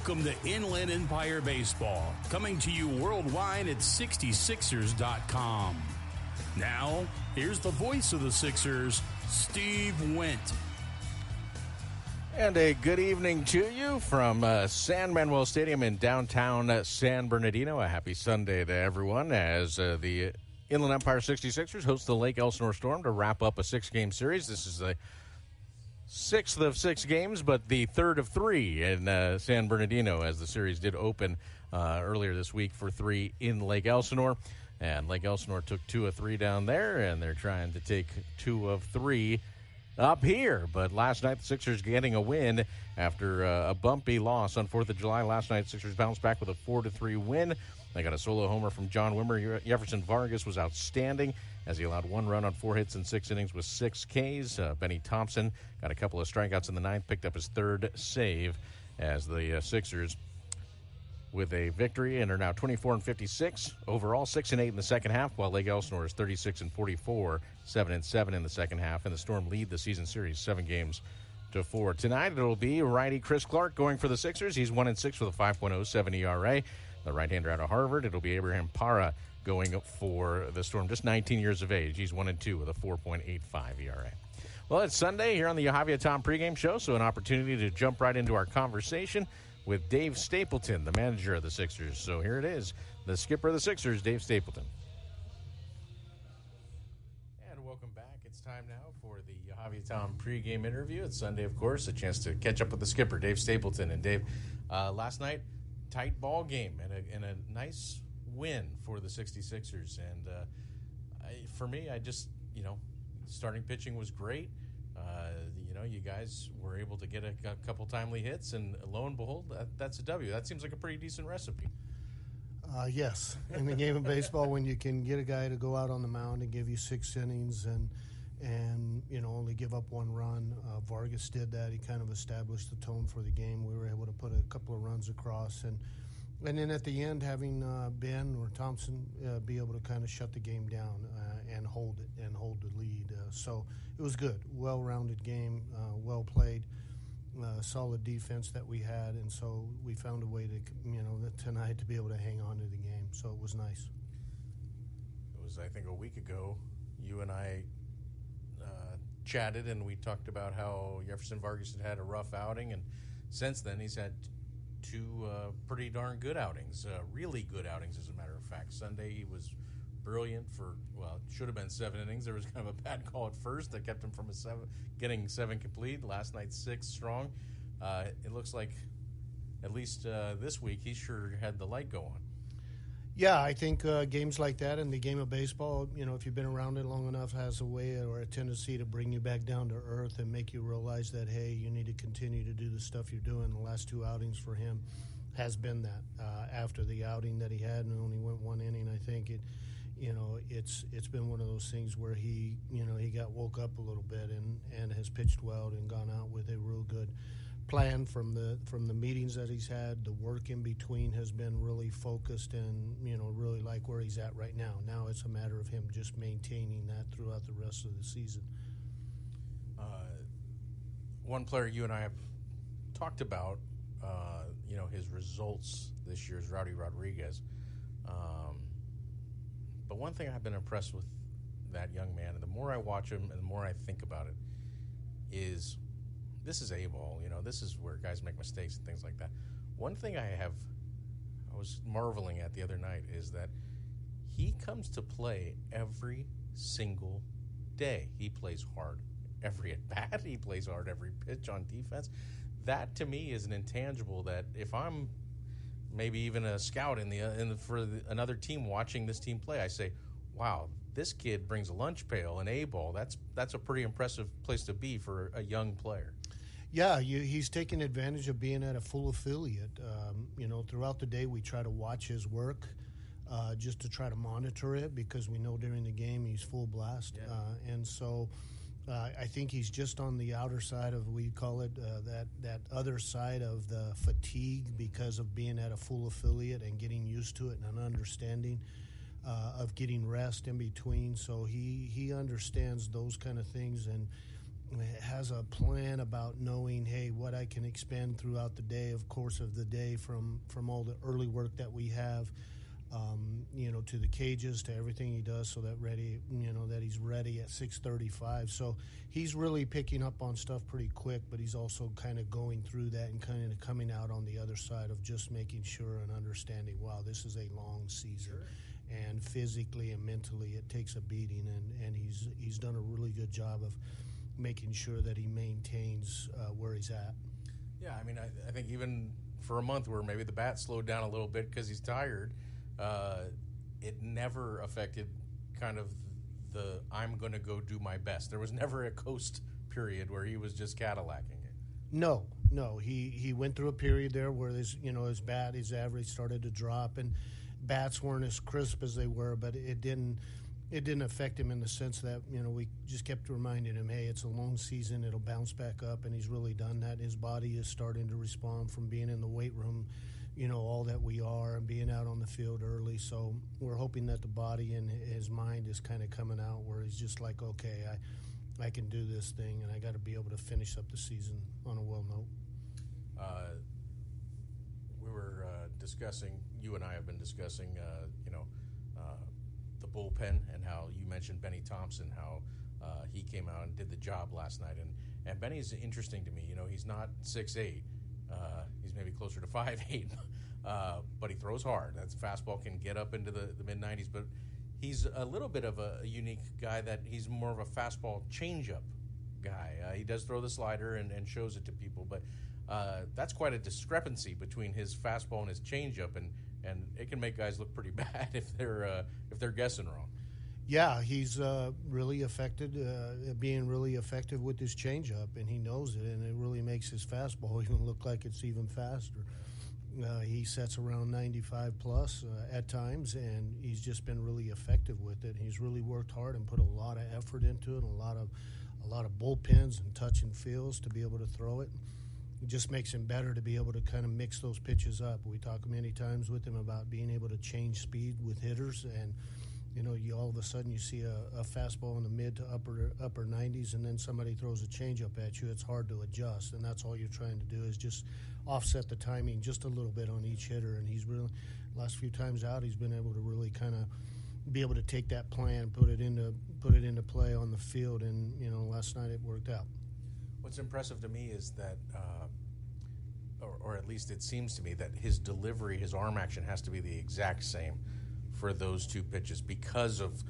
Welcome to Inland Empire Baseball, coming to you worldwide at 66ers.com. Now, here's the voice of the Sixers, Steve Wendt. And a good evening to you from San Manuel Stadium in downtown San Bernardino. A happy Sunday to everyone as the Inland Empire 66ers host the Lake Elsinore Storm to wrap up a six-game series. This is the sixth of six games, but the third of three in San Bernardino, as the series did open earlier this week for three in Lake Elsinore. And Lake Elsinore took 2 of 3 down there, and they're trying to take 2 of 3 up here. But last night, the Sixers getting a win after a bumpy loss on 4th of July. Last night, Sixers bounced back with a 4-3 win. They got a solo homer from John Wimmer. Jefferson Vargas was outstanding as he allowed 1 run on 4 hits in 6 innings with 6 Ks. Benny Thompson got a couple of strikeouts in the ninth, picked up his 3rd save as the Sixers with a victory and are now 24-56 overall, 6-8 in the second half, while Lake Elsinore is 36-44, 7-7 in the second half, and the Storm lead the season series 7-4. Tonight it'll be righty Chris Clark going for the Sixers. He's 1-6 with a 5.07 ERA. The right-hander out of Harvard. It'll be Abraham Parra going for the Storm, just 19 years of age. He's 1-2 with a 4.85 ERA. Well, it's Sunday here on the Javier Tom pregame show, so an opportunity to jump right into our conversation with Dave Stapleton, the manager of the Sixers. So here it is, the skipper of the Sixers, Dave Stapleton. And welcome back. It's time now for the Javier Tom pregame interview. It's Sunday, of course, a chance to catch up with the skipper, Dave Stapleton. And Dave, last night, tight ball game and a nice win for the 66ers. And for me, I just, starting pitching was great. You guys were able to get a couple timely hits, and lo and behold, that's a W. That seems like a pretty decent recipe. Yes. In the game of baseball, when you can get a guy to go out on the mound and give you 6 innings and only give up 1 run, Vargas did that. He kind of established the tone for the game. We were able to put a couple of runs across, and then at the end, having Ben or Thompson be able to kind of shut the game down and hold the lead. So it was good, well-rounded game, well played, solid defense that we had, and so we found a way to, tonight to be able to hang on to the game. So it was nice. It was, I think, a week ago. You and I chatted, and we talked about how Jefferson Vargas had a rough outing, and since then he's had 2 pretty darn good outings, really good outings, as a matter of fact. Sunday he was brilliant for, it should have been 7 innings. There was kind of a bad call at first that kept him from getting 7 complete. Last night, 6 strong. It looks like, at least this week, he sure had the light go on. Yeah, I think games like that and the game of baseball, if you've been around it long enough, has a way or a tendency to bring you back down to earth and make you realize that, hey, you need to continue to do the stuff you're doing. The last 2 outings for him has been that. After the outing that he had and only went 1 inning, I think it's been one of those things where he got woke up a little bit and has pitched well and gone out with a real good plan from the meetings that he's had. The work in between has been really focused and really like where he's at right now. Now it's a matter of him just maintaining that throughout the rest of the season. One player you and I have talked about, his results this year is Rowdy Rodriguez. But one thing I've been impressed with that young man, and the more I watch him and the more I think about it, is this is A-ball. This is where guys make mistakes and things like that. One thing I was marveling at the other night is that he comes to play every single day. He plays hard every at-bat. He plays hard every pitch on defense. That, to me, is an intangible that if I'm maybe even a scout for another team watching this team play, I say, wow, this kid brings a lunch pail and A-ball. That's a pretty impressive place to be for a young player. Yeah, he's taking advantage of being at a full affiliate. Throughout the day we try to watch his work just to try to monitor it because we know during the game he's full blast. Yeah. And so I think he's just on the outer side of, we call it, that other side of the fatigue because of being at a full affiliate and getting used to it and an understanding of getting rest in between. So he understands those kind of things. And has a plan about knowing, hey, what I can expend throughout the day, of course, of the day from all the early work that we have, to the cages, to everything he does, so that that he's ready at 6:35. So he's really picking up on stuff pretty quick, but he's also kind of going through that and kind of coming out on the other side of just making sure and understanding, wow, this is a long season. Sure. And physically and mentally it takes a beating, and he's done a really good job of making sure that he maintains where he's at. Yeah, I mean, I think even for a month where maybe the bat slowed down a little bit because he's tired, it never affected kind of the I'm going to go do my best. There was never a coast period where he was just Cadillacing it. No. He went through a period there where his average started to drop, and bats weren't as crisp as they were, but it didn't affect him in the sense that, we just kept reminding him, hey, it's a long season, it'll bounce back up, and he's really done that. His body is starting to respond from being in the weight room, all that we are, and being out on the field early. So we're hoping that the body and his mind is kind of coming out where he's just like, okay, I can do this thing, and I got to be able to finish up the season on a well note. We were discussing, you and I have been discussing, the bullpen, and how you mentioned Benny Thompson, how he came out and did the job last night. And Benny's interesting to me. He's not 6'8". He's maybe closer to 5'8", but he throws hard. That fastball can get up into the mid-90s, but he's a little bit of a unique guy that he's more of a fastball changeup guy. He does throw the slider and shows it to people, but that's quite a discrepancy between his fastball and his changeup, and it can make guys look pretty bad if they're guessing wrong. Yeah, he's really being really effective with his changeup, and he knows it, and it really makes his fastball even look like it's even faster. He sets around 95 plus at times, and he's just been really effective with it. He's really worked hard and put a lot of effort into it, a lot of bullpens and touch and feels to be able to throw it. It just makes him better to be able to kind of mix those pitches up. We talk many times with him about being able to change speed with hitters, and you all of a sudden you see a fastball in the mid to upper 90s, and then somebody throws a changeup at you. It's hard to adjust, and that's all you're trying to do is just offset the timing just a little bit on each hitter. And he's really, last few times out, he's been able to really kind of be able to take that plan, put it into play on the field, and last night it worked out. What's impressive to me is that, or at least it seems to me, that his delivery, his arm action has to be the exact same for those two pitches because of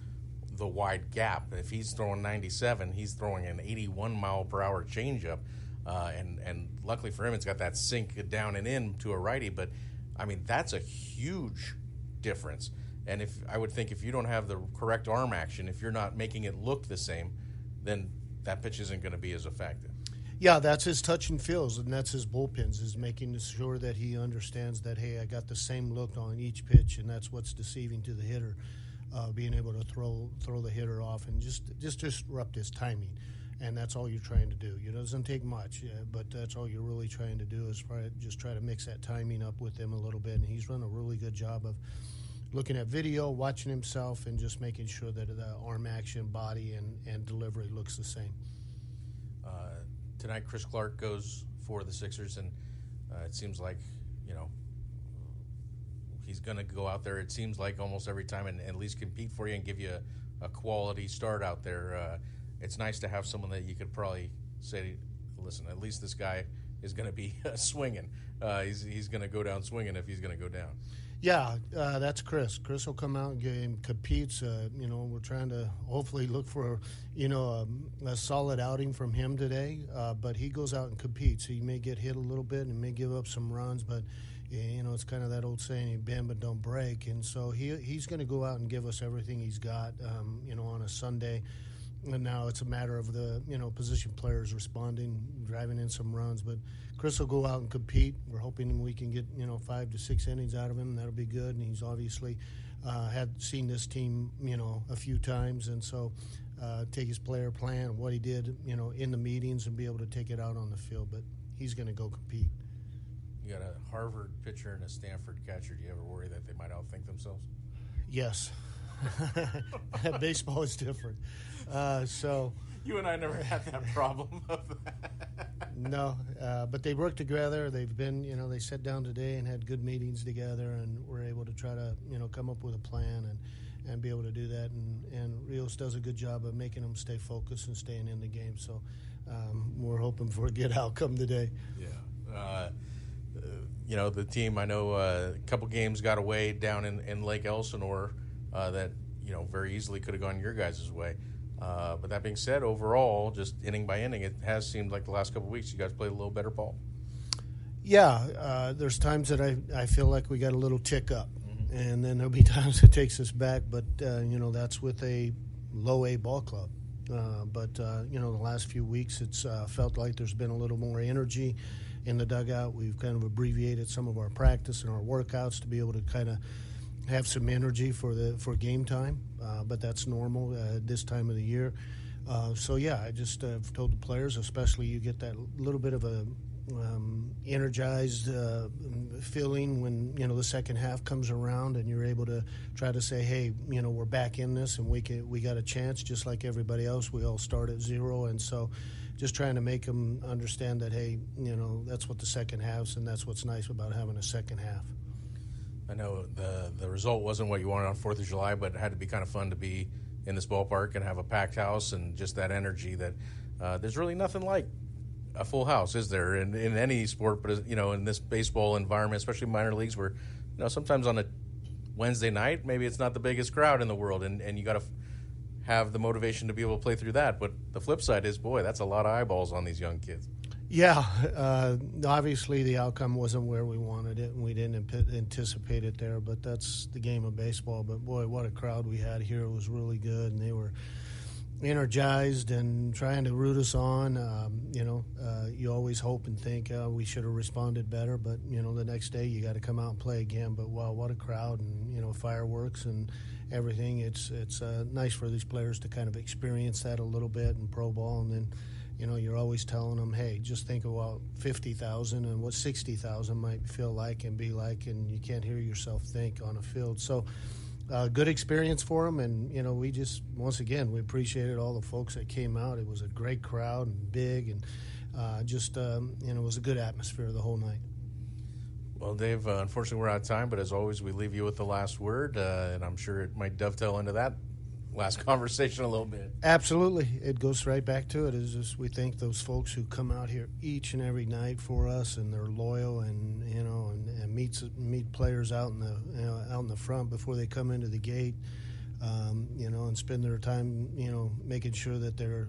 the wide gap. If he's throwing 97, he's throwing an 81 mile per hour changeup, and luckily for him, it's got that sink down and in to a righty. But I mean, that's a huge difference. And I would think if you don't have the correct arm action, if you're not making it look the same, then that pitch isn't going to be as effective. Yeah, that's his touch and feels, and that's his bullpens, is making sure that he understands that, hey, I got the same look on each pitch, and that's what's deceiving to the hitter, being able to throw the hitter off and just disrupt his timing. And that's all you're trying to do. It doesn't take much, but that's all you're really trying to do is try to mix that timing up with him a little bit. And he's done a really good job of looking at video, watching himself, and just making sure that the arm action, body, and delivery looks the same. Tonight, Chris Clark goes for the Sixers, and it seems like, he's going to go out there, it seems like, almost every time and at least compete for you and give you a quality start out there. It's nice to have someone that you could probably say, listen, at least this guy is going to be swinging. He's going to go down swinging if he's going to go down. Yeah, that's Chris. Chris will come out and competes. We're trying to hopefully look for, a solid outing from him today. But he goes out and competes. He may get hit a little bit and may give up some runs, but it's kind of that old saying, you bend but don't break. And so he's going to go out and give us everything he's got, on a Sunday. And now it's a matter of the, position players responding, driving in some runs. But Chris will go out and compete. We're hoping we can get, 5 to 6 innings out of him. That'll be good. And he's obviously had seen this team, a few times. And so take his player plan, what he did, in the meetings, and be able to take it out on the field. But he's going to go compete. You got a Harvard pitcher and a Stanford catcher. Do you ever worry that they might outthink themselves? Yes. Baseball is different. So, You and I never had that problem. No, but they work together. They've been, they sat down today and had good meetings together, and we're able to try to, come up with a plan and be able to do that. And Rios does a good job of making them stay focused and staying in the game. So we're hoping for a good outcome today. Yeah. The team, I know a couple games got away down in Lake Elsinore that, very easily could have gone your guys' way. But that being said, overall, just inning by inning, it has seemed like the last couple of weeks you guys played a little better ball. Yeah, there's times that I feel like we got a little tick up, and then there'll be times it takes us back. But that's with a low A ball club. But the last few weeks, it's felt like there's been a little more energy in the dugout. We've kind of abbreviated some of our practice and our workouts to be able to kind of have some energy for game time, but that's normal this time of the year. I just have told the players, especially you get that little bit of a energized feeling when the second half comes around, and you're able to try to say, hey, we're back in this, and we got a chance just like everybody else. We all start at zero, and so just trying to make them understand that, hey, that's what the second half's, and that's what's nice about having a second half. I know the result wasn't what you wanted on 4th of July, but it had to be kind of fun to be in this ballpark and have a packed house and just that energy that there's really nothing like a full house, is there, in any sport, but, in this baseball environment, especially minor leagues where, sometimes on a Wednesday night, maybe it's not the biggest crowd in the world, and you got to have the motivation to be able to play through that. But the flip side is, boy, that's a lot of eyeballs on these young kids. Yeah, obviously the outcome wasn't where we wanted it, and we didn't anticipate it there, but that's the game of baseball. But, boy, what a crowd we had here. It was really good, and they were energized and trying to root us on. You always hope and think we should have responded better, but, the next day you got to come out and play again. But, wow, what a crowd, and, fireworks and everything. It's nice for these players to kind of experience that a little bit in pro ball, and then you're always telling them, hey, just think about 50,000 and what 60,000 might feel like and be like, and you can't hear yourself think on a field. So good experience for them, and, we just, once again, we appreciated all the folks that came out. It was a great crowd and big, and it was a good atmosphere the whole night. Well, Dave, unfortunately we're out of time, but as always, we leave you with the last word, and I'm sure it might dovetail into that last conversation a little bit. Absolutely. It goes right back to it. It's just, we thank those folks who come out here each and every night for us, and they're loyal, and and meet players out in the front before they come into the gate, and spend their time making sure that they're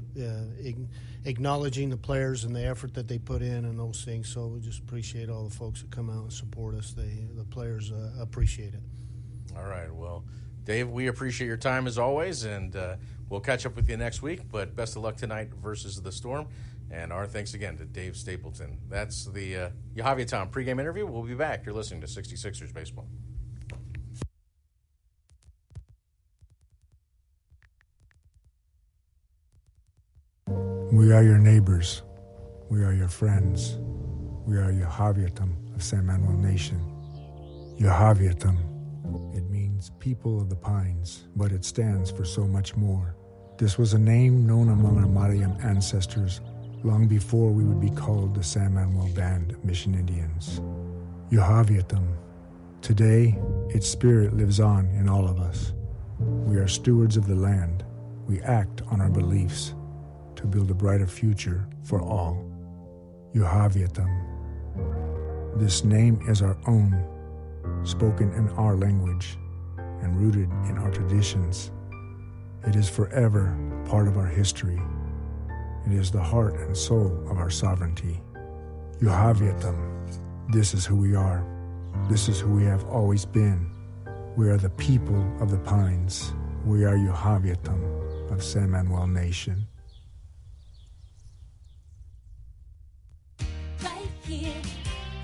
acknowledging the players and the effort that they put in and those things. So we just appreciate all the folks that come out and support us. The players appreciate it. All right. Well, Dave, we appreciate your time as always, and we'll catch up with you next week. But best of luck tonight versus the Storm. And our thanks again to Dave Stapleton. That's the Yahaviatown pregame interview. We'll be back. You're listening to 66ers Baseball. We are your neighbors. We are your friends. We are Yahaviatam of San Manuel Nation. Yahaviatam. It means people of the pines, but it stands for so much more. This was a name known among our Mariam ancestors long before we would be called the San Manuel Band of Mission Indians. Yahaviatam. Today, its spirit lives on in all of us. We are stewards of the land. We act on our beliefs to build a brighter future for all. Yahaviatam. This name is our own, spoken in our language and rooted in our traditions. It is forever part of our history. It is the heart and soul of our sovereignty. Yahaviatam. This is who we are. This is who we have always been. We are the people of the pines. We are Yahaviatam of San Manuel Nation. Right here,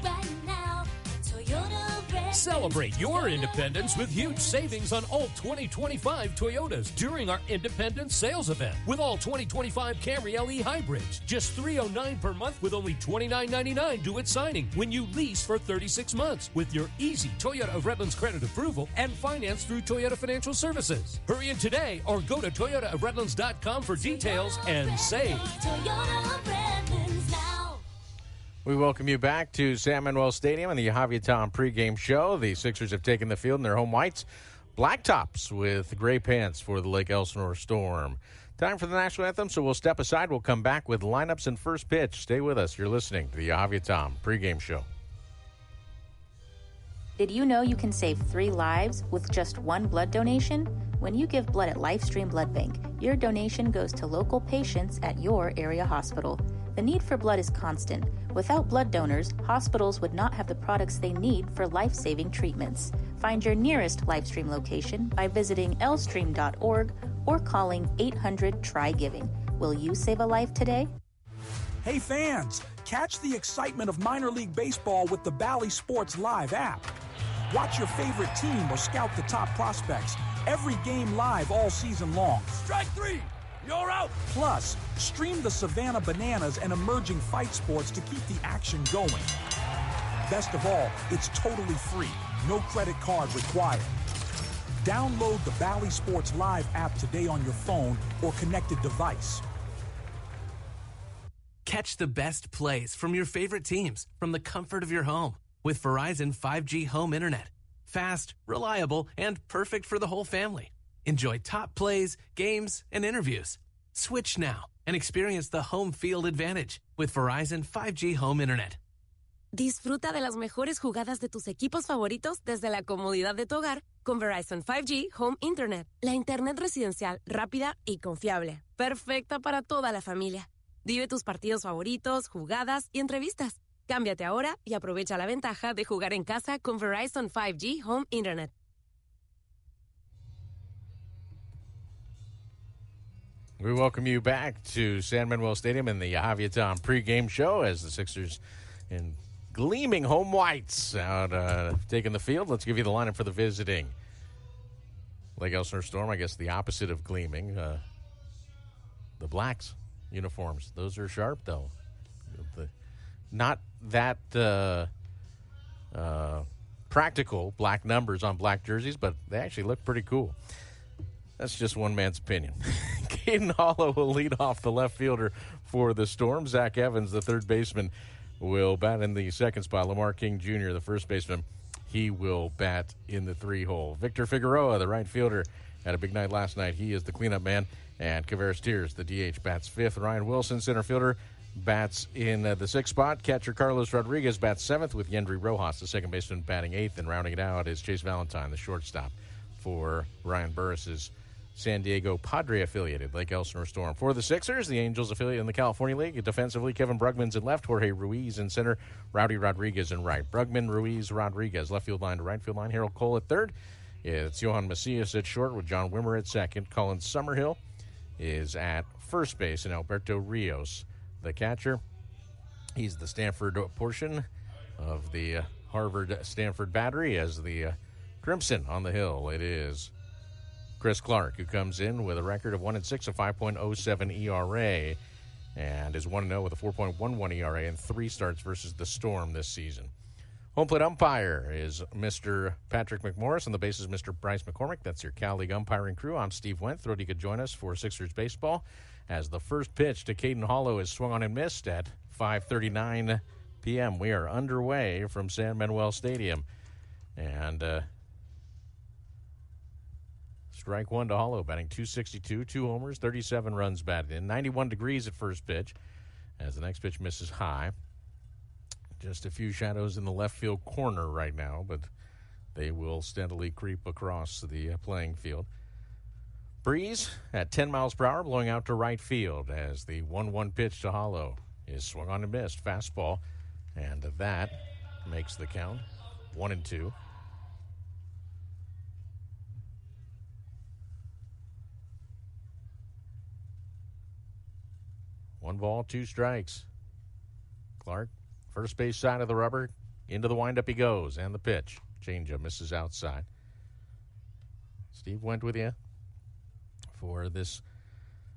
right now, Toyota Red Celebrate your independence with huge savings on all 2025 Toyotas during our Independence Sales Event. With all 2025 Camry LE hybrids, just $309 per month with only $29.99 due at signing when you lease for 36 months with your easy Toyota of Redlands credit approval and finance through Toyota Financial Services. Hurry in today or go to toyotaofredlands.com for details and save. Toyota of Redlands now. We welcome you back to San Manuel Stadium and the Javier Tom pregame show. The Sixers have taken the field in their home whites, black tops with gray pants for the Lake Elsinore Storm. Time for the national anthem, so we'll step aside. We'll come back with lineups and first pitch. Stay with us. You're listening to the Javier Tom pregame show. Did you know you can save 3 lives with just 1 blood donation? When you give blood at LifeStream Blood Bank, your donation goes to local patients at your area hospital. The need for blood is constant. Without blood donors, hospitals would not have the products they need for life-saving treatments. Find your nearest LifeStream location by visiting lstream.org or calling 800-TRY-GIVING. Will you save a life today? Hey fans, catch the excitement of minor league baseball with the Bally Sports Live app. Watch your favorite team or scout the top prospects. Every game live all season long. Strike 3! You're out! Plus, stream the Savannah Bananas and emerging fight sports to keep the action going. Best of all, it's totally free. No credit card required. Download the Bally Sports Live app today on your phone or connected device. Catch the best plays from your favorite teams from the comfort of your home with Verizon 5G Home Internet. Fast, reliable, and perfect for the whole family. Enjoy top plays, games, and interviews. Switch now and experience the home field advantage with Verizon 5G Home Internet. Disfruta de las mejores jugadas de tus equipos favoritos desde la comodidad de tu hogar con Verizon 5G Home Internet. La internet residencial rápida y confiable. Perfecta para toda la familia. Vive tus partidos favoritos, jugadas y entrevistas. Cámbiate ahora y aprovecha la ventaja de jugar en casa con Verizon 5G Home Internet. We welcome you back to San Manuel Stadium and the Javier Tom pregame show as the Sixers in gleaming home whites out taking the field. Let's give you the lineup for the visiting Lake Elsinore Storm. I guess the opposite of gleaming. The Blacks uniforms. Those are sharp, though. Not that practical black numbers on black jerseys, but they actually look pretty cool. That's just one man's opinion. Caden Hollow will lead off, the left fielder for the Storm. Zach Evans, the third baseman, will bat in the second spot. Lamar King Jr., the first baseman, he will bat in the 3-hole. Victor Figueroa, the right fielder, had a big night last night. He is the cleanup man. And Kavaris Tears, the DH, bats fifth. Ryan Wilson, center fielder, bats in the sixth spot. Catcher Carlos Rodriguez bats seventh, with Yendry Rojas, the second baseman, batting eighth. And rounding it out is Chase Valentine, the shortstop for Ryan Burris's San Diego Padre-affiliated Lake Elsinore Storm. For the Sixers, the Angels affiliate in the California League, defensively, Kevin Brugman's in left, Jorge Ruiz in center, Rowdy Rodriguez in right. Brugman, Ruiz, Rodriguez, left field line to right field line. Harold Cole at third. It's Johan Macias at short with John Wimmer at second. Colin Summerhill is at first base, and Alberto Rios, the catcher. He's the Stanford portion of the Harvard-Stanford battery as the Crimson on the hill. It is Chris Clark, who comes in with a record of 1-6, a 5.07 ERA, and is 1-0 with a 4.11 ERA and 3 starts versus the Storm this season. Home plate umpire is Mr. Patrick McMorris, and the base is Mr. Bryce McCormick. That's your Cal League umpiring crew. I'm Steve Wendt. Thrilled you could join us for Sixers baseball as the first pitch to Caden Hollow is swung on and missed at 5:39 p.m. We are underway from San Manuel Stadium, and strike one to Hollow, batting .262, 2 homers, 37 runs batted in, 91 degrees at first pitch as the next pitch misses high. Just a few shadows in the left field corner right now, but they will steadily creep across the playing field. Breeze at 10 miles per hour blowing out to right field as the 1-1 pitch to Hollow is swung on and missed. Fastball, and that makes the count 1-2. One ball, 2 strikes. Clark, first base side of the rubber, into the windup he goes, and the pitch. Changeup misses outside. Steve went with you for this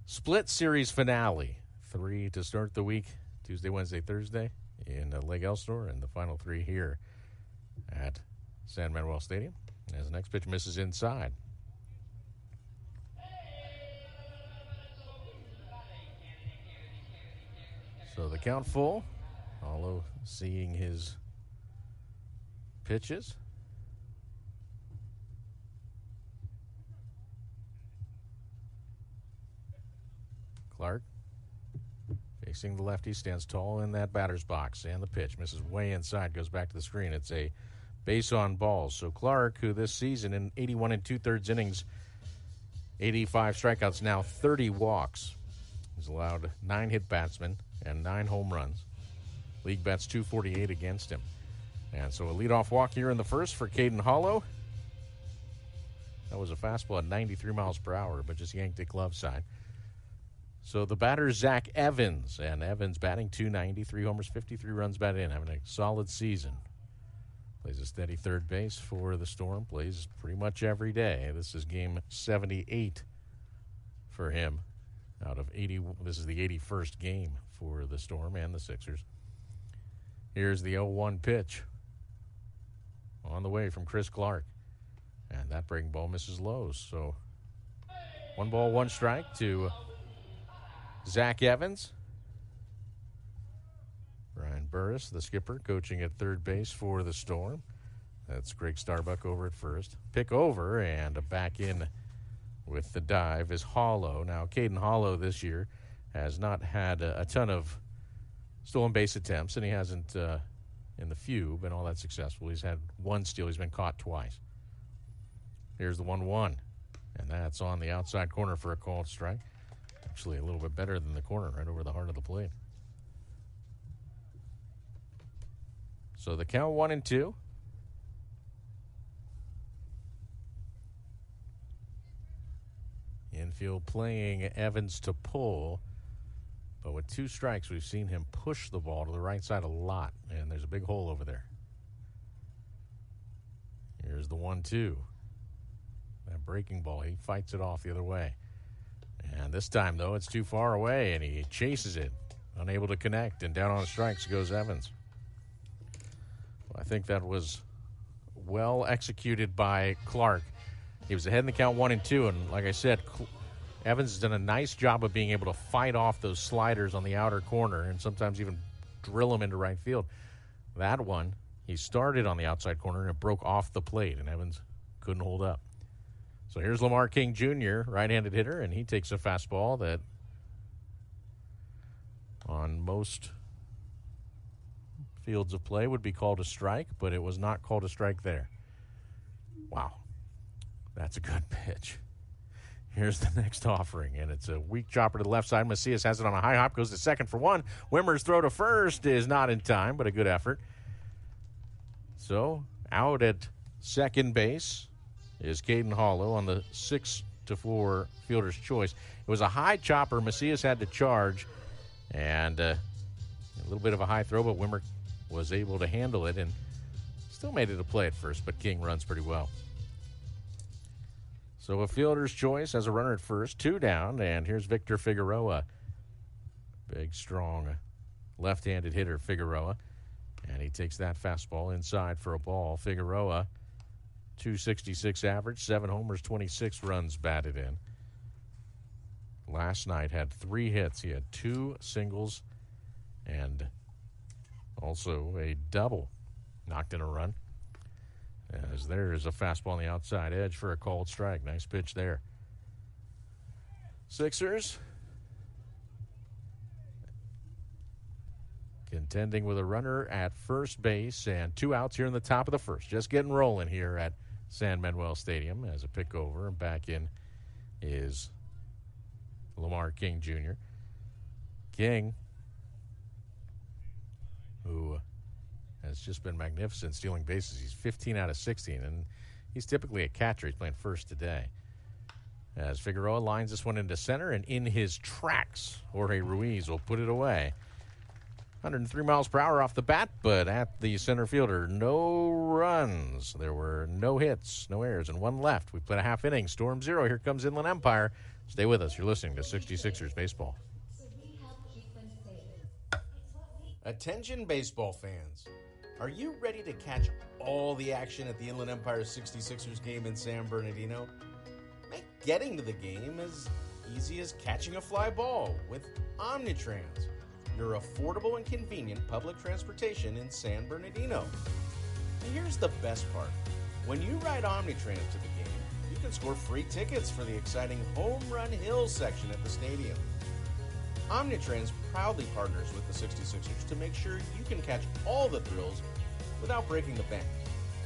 split series finale. 3 to start the week, Tuesday, Wednesday, Thursday in Lake Elsinore, and the final 3 here at San Manuel Stadium. As the next pitch misses inside. So the count full. Hollow seeing his pitches. Clark facing the lefty, stands tall in that batter's box. And the pitch misses way inside, goes back to the screen. It's a base on balls. So Clark, who this season in 81 2/3 innings, 85 strikeouts, now 30 walks, has allowed 9 hit batsmen and 9 home runs. League bats 248 against him. And so a leadoff walk here in the first for Caden Hollow. That was a fastball at 93 miles per hour, but just yanked it glove side. So the batter is Zach Evans, and Evans batting .290, 3 homers, 53 runs batted in, having a solid season. Plays a steady third base for the Storm, plays pretty much every day. This is game 78 for him out of 80. This is the 81st game for the Storm and the Sixers. Here's the 0-1 pitch on the way from Chris Clark. And that breaking ball misses low. So 1 ball, 1 strike to Zach Evans. Brian Burris, the skipper, coaching at third base for the Storm. That's Greg Starbuck over at first. Pick over and back in with the dive is Hollow. Now, Caden Hollow this year has not had a ton of stolen base attempts, and he hasn't, in the few, been all that successful. He's had 1 steal. He's been caught twice. Here's the 1-1, and that's on the outside corner for a called strike. Actually, a little bit better than the corner, right over the heart of the plate. So the count 1-2. Infield playing Evans to pull. But with 2 strikes, we've seen him push the ball to the right side a lot. And there's a big hole over there. Here's the 1-2. That breaking ball, he fights it off the other way. And this time, though, it's too far away, and he chases it. Unable to connect, and down on strikes goes Evans. Well, I think that was well executed by Clark. He was ahead in the count 1-2, and like I said, Evans has done a nice job of being able to fight off those sliders on the outer corner and sometimes even drill them into right field. That one, he started on the outside corner and it broke off the plate, and Evans couldn't hold up. So here's Lamar King Jr., right-handed hitter, and he takes a fastball that on most fields of play would be called a strike, but it was not called a strike there. Wow. That's a good pitch. Here's the next offering, and it's a weak chopper to the left side. Macias has it on a high hop, goes to second for 1. Wimmer's throw to first is not in time, but a good effort. So out at second base is Caden Hollow on the 6-4 fielder's choice. It was a high chopper. Macias had to charge, and a little bit of a high throw, but Wimmer was able to handle it and still made it a play at first, but King runs pretty well. So a fielder's choice has a runner at first, 2 down, and here's Victor Figueroa. Big, strong, left-handed hitter, Figueroa. And he takes that fastball inside for a ball. Figueroa, 266 average, 7 homers, 26 runs batted in. Last night had 3 hits. He had 2 singles and also a double. Knocked in a run. As there is a fastball on the outside edge for a called strike. Nice pitch there. Sixers contending with a runner at first base and 2 outs here in the top of the first. Just getting rolling here at San Manuel Stadium as a pick over, and back in is Lamar King Jr. King, who has just been magnificent stealing bases. He's 15 out of 16, and he's typically a catcher. He's playing first today. As Figueroa lines this one into center, and in his tracks, Jorge Ruiz will put it away. 103 miles per hour off the bat, but at the center fielder, no runs. There were no hits, no errors, and one left. We played a half inning. Storm 0. Here comes Inland Empire. Stay with us. You're listening to 66ers Baseball. Attention, baseball fans. Are you ready to catch all the action at the Inland Empire 66ers game in San Bernardino? Make getting to the game as easy as catching a fly ball with Omnitrans, your affordable and convenient public transportation in San Bernardino. And here's the best part. When you ride Omnitrans to the game, you can score free tickets for the exciting Home Run Hill section at the stadium. Omnitrans proudly partners with the 66ers to make sure you can catch all the thrills without breaking the bank.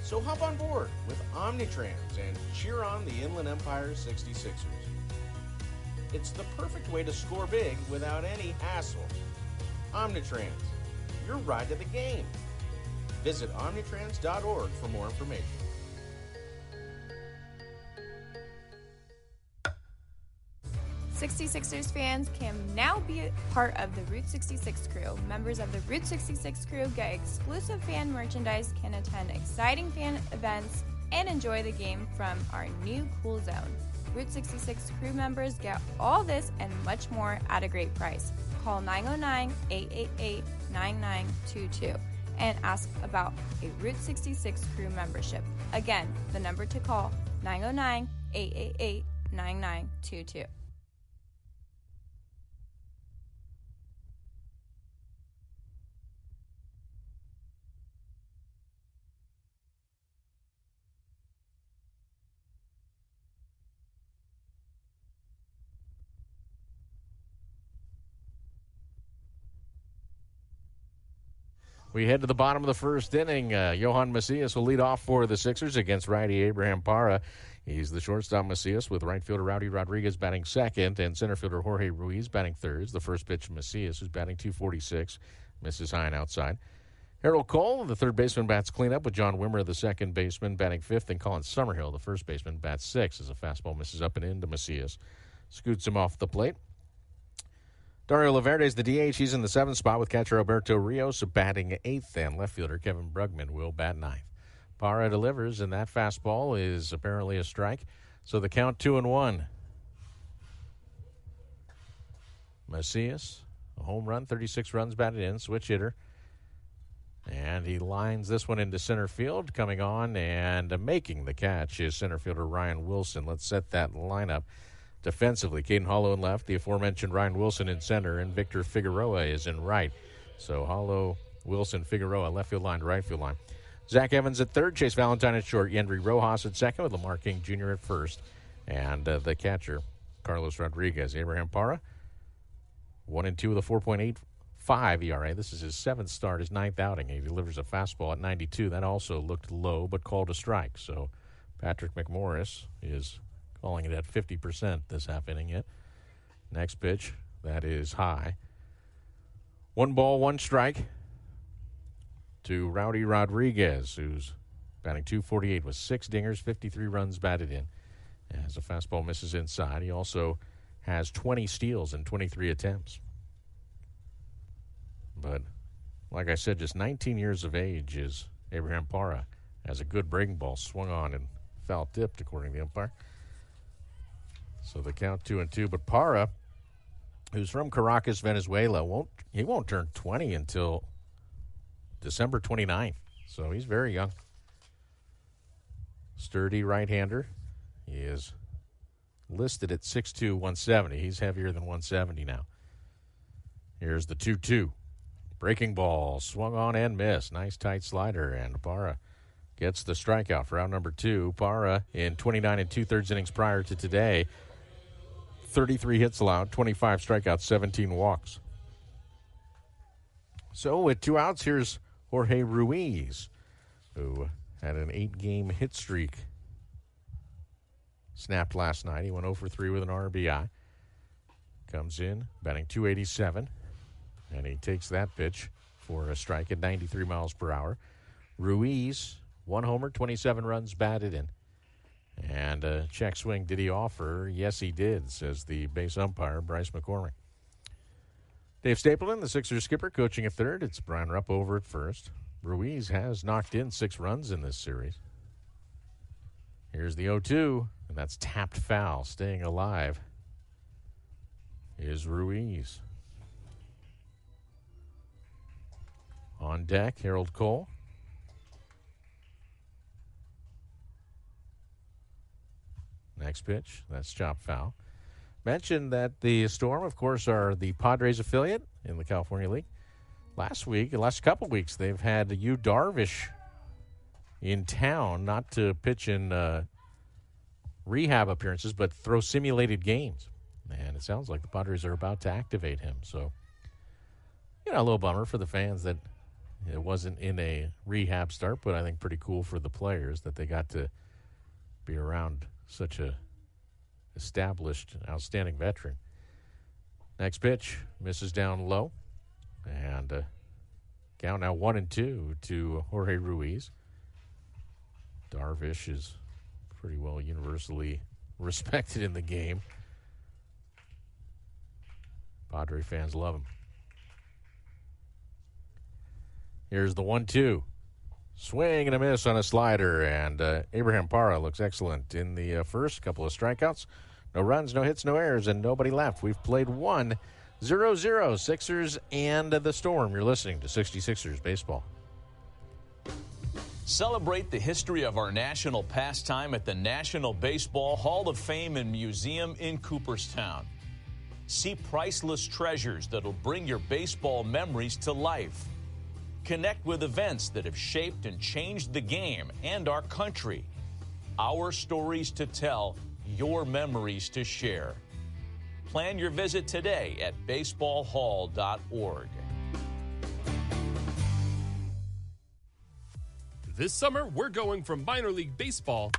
So hop on board with Omnitrans and cheer on the Inland Empire 66ers. It's the perfect way to score big without any hassle. Omnitrans, your ride to the game. Visit omnitrans.org for more information. 66ers fans can now be part of the Route 66 crew. Members of the Route 66 crew get exclusive fan merchandise, can attend exciting fan events, and enjoy the game from our new cool zone. Route 66 crew members get all this and much more at a great price. Call 909-888-9922 and ask about a Route 66 crew membership. Again, the number to call, 909-888-9922. We head to the bottom of the first inning. Johan Macias will lead off for the Sixers against righty Abraham Parra. He's the shortstop Macias, with right fielder Rowdy Rodriguez batting second and center fielder Jorge Ruiz batting third. The first pitch, Macias, who's batting .246, misses high and outside. Harold Cole, the third baseman, bats cleanup, with John Wimmer, the second baseman, batting fifth, and Colin Summerhill, the first baseman, bats sixth as a fastball misses up and into Macias. Scoots him off the plate. Dario Laverde is the DH. He's in the seventh spot with catcher Alberto Rios batting eighth, and left fielder Kevin Brugman will bat ninth. Parra delivers, and that fastball is apparently a strike. So the count 2-1. Macias, a home run, 36 runs batted in, switch hitter. And he lines this one into center field. Coming on and making the catch is center fielder Ryan Wilson. Let's set that lineup. Defensively, Caden Hollow in left, the aforementioned Ryan Wilson in center, and Victor Figueroa is in right. So Hollow, Wilson, Figueroa, left field line to right field line. Zach Evans at third, Chase Valentine at short, Yendry Rojas at second, with Lamar King Jr. at first. And the catcher, Carlos Rodriguez. Abraham Parra, 1-2 with a 4.85 ERA. This is his seventh start, his ninth outing. He delivers a fastball at 92. That also looked low, but called a strike. So Patrick McMorris is calling it at 50% this half inning yet. Next pitch, that is high. 1 ball, 1 strike to Rowdy Rodriguez, who's batting .248 with 6 dingers, 53 runs batted in. As a fastball misses inside, he also has 20 steals in 23 attempts. But like I said, just 19 years of age is Abraham Parra. Has a good breaking ball, swung on and foul tipped, according to the umpire. So the count 2-2. But Parra, who's from Caracas, Venezuela, won't turn 20 until December 29th. So he's very young. Sturdy right-hander. He is listed at 6'2", 170. He's heavier than 170 now. Here's the 2-2. Breaking ball, swung on and missed. Nice tight slider, and Parra gets the strikeout for out number 2. Parra in 29 2/3 innings prior to today. 33 hits allowed, 25 strikeouts, 17 walks. So with 2 outs, here's Jorge Ruiz, who had an 8-game hit streak snapped last night. He went 0 for 3 with an RBI. Comes in, batting .287, and he takes that pitch for a strike at 93 miles per hour. Ruiz, 1 homer, 27 runs batted in. And a check swing, did he offer? Yes, he did, says the base umpire, Bryce McCormick. Dave Stapleton, the Sixers skipper, coaching at third. It's Brian Rupp over at first. Ruiz has knocked in 6 runs in this series. Here's the 0-2, and that's tapped foul. Staying alive is Ruiz. On deck, Harold Cole. Next pitch, that's chopped foul. Mentioned that the Storm, of course, are the Padres affiliate in the California League. Last couple weeks, they've had Yu Darvish in town, not to pitch in rehab appearances, but throw simulated games. And it sounds like the Padres are about to activate him. So, a little bummer for the fans that it wasn't in a rehab start, but I think pretty cool for the players that they got to be around such a established, outstanding veteran. Next pitch, misses down low. And count now 1-2 to Jorge Ruiz. Darvish is pretty well universally respected in the game. Padre fans love him. Here's the 1-2. Swing and a miss on a slider, and Abraham Parra looks excellent in the first couple of strikeouts. No runs, no hits, no errors, and nobody left. We've played 1-0-0, Sixers and the Storm. You're listening to 66ers Baseball. Celebrate the history of our national pastime at the National Baseball Hall of Fame and Museum in Cooperstown. See priceless treasures that'll bring your baseball memories to life. Connect with events that have shaped and changed the game and our country. Our stories to tell, your memories to share. Plan your visit today at baseballhall.org. This summer, we're going from minor league baseball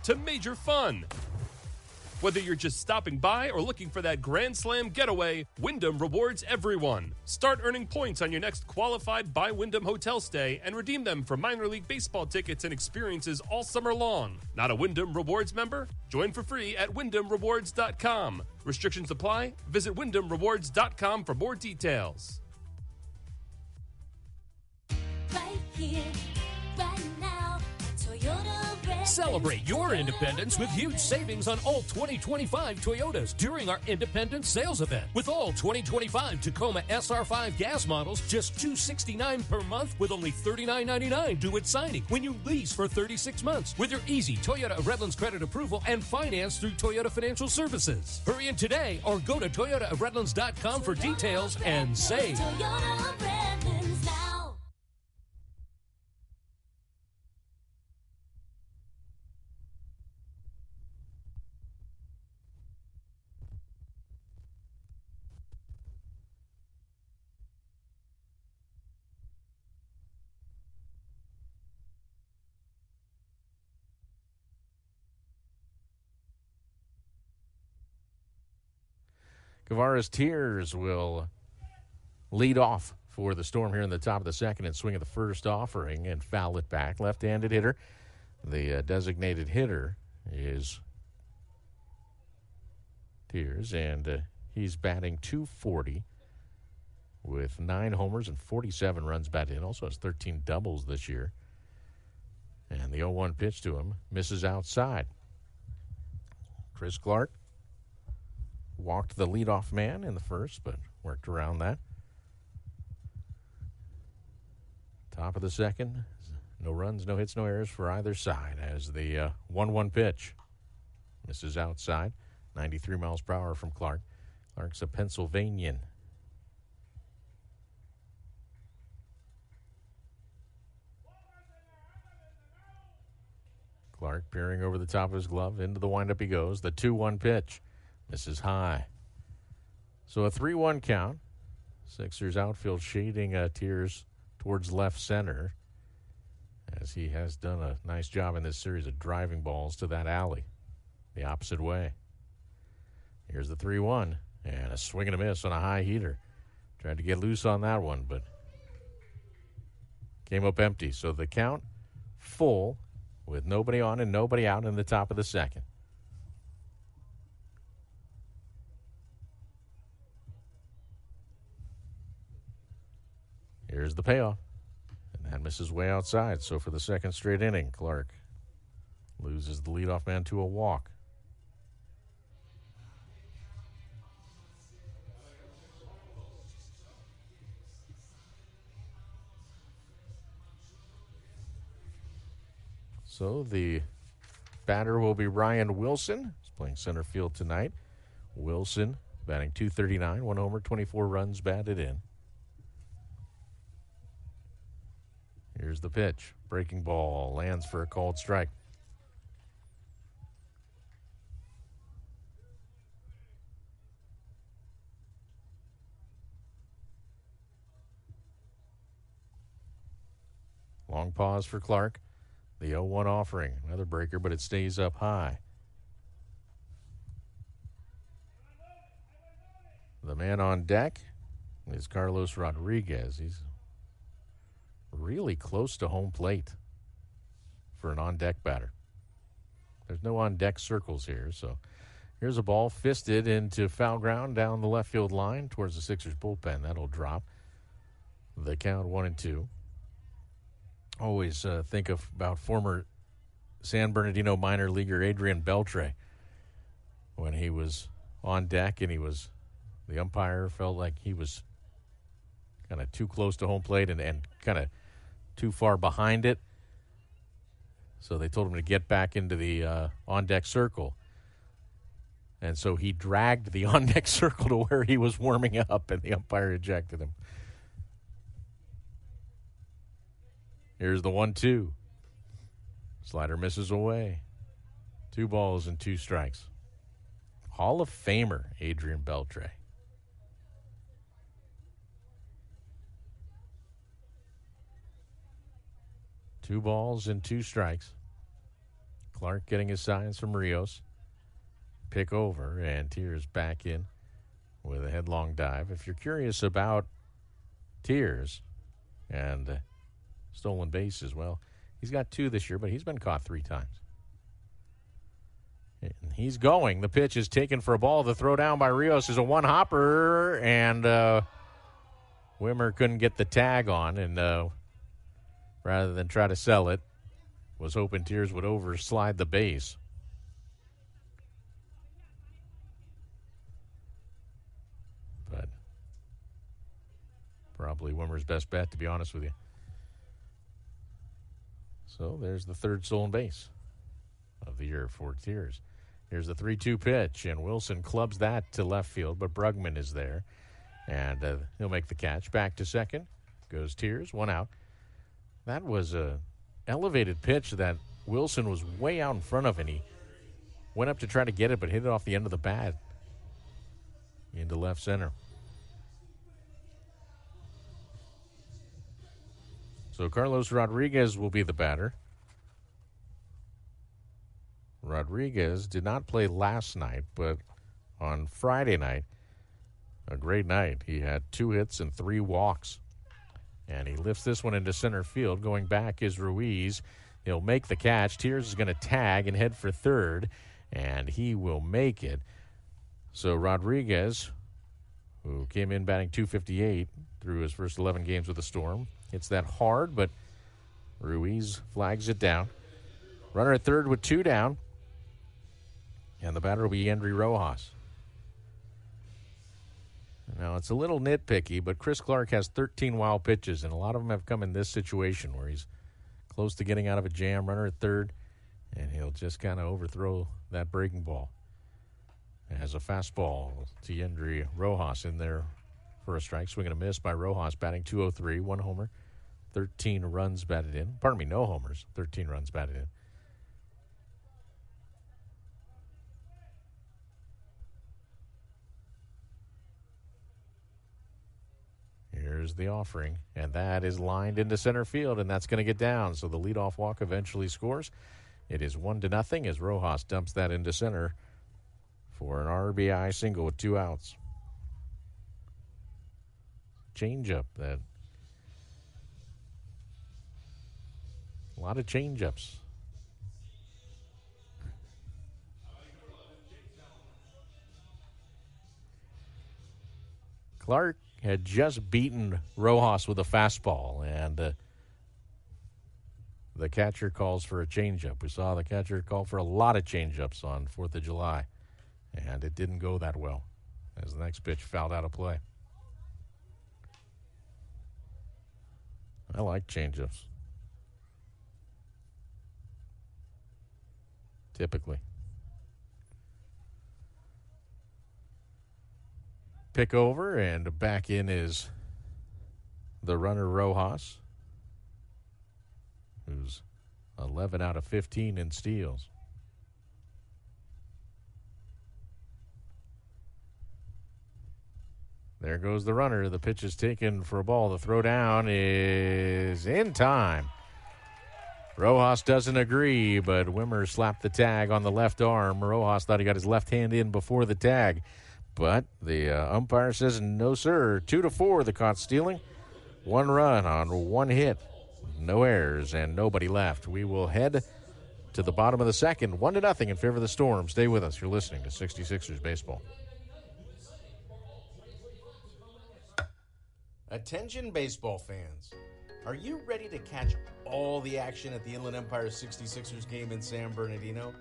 to major fun. Whether you're just stopping by or looking for that Grand Slam getaway, Wyndham rewards everyone. Start earning points on your next qualified by Wyndham hotel stay and redeem them for minor league baseball tickets and experiences all summer long. Not a Wyndham Rewards member? Join for free at WyndhamRewards.com. Restrictions apply. Visit WyndhamRewards.com for more details. Right here, right now, Toyota Red. Celebrate your independence with huge savings on all 2025 Toyotas during our Independence Sales Event. With all 2025 Tacoma SR5 gas models, just $269 per month with only $39.99 due at signing when you lease for 36 months with your easy Toyota of Redlands credit approval and finance through Toyota Financial Services. Hurry in today or go to toyotaofredlands.com for details and save. Toyota of Redlands now. Guevara's Tears will lead off for the Storm here in the top of the second and swing at the first offering and foul it back. Left-handed hitter. The designated hitter is Tears, and he's batting .240 with 9 homers and 47 runs batted in. Also has 13 doubles this year. And the 0-1 pitch to him misses outside. Chris Clark walked the leadoff man in the first, but worked around that. Top of the second. No runs, no hits, no errors for either side as the 1-1 pitch misses outside. 93 miles per hour from Clark. Clark's a Pennsylvanian. Clark peering over the top of his glove. Into the windup he goes. The 2-1 pitch. Misses high. So a 3-1 count. Sixers outfield shading Tears towards left center, as he has done a nice job in this series of driving balls to that alley the opposite way. Here's the 3-1, and a swing and a miss on a high heater. Tried to get loose on that one, but came up empty. So the count full with nobody on and nobody out in the top of the second. Here's the payoff. And that misses way outside. So for the second straight inning, Clark loses the leadoff man to a walk. So the batter will be Ryan Wilson. He's playing center field tonight. Wilson batting .239, 1 homer, 24 runs batted in. Here's the pitch. Breaking ball lands for a called strike. Long pause for Clark. The 0-1 offering. Another breaker, but it stays up high. The man on deck is Carlos Rodriguez. He's really close to home plate for an on-deck batter. There's no on-deck circles here, so here's a ball fisted into foul ground down the left field line towards the Sixers bullpen. That'll drop. The count 1-2. Always think about former San Bernardino minor leaguer Adrian Beltre when he was on deck and the umpire felt like he was kind of too close to home plate and kind of too far behind it. So they told him to get back into the on-deck circle. And so he dragged the on-deck circle to where he was warming up, and the umpire ejected him. Here's the 1-2. Slider misses away. 2 balls and 2 strikes. Hall of Famer Adrian Beltre. Two balls and 2 strikes. Clark getting his signs from Rios. Pick over, and Tiers back in with a headlong dive. If you're curious about Tiers and stolen bases, well, he's got 2 this year, but he's been caught 3 times. And he's going. The pitch is taken for a ball. The throw down by Rios is a one-hopper, and Wimmer couldn't get the tag on, and rather than try to sell it, was hoping Tiers would overslide the base. But probably Wimmer's best bet, to be honest with you. So there's the 3rd stolen base of the year for Tiers. Here's the 3-2 pitch, and Wilson clubs that to left field, but Brugman is there, and he'll make the catch. Back to second goes Tiers, 1 out. That was a elevated pitch that Wilson was way out in front of, and he went up to try to get it, but hit it off the end of the bat into left center. So Carlos Rodriguez will be the batter. Rodriguez did not play last night, but on Friday night, a great night. He had 2 hits and 3 walks. And he lifts this one into center field. Going back is Ruiz. He'll make the catch. Tiers is going to tag and head for third, and he will make it. So Rodriguez, who came in batting .258 through his first 11 games with the Storm, hits that hard, but Ruiz flags it down. Runner at third with 2 down. And the batter will be Yendry Rojas. Now, it's a little nitpicky, but Chris Clark has 13 wild pitches, and a lot of them have come in this situation where he's close to getting out of a jam, runner at third, and he'll just kind of overthrow that breaking ball. As a fastball to Yendry Rojas in there for a strike. Swing and a miss by Rojas, batting .203, 1 homer, 13 runs batted in. Pardon me, no homers, 13 runs batted in. Here's the offering, and that is lined into center field, and that's going to get down. So the leadoff walk eventually scores. It is 1-0 as Rojas dumps that into center for an RBI single with 2 outs. Changeup, that a lot of changeups. Clark had just beaten Rojas with a fastball, and the catcher calls for a changeup. We saw the catcher call for a lot of changeups on 4th of July, and it didn't go that well as the next pitch fouled out of play. I like changeups. Typically. Pick over, and back in is the runner Rojas, who's 11 out of 15 in steals. There goes the runner. The pitch is taken for a ball. The throw down is in time. Rojas doesn't agree, but Wimmer slapped the tag on the left arm. Rojas thought he got his left hand in before the tag, but the umpire says no, sir. 2-4, the caught stealing. 1 run on 1 hit. No errors and nobody left. We will head to the bottom of the second. 1-0 in favor of the Storm. Stay with us. You're listening to 66ers Baseball. Attention baseball fans. Are you ready to catch all the action at the Inland Empire 66ers game in San Bernardino?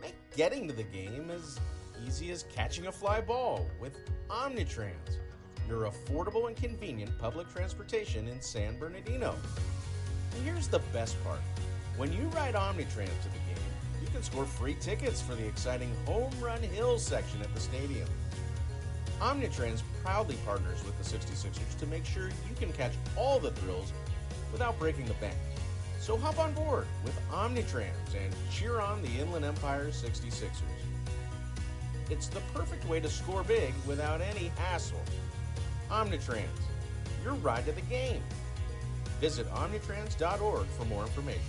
Make getting to the game as easy as catching a fly ball with Omnitrans, your affordable and convenient public transportation in San Bernardino. And here's the best part. When you ride Omnitrans to the game, you can score free tickets for the exciting Home Run Hill section at the stadium. Omnitrans proudly partners with the 66ers to make sure you can catch all the thrills without breaking the bank. So hop on board with Omnitrans and cheer on the Inland Empire 66ers. It's the perfect way to score big without any hassle. Omnitrans, your ride to the game. Visit omnitrans.org for more information.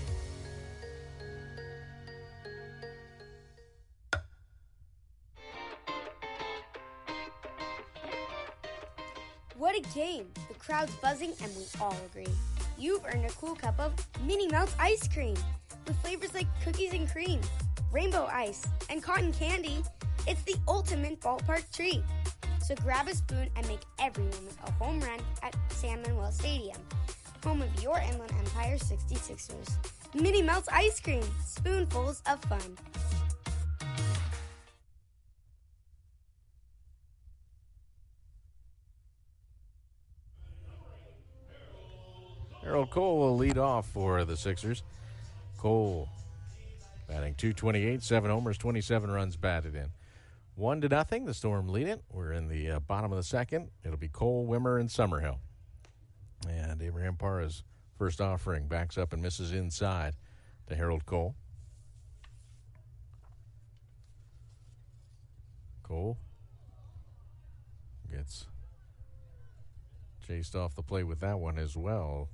What a game! The crowd's buzzing and we all agree. You've earned a cool cup of Mini Melts ice cream with flavors like cookies and cream, rainbow ice, and cotton candy. It's the ultimate ballpark treat. So grab a spoon and make every moment a home run at San Manuel Stadium, home of your Inland Empire 66ers. Mini Melts ice cream, spoonfuls of fun. Harold Cole will lead off for the Sixers. Cole batting .228, 7 homers, 27 runs batted in. 1-0, the Storm lead it. We're in the bottom of the second. It'll be Cole, Wimmer, and Summerhill. And Abraham Parra's first offering backs up and misses inside to Harold Cole. Cole gets chased off the plate with that one as well.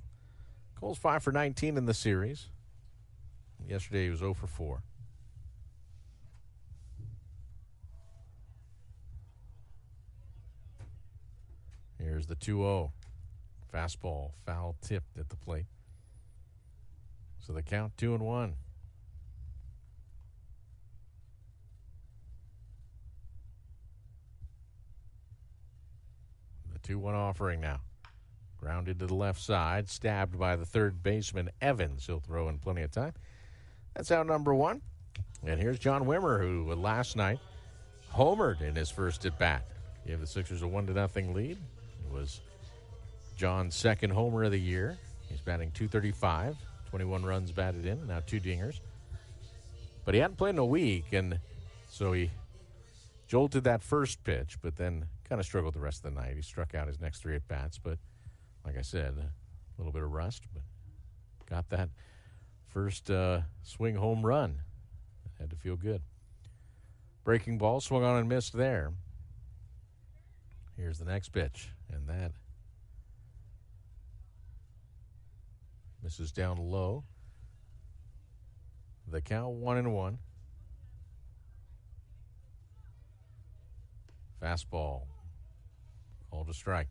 Cole's 5 for 19 in the series. Yesterday he was 0 for 4. Here's the 2-0. Fastball, foul tipped at the plate. So the count 2-1. The 2-1 offering now. Grounded to the left side, stabbed by the third baseman, Evans. He'll throw in plenty of time. That's out number 1. And here's John Wimmer, who last night homered in his first at-bat. Gave the Sixers a 1-0 lead. It was John's second homer of the year. He's batting .235, 21 runs batted in, now 2 dingers. But he hadn't played in a week, and so he jolted that first pitch, but then kind of struggled the rest of the night. He struck out his next 3 at-bats, but like I said, a little bit of rust, but got that first swing home run. Had to feel good. Breaking ball, swung on and missed there. Here's the next pitch, and that misses down low. The count 1-1. Fastball. Called a strike.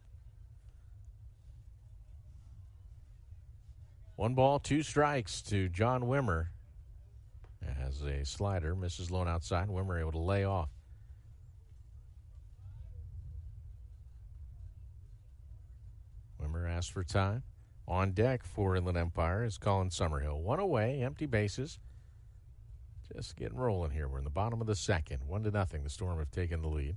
1 ball, 2 strikes to John Wimmer. As a slider misses low and outside. Wimmer able to lay off. asked for time. On deck for Inland Empire is Colin Summerhill. One away, empty bases. Just getting rolling here. We're in the bottom of the second. 1-0. The Storm have taken the lead.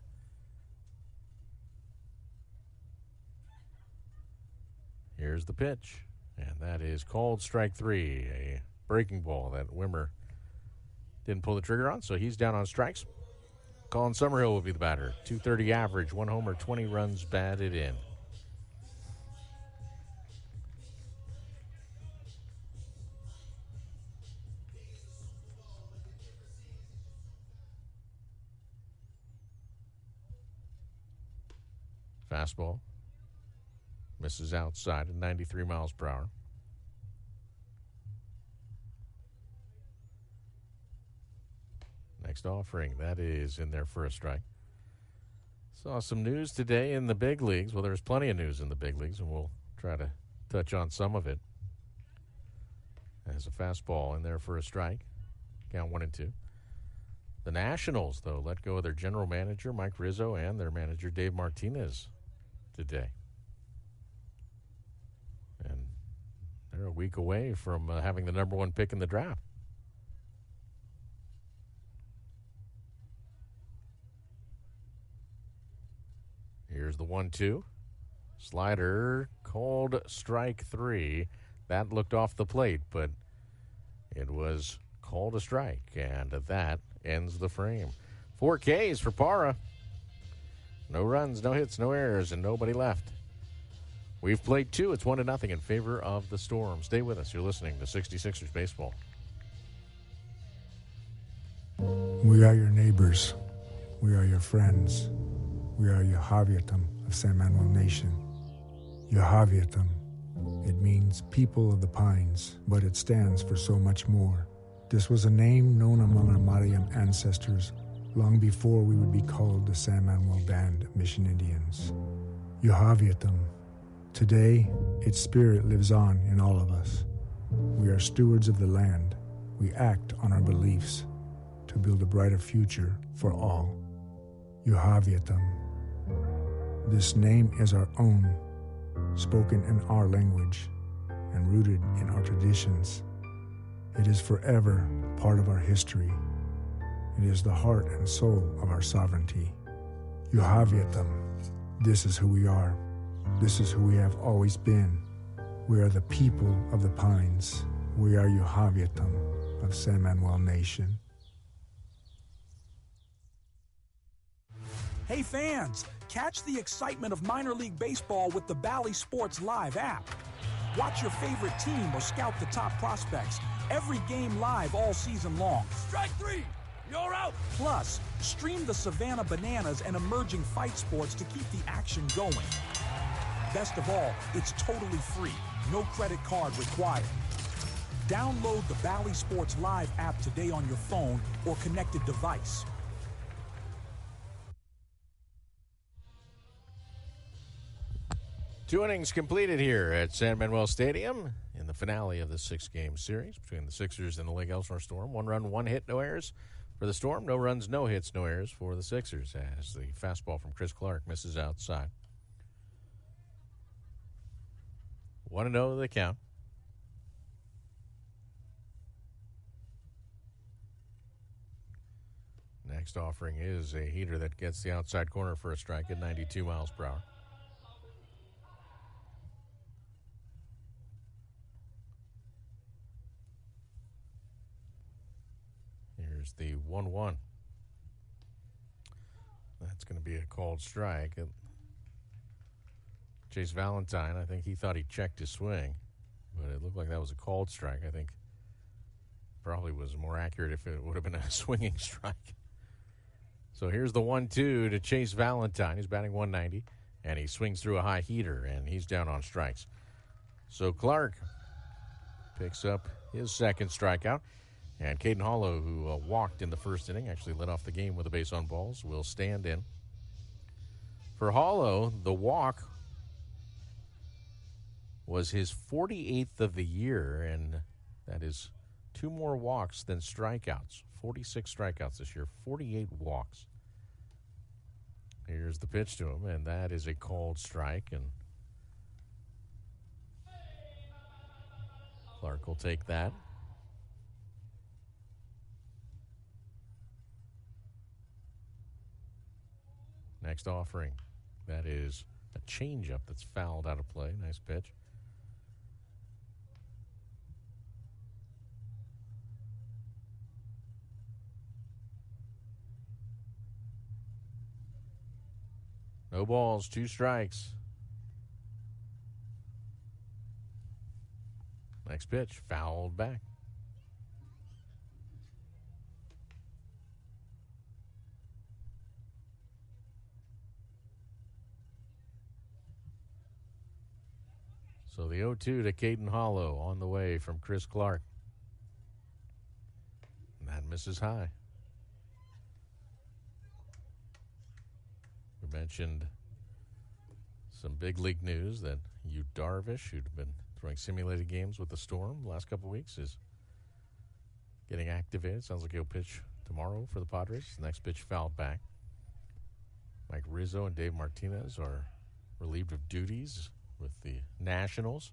Here's the pitch. And that is called strike 3. A breaking ball that Wimmer didn't pull the trigger on, so he's down on strikes. Colin Summerhill will be the batter. .230 average, 1 homer, 20 runs batted in. Fastball. Misses outside at 93 miles per hour. Next offering, that is in there for a strike. Saw some news today in the big leagues. Well, there's plenty of news in the big leagues, and we'll try to touch on some of it. There's a fastball in there for a strike. Count 1-2. The Nationals, though, let go of their general manager, Mike Rizzo, and their manager, Dave Martinez, today. And they're a week away from having the number 1 pick in the draft. Here's the 1-2. Slider, called strike 3. That looked off the plate, but it was called a strike, and that ends the frame. 4 Ks for Parra. No runs, no hits, no errors, and nobody left. We've played 2. It's 1-0 in favor of the Storm. Stay with us. You're listening to 66ers Baseball. We are your neighbors. We are your friends. We are Yahavyatam of San Manuel Nation. Yahavyatam. It means people of the pines, but it stands for so much more. This was a name known among our Mariam ancestors long before we would be called the San Manuel Band of Mission Indians. Yahavyatam. Today, its spirit lives on in all of us. We are stewards of the land. We act on our beliefs to build a brighter future for all. Yahavyatam. This name is our own, spoken in our language and rooted in our traditions. It is forever part of our history. It is the heart and soul of our sovereignty. Yahavyatam. This is who we are. This is who we have always been. We are the people of the pines. We are Yahavyatam of San Manuel Nation. Hey fans, catch the excitement of minor league baseball with the Bally Sports Live app. Watch your favorite team or scout the top prospects. Every game live all season long. Strike 3! You're out! Plus, stream the Savannah Bananas and emerging fight sports to keep the action going. Best of all, it's totally free. No credit card required. Download the Bally Sports Live app today on your phone or connected device. 2 innings completed here at San Manuel Stadium in the finale of the 6-game series between the Sixers and the Lake Elsinore Storm. 1 run, 1 hit, no errors for the Storm. No runs, no hits, no errors for the Sixers as the fastball from Chris Clark misses outside. 1-0 the count. Next offering is a heater that gets the outside corner for a strike at 92 miles per hour. Here's the 1-1. That's going to be a called strike. Chase Valentine, I think he thought he checked his swing, but it looked like that was a called strike. I think probably was more accurate if it would have been a swinging strike. So here's the 1-2 to Chase Valentine. He's batting 190, and he swings through a high heater, and he's down on strikes. So Clark picks up his second strikeout. And Caden Hollow, who walked in the first inning, actually led off the game with a base on balls, will stand in. For Hollow, the walk was his 48th of the year, and that is 2 more walks than strikeouts. 46 strikeouts this year, 48 walks. Here's the pitch to him, and that is a called strike. And Clark will take that. Next offering. That is a changeup that's fouled out of play. Nice pitch. No balls, 2 strikes. Next pitch, fouled back. So the 0-2 to Caden Hollow on the way from Chris Clark. And that misses high. We mentioned some big league news that Yu Darvish, who'd been throwing simulated games with the Storm the last couple of weeks, is getting activated. Sounds like he'll pitch tomorrow for the Padres. The next pitch fouled back. Mike Rizzo and Dave Martinez are relieved of duties with the Nationals.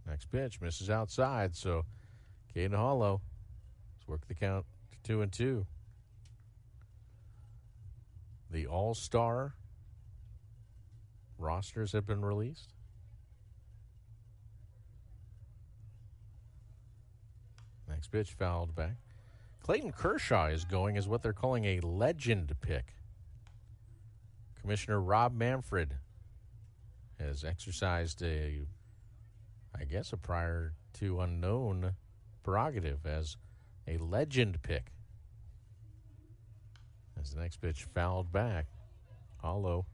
Next pitch misses outside, so Caden Hollow has worked the count to 2-2. The All-Star rosters have been released. Next pitch fouled back. Clayton Kershaw is going as what they're calling a legend pick. Commissioner Rob Manfred has exercised a prior to unknown prerogative as a legend pick. As the next pitch fouled back, Hollow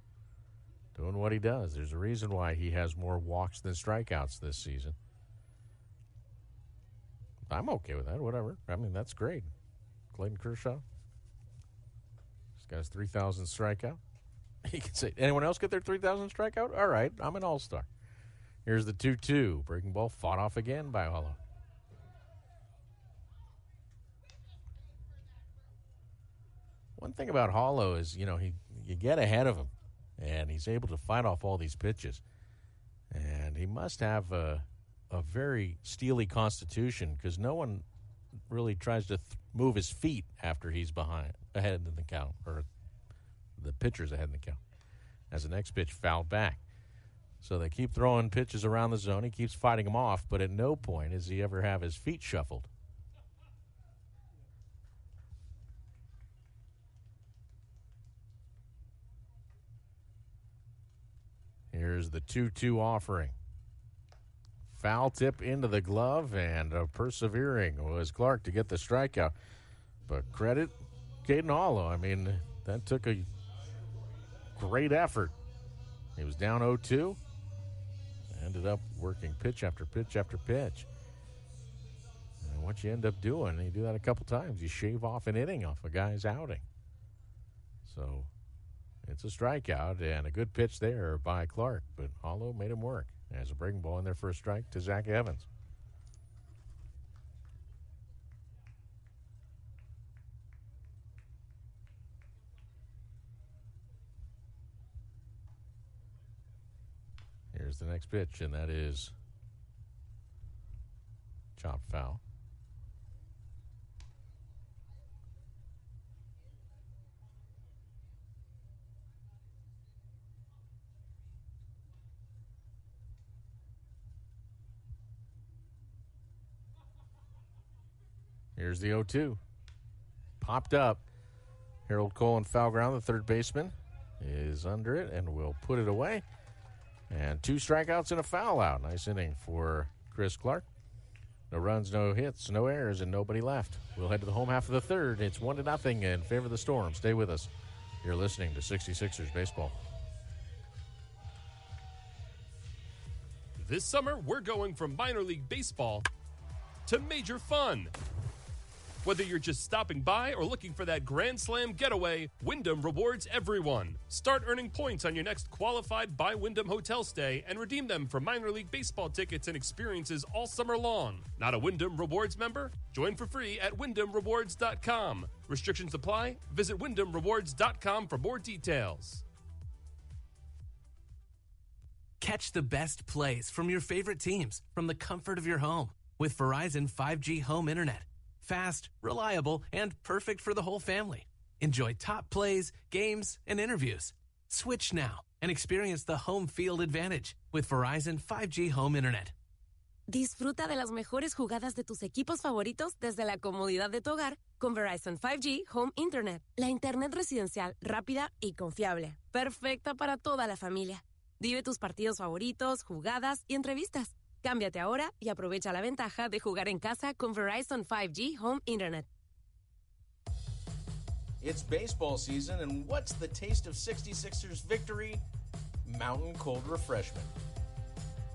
doing what he does. There's a reason why he has more walks than strikeouts this season. I'm okay with that, whatever. I mean, that's great. Clayton Kershaw. This guy's 3,000 strikeout. He can say, anyone else get their 3,000 strikeout? All right, I'm an all-star. Here's the 2-2. Breaking ball fought off again by Hollow. One thing about Hollow is, you get ahead of him, and he's able to fight off all these pitches. And he must have a very steely constitution because no one really tries to move his feet after he's ahead in the count, or the pitcher's ahead in the count. As the next pitch fouled back. So they keep throwing pitches around the zone. He keeps fighting them off, but at no point does he ever have his feet shuffled. Here's the 2-2 offering. Foul tip into the glove, and persevering was Clark to get the strikeout. But credit Caden Hollow. I mean, that took a great effort. He was down 0-2. Ended up working pitch after pitch after pitch. And what you end up doing, you do that a couple times, you shave off an inning off a guy's outing. So it's a strikeout and a good pitch there by Clark, but Hollow made him work. As a breaking ball in there for a strike to Zach Evans. Here's the next pitch, and that is chop foul. Here's the 0-2. Popped up. Harold Cole in foul ground. The third baseman is under it and will put it away. And 2 strikeouts and a foul out. Nice inning for Chris Clark. No runs, no hits, no errors, and nobody left. We'll head to the home half of the third. It's 1-0 in favor of the Storm. Stay with us. You're listening to 66ers Baseball. This summer, we're going from minor league baseball to major fun. Whether you're just stopping by or looking for that Grand Slam getaway, Wyndham rewards everyone. Start earning points on your next qualified by Wyndham hotel stay and redeem them for minor league baseball tickets and experiences all summer long. Not a Wyndham Rewards member? Join for free at WyndhamRewards.com. Restrictions apply. Visit WyndhamRewards.com for more details. Catch the best plays from your favorite teams from the comfort of your home with Verizon 5G home internet. Fast, reliable, and perfect for the whole family. Enjoy top plays, games, and interviews. Switch now and experience the home field advantage with Verizon 5G home internet. Disfruta de las mejores jugadas de tus equipos favoritos desde la comodidad de tu hogar con Verizon 5G Home Internet. La internet residencial rápida y confiable. Perfecta para toda la familia. Vive tus partidos favoritos, jugadas y entrevistas. Cámbiate ahora y aprovecha la ventaja de jugar en casa con Verizon 5G Home Internet. It's baseball season, and what's the taste of 66ers victory? Mountain Cold Refreshment.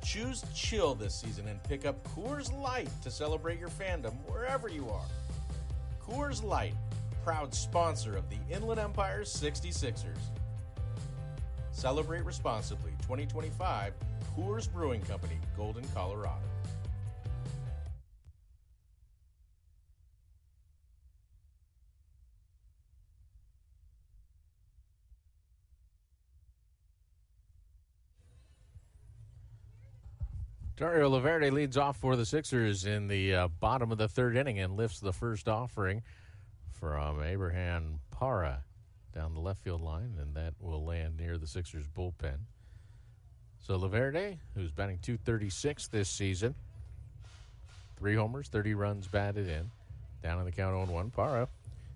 Choose chill this season and pick up Coors Light to celebrate your fandom wherever you are. Coors Light, proud sponsor of the Inland Empire's 66ers. Celebrate responsibly. 2025 Coors Brewing Company, Golden, Colorado. Dario Laverde leads off for the Sixers in the bottom of the third inning and lifts the first offering from Abraham Parra down the left field line, and that will land near the Sixers bullpen. So Laverde, who's batting .236 this season, 3 homers, 30 runs batted in, down in the count 0-1. Parra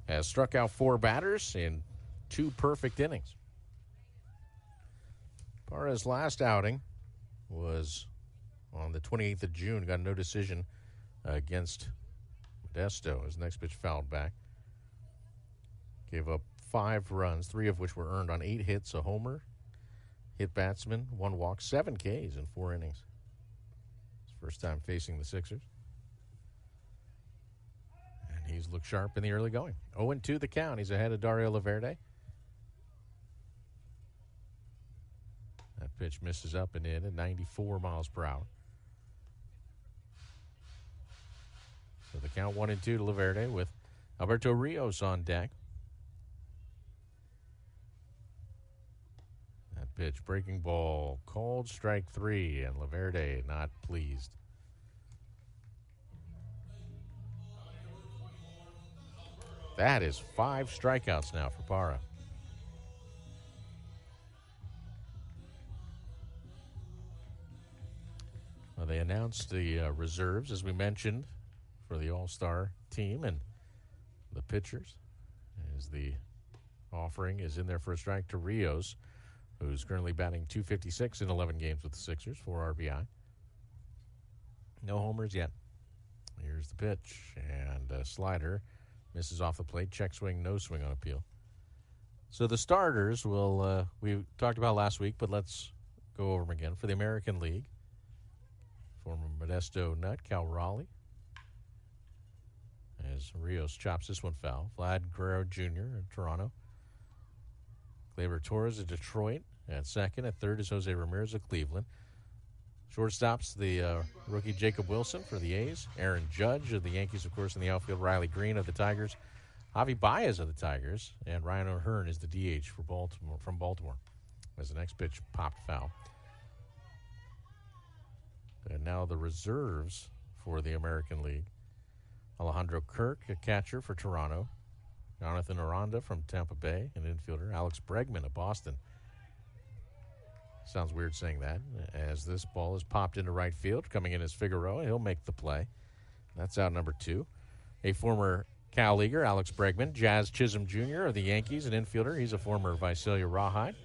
has struck out 4 batters in 2 perfect innings. Parra's last outing was on the 28th of June, got no decision against Modesto. His next pitch fouled back. Gave up 5 runs, 3 of which were earned on 8 hits, a homer, hit batsman, 1 walk, 7 Ks in 4 innings. His first time facing the Sixers. And he's looked sharp in the early going. 0-2 the count. He's ahead of Dario Laverde. That pitch misses up and in at 94 miles per hour. So the count 1-2 to Laverde with Alberto Rios on deck. That pitch, breaking ball, called strike 3, and Laverde not pleased. That is 5 strikeouts now for Parra. Well, they announced the reserves, as we mentioned, for the All-Star team, and the pitchers, as the offering is in there for a strike to Rios, who's currently batting .256 in 11 games with the Sixers, 4 RBI. No homers yet. Here's the pitch, and a slider misses off the plate. Check swing, no swing on appeal. So the starters will, we talked about last week, but let's go over them again. For the American League, former Modesto Nut, Cal Raleigh, as Rios chops this one foul. Vlad Guerrero Jr. in Toronto. Gleyber Torres of Detroit at second. At third is Jose Ramirez of Cleveland. Shortstops, the rookie Jacob Wilson for the A's. Aaron Judge of the Yankees, of course, in the outfield. Riley Green of the Tigers. Javi Baez of the Tigers. And Ryan O'Hearn is the DH for Baltimore, from Baltimore, as the next pitch popped foul. And now the reserves for the American League. Alejandro Kirk, a catcher for Toronto. Jonathan Aranda from Tampa Bay, an infielder. Alex Bregman of Boston. Sounds weird saying that, as this ball is popped into right field. Coming in as Figueroa. He'll make the play. That's out number 2. A former Cal Leaguer, Alex Bregman. Jazz Chisholm Jr. of the Yankees, an infielder. He's a former Visalia Rawhide.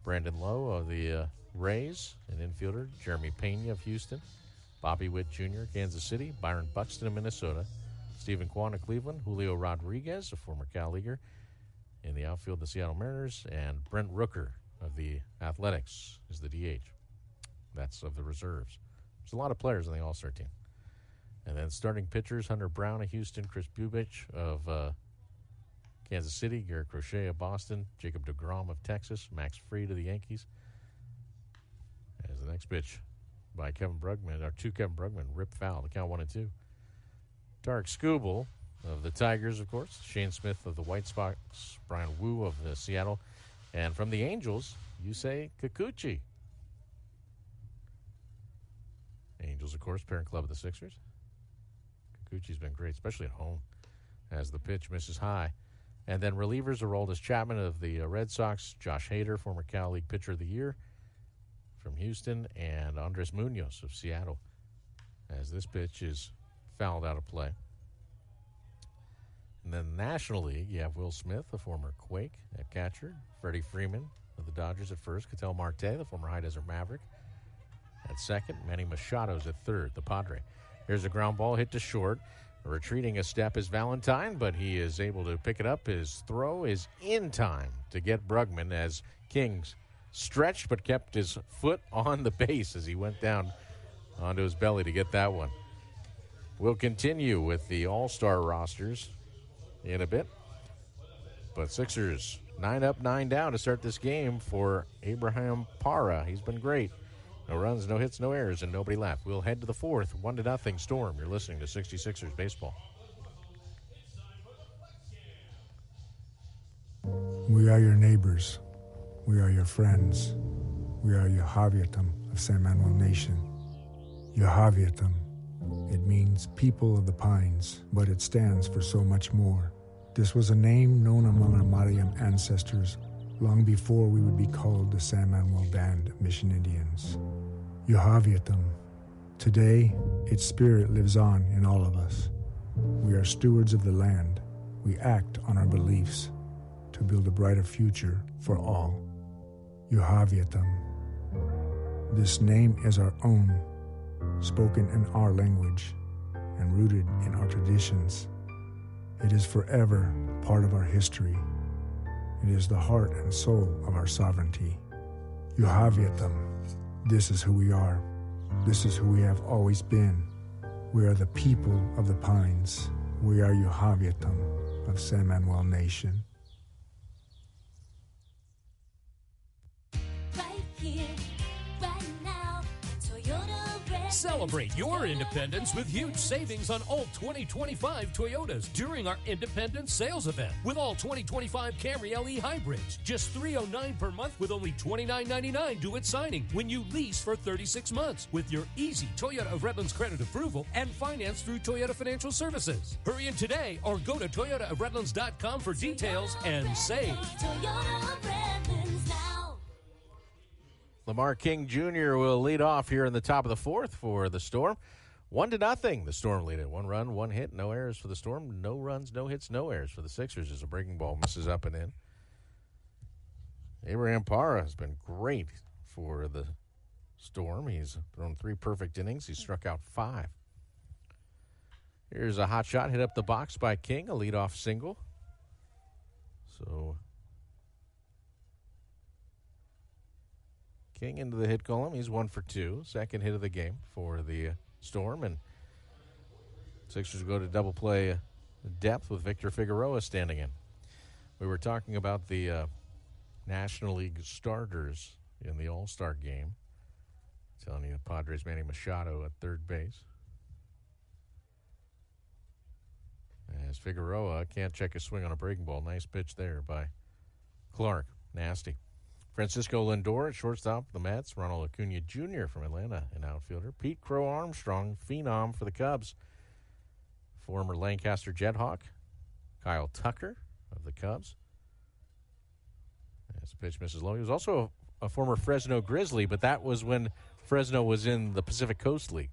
Brandon Lowe of the Rays, an infielder. Jeremy Pena of Houston. Bobby Witt Jr., Kansas City. Byron Buxton of Minnesota. Stephen Kwan of Cleveland. Julio Rodriguez, a former Cal Leaguer. In the outfield, the Seattle Mariners. And Brent Rooker of the Athletics is the DH. That's of the reserves. There's a lot of players on the All-Star team. And then starting pitchers, Hunter Brown of Houston, Chris Bubich of Kansas City, Garrett Crochet of Boston, Jacob deGrom of Texas, Max Fried of the Yankees. As the next pitch by Kevin Brugman, or to Kevin Brugman, rip foul, the count 1-2. Tarek Skubal of the Tigers, of course, Shane Smith of the White Sox, Brian Wu of Seattle, and from the Angels, Yusei Kikuchi. Angels, of course, parent club of the Sixers. Kikuchi's been great, especially at home, as the pitch misses high. And then relievers, Aroldis Chapman of the Red Sox, Josh Hader, former Cal League Pitcher of the Year from Houston, and Andres Munoz of Seattle, as this pitch is fouled out of play. And then National League, you have Will Smith, the former Quake, at catcher, Freddie Freeman of the Dodgers at first, Ketel Marte, the former High Desert Maverick, at second, Manny Machado's at third, the Padre. Here's a ground ball hit to short. Retreating a step is Valentine, but he is able to pick it up. His throw is in time to get Brugman as Kings stretched but kept his foot on the base as he went down onto his belly to get that one. We'll continue with the all-star rosters in a bit. But Sixers 9 up, 9 down to start this game for Abraham Parra. He's been great. No runs, no hits, no errors, and nobody left. We'll head to the fourth, 1-0 Storm. You're listening to 66ers Baseball. We are your neighbors. We are your friends. We are Yahaviatam of San Manuel Nation. Yahaviatam. It means people of the pines, but it stands for so much more. This was a name known among our Mariam ancestors long before we would be called the San Manuel Band of Mission Indians. Yahaviatam. Today, its spirit lives on in all of us. We are stewards of the land. We act on our beliefs to build a brighter future for all. Yahaviatam. This name is our own, spoken in our language and rooted in our traditions. It is forever part of our history. It is the heart and soul of our sovereignty. Yahaviatam. This is who we are. This is who we have always been. We are the people of the pines. We are Yahaviatam of San Manuel Nation. Right here, right now, Toyota Red. Celebrate your independence with huge savings on all 2025 Toyotas during our Independence Sales Event. With all 2025 Camry LE hybrids, just $309 per month with only $29.99 due at signing when you lease for 36 months with your easy Toyota of Redlands credit approval and finance through Toyota Financial Services. Hurry in today or go to toyotaofredlands.com for details and save. Toyota of Redlands now. Lamar King Jr. will lead off here in the top of the fourth for the Storm. 1-0. The Storm lead it. 1 run, 1 hit, no errors for the Storm. No runs, no hits, no errors for the Sixers as a breaking ball misses up and in. Abraham Parra has been great for the Storm. He's thrown 3 perfect innings. He struck out 5. Here's a hot shot hit up the box by King, a leadoff single. So King into the hit column. He's 1 for 2. Second hit of the game for the Storm. And Sixers go to double play depth with Victor Figueroa standing in. We were talking about the National League starters in the All-Star game. Telling you, Padres Manny Machado at third base. As Figueroa can't check his swing on a breaking ball. Nice pitch there by Clark. Nasty. Francisco Lindor at shortstop for the Mets. Ronald Acuna Jr. from Atlanta, an outfielder. Pete Crow Armstrong, phenom for the Cubs. Former Lancaster Jethawk. Kyle Tucker of the Cubs. As the pitch misses low. He was also a former Fresno Grizzly, but that was when Fresno was in the Pacific Coast League.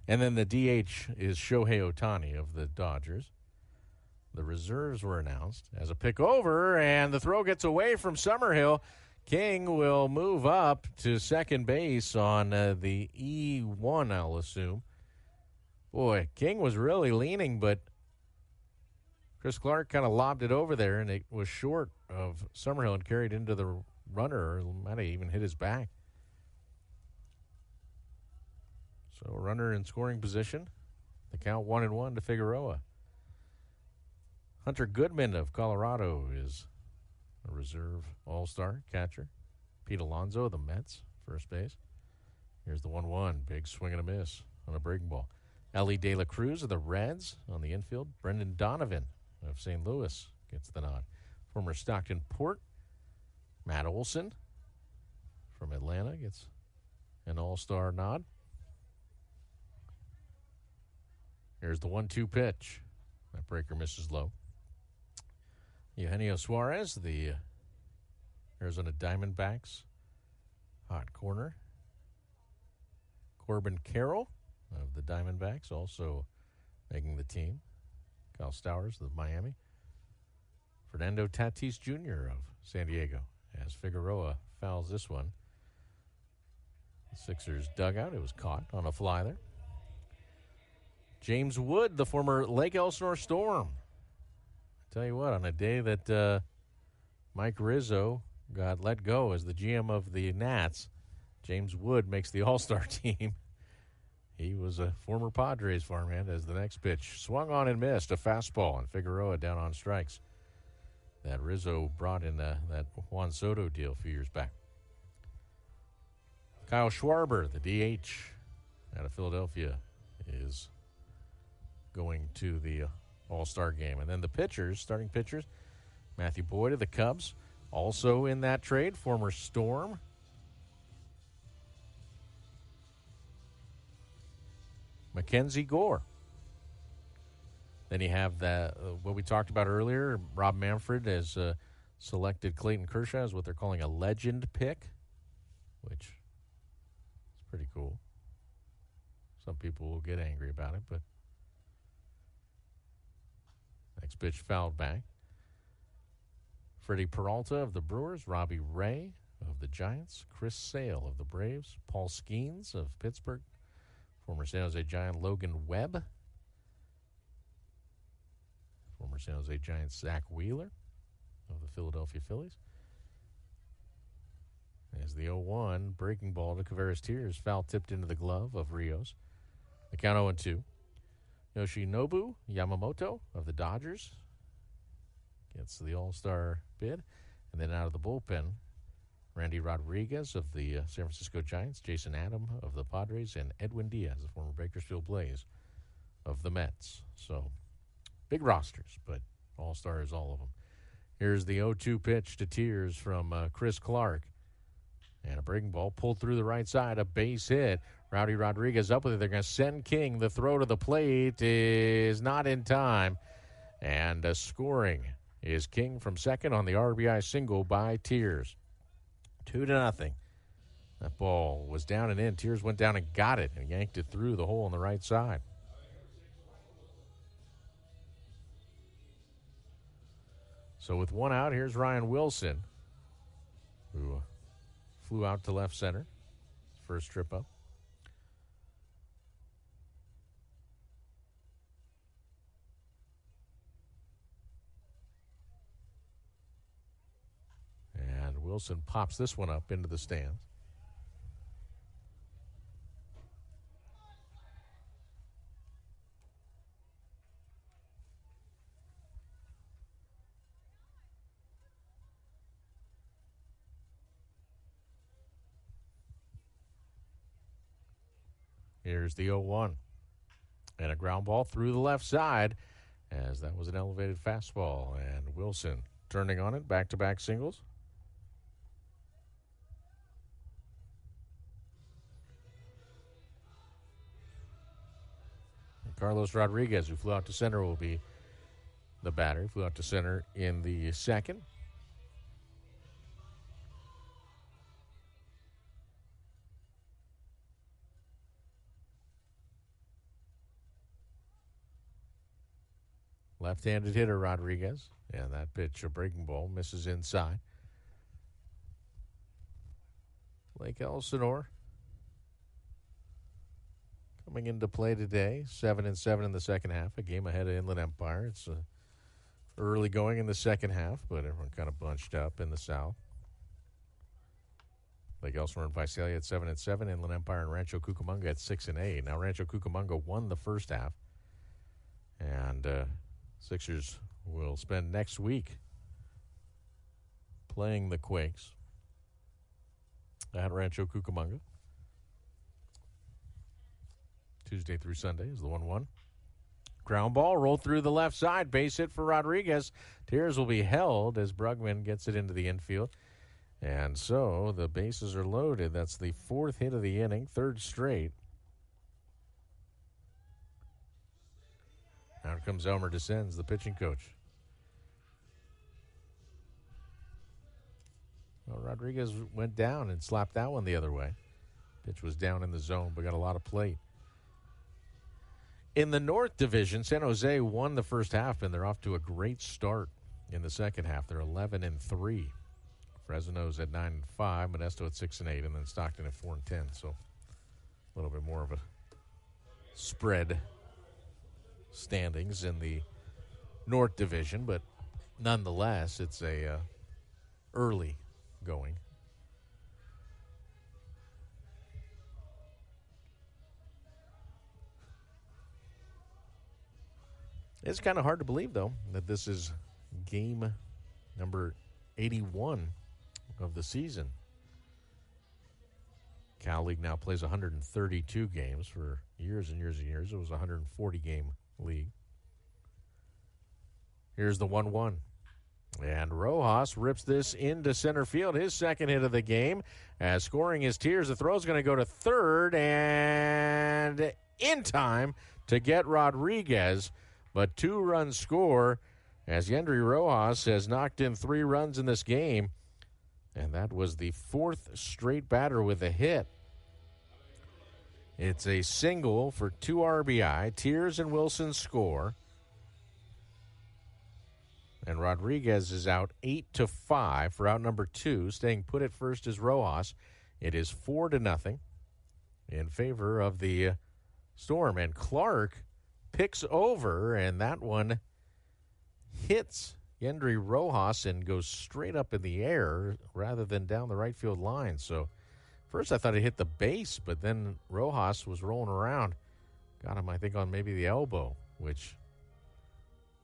And then the DH is Shohei Ohtani of the Dodgers. The reserves were announced as a pick over, and the throw gets away from Summerhill. King will move up to second base on the E1, I'll assume. Boy, King was really leaning, but Chris Clark kind of lobbed it over there, and it was short of Summerhill and carried into the runner, or might have even hit his back. So runner in scoring position The count 1-1 to Figueroa. Hunter Goodman of Colorado is a reserve all-star catcher. Pete Alonso of the Mets, first base. Here's the 1-1. Big swing and a miss on a breaking ball. Ellie De La Cruz of the Reds on the infield. Brendan Donovan of St. Louis gets the nod. Former Stockton Port, Matt Olson from Atlanta gets an all-star nod. Here's the 1-2 pitch. That breaker misses low. Eugenio Suarez, the Arizona Diamondbacks, hot corner. Corbin Carroll of the Diamondbacks also making the team. Kyle Stowers of Miami. Fernando Tatis Jr. of San Diego as Figueroa fouls this one. The Sixers dugout. It was caught on a fly there. James Wood, the former Lake Elsinore Storm. I tell you what, on a day that Mike Rizzo got let go as the GM of the Nats, James Wood makes the All-Star team. He was a former Padres farmhand as the next pitch swung on and missed. A fastball, and Figueroa down on strikes. That Rizzo brought in that Juan Soto deal a few years back. Kyle Schwarber, the DH out of Philadelphia, is going to the All-Star game. And then the pitchers, starting pitchers, Matthew Boyd of the Cubs, also in that trade, former Storm. Mackenzie Gore. Then you have that what we talked about earlier. Rob Manfred has selected Clayton Kershaw as what they're calling a legend pick, which is pretty cool. Some people will get angry about it, but next pitch fouled back. Freddie Peralta of the Brewers, Robbie Ray of the Giants, Chris Sale of the Braves, Paul Skeens of Pittsburgh, former San Jose Giant Logan Webb, former San Jose Giants Zach Wheeler of the Philadelphia Phillies. As the 0-1 breaking ball to Kavares Tears, foul tipped into the glove of Rios. The count 0-2. Yoshinobu Yamamoto of the Dodgers gets the All-Star bid. And then out of the bullpen, Randy Rodriguez of the San Francisco Giants, Jason Adam of the Padres, and Edwin Diaz, the former Bakersfield Blaze of the Mets. So, big rosters, but All-Stars, all of them. Here's the 0-2 pitch to Tears from Chris Clark. And a breaking ball pulled through the right side, a base hit. Rowdy Rodriguez up with it. They're going to send King. The throw to the plate is not in time. And scoring is King from second on the RBI single by Tears. 2-0. That ball was down and in. Tears went down and got it and yanked it through the hole on the right side. So with one out, here's Ryan Wilson, who flew out to left center. First trip up. And Wilson pops this one up into the stands. Here's the 0-1. And a ground ball through the left side, as that was an elevated fastball. And Wilson turning on it, back-to-back singles. And Carlos Rodriguez, who flew out to center, will be the batter. Flew out to center in the second. Left-handed hitter Rodriguez. And that pitch, a breaking ball, misses inside. Lake Elsinore coming into play today. 7-7 in the second half. A game ahead of Inland Empire. It's early going in the second half, but everyone kind of bunched up in the south. Lake Elsinore and Visalia at 7-7. Inland Empire and Rancho Cucamonga at 6-8. Now Rancho Cucamonga won the first half. And Sixers will spend next week playing the Quakes at Rancho Cucamonga. Tuesday through Sunday is the 1-1. Ground ball rolled through the left side. Base hit for Rodriguez. Tears will be held as Brugman gets it into the infield. And so the bases are loaded. That's the fourth hit of the inning, third straight. Out comes Elmer Descends, the pitching coach. Well, Rodriguez went down and slapped that one the other way. Pitch was down in the zone, but got a lot of plate. In the North Division, San Jose won the first half, and they're off to a great start in the second half. They're 11-3. Fresno's at 9-5, Modesto at 6-8, and then Stockton at 4-10. So a little bit more of a spread standings in the North Division, but nonetheless, it's a early going. It's kind of hard to believe, though, that this is game number 81 of the season. Cal League now plays 132 games. For years and years and years, it was a 140-game league. Here's the 1-1. And Rojas rips this into center field, his second hit of the game. As scoring his tears, the throw's going to go to third and in time to get Rodriguez. But 2-run score as Yendry Rojas has knocked in 3 runs in this game. And that was the 4th straight batter with a hit. It's a single for 2 RBI. Tears and Wilson score. And Rodriguez is out 8-5 for out number 2. Staying put at first is Rojas. It is 4-0 in favor of the Storm. And Clark picks over, and that one hits Yendry Rojas and goes straight up in the air rather than down the right field line. So first I thought it hit the base, but then Rojas was rolling around. Got him, I think, on maybe the elbow, which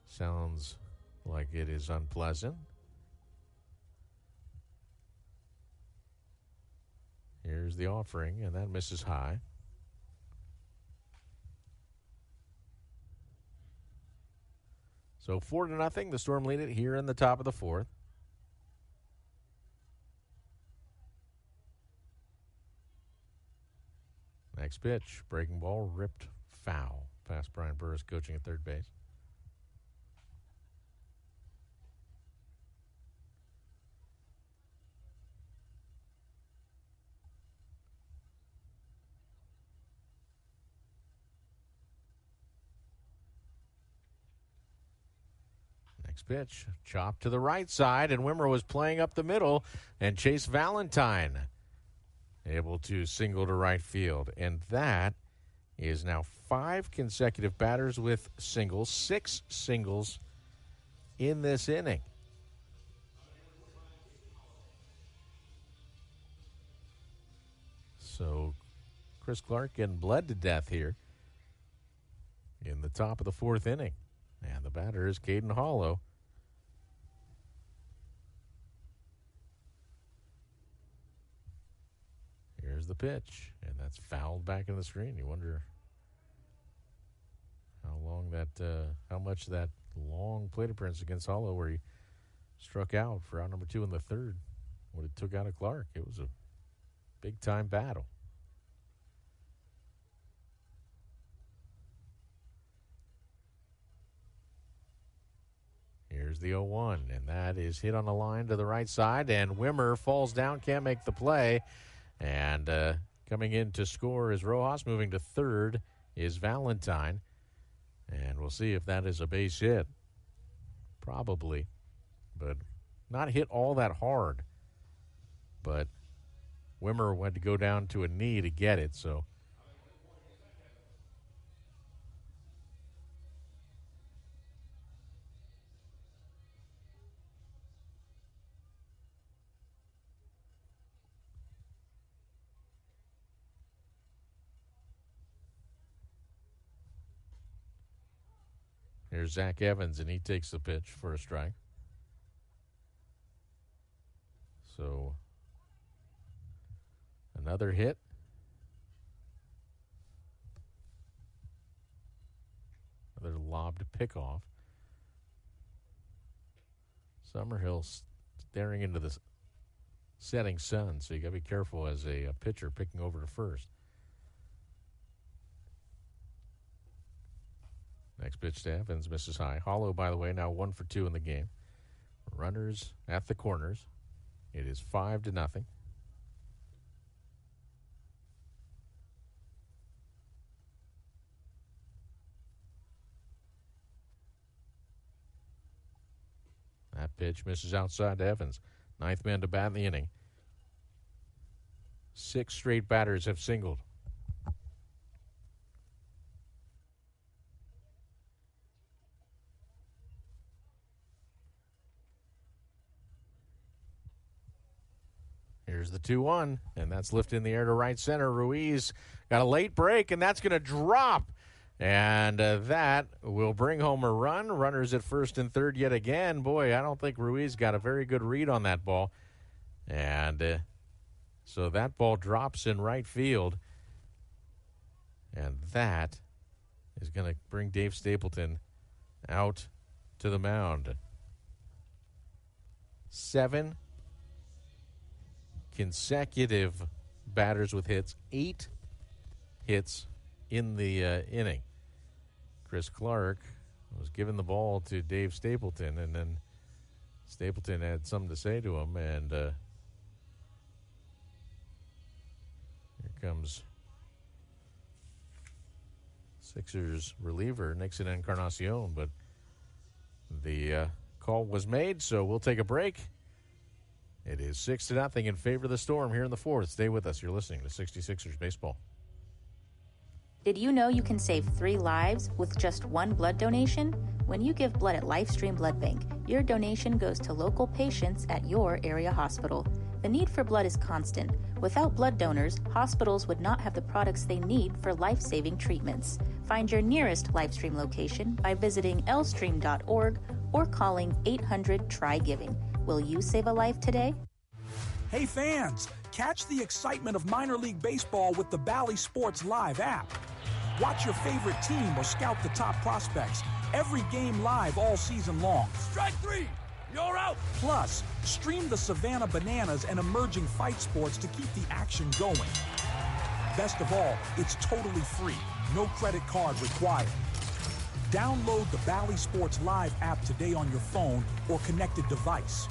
sounds like it is unpleasant. Here's the offering, and that misses high. So 4-0, the Storm lead it here in the top of the 4th. Next pitch, breaking ball, ripped foul past Brian Burris, coaching at third base. Pitch, chopped to the right side, and Wimmer was playing up the middle, and Chase Valentine able to single to right field. And that is now 5 consecutive batters with singles, 6 singles in this inning. So Chris Clark getting bled to death here in the top of the 4th inning. And the batter is Caden Hollow. Here's the pitch, and that's fouled back in the screen. You wonder how much that long plate appearance against Hollow, where he struck out for out number 2 in the 3rd, what it took out of Clark. It was a big-time battle. Here's the 0-1, and that is hit on the line to the right side, and Wimmer falls down, can't make the play. And coming in to score is Rojas. Moving to third is Valentine. And we'll see if that is a base hit. Probably, but not hit all that hard. But Wimmer went to go down to a knee to get it, so Here's Zach Evans, and he takes the pitch for a strike. So another hit. Another lobbed pickoff. Summerhill staring into the setting sun, so you got to be careful as a pitcher picking over to first. Next pitch to Evans, misses high. Hollow, by the way, now 1 for 2 in the game. Runners at the corners. It is 5-0. That pitch misses outside to Evans. 9th man to bat in the inning. 6 straight batters have singled. Here's the 2-1, and that's lifted in the air to right center. Ruiz got a late break, and that's going to drop. And that will bring home a run. Runners at first and third yet again. Boy, I don't think Ruiz got a very good read on that ball. And so that ball drops in right field. And that is going to bring Dave Stapleton out to the mound. 7 consecutive batters with hits. 8 hits in the inning. Chris Clark was giving the ball to Dave Stapleton, and then Stapleton had something to say to him, and here comes Sixers reliever Nixon Encarnacion, but the call was made, so we'll take a break. It is 6-0 in favor of the Storm here in the fourth. Stay with us. You're listening to 66ers Baseball. Did you know you can save 3 lives with just 1 blood donation? When you give blood at LifeStream Blood Bank, your donation goes to local patients at your area hospital. The need for blood is constant. Without blood donors, hospitals would not have the products they need for life-saving treatments. Find your nearest LifeStream location by visiting lstream.org or calling 800-TRY-GIVING. Will you save a life today? Hey fans, catch the excitement of minor league baseball with the Bally Sports Live app. Watch your favorite team or scout the top prospects. Every game live all season long. Strike 3! You're out! Plus, stream the Savannah Bananas and emerging fight sports to keep the action going. Best of all, it's totally free. No credit card required. Download the Bally Sports Live app today on your phone or connected device.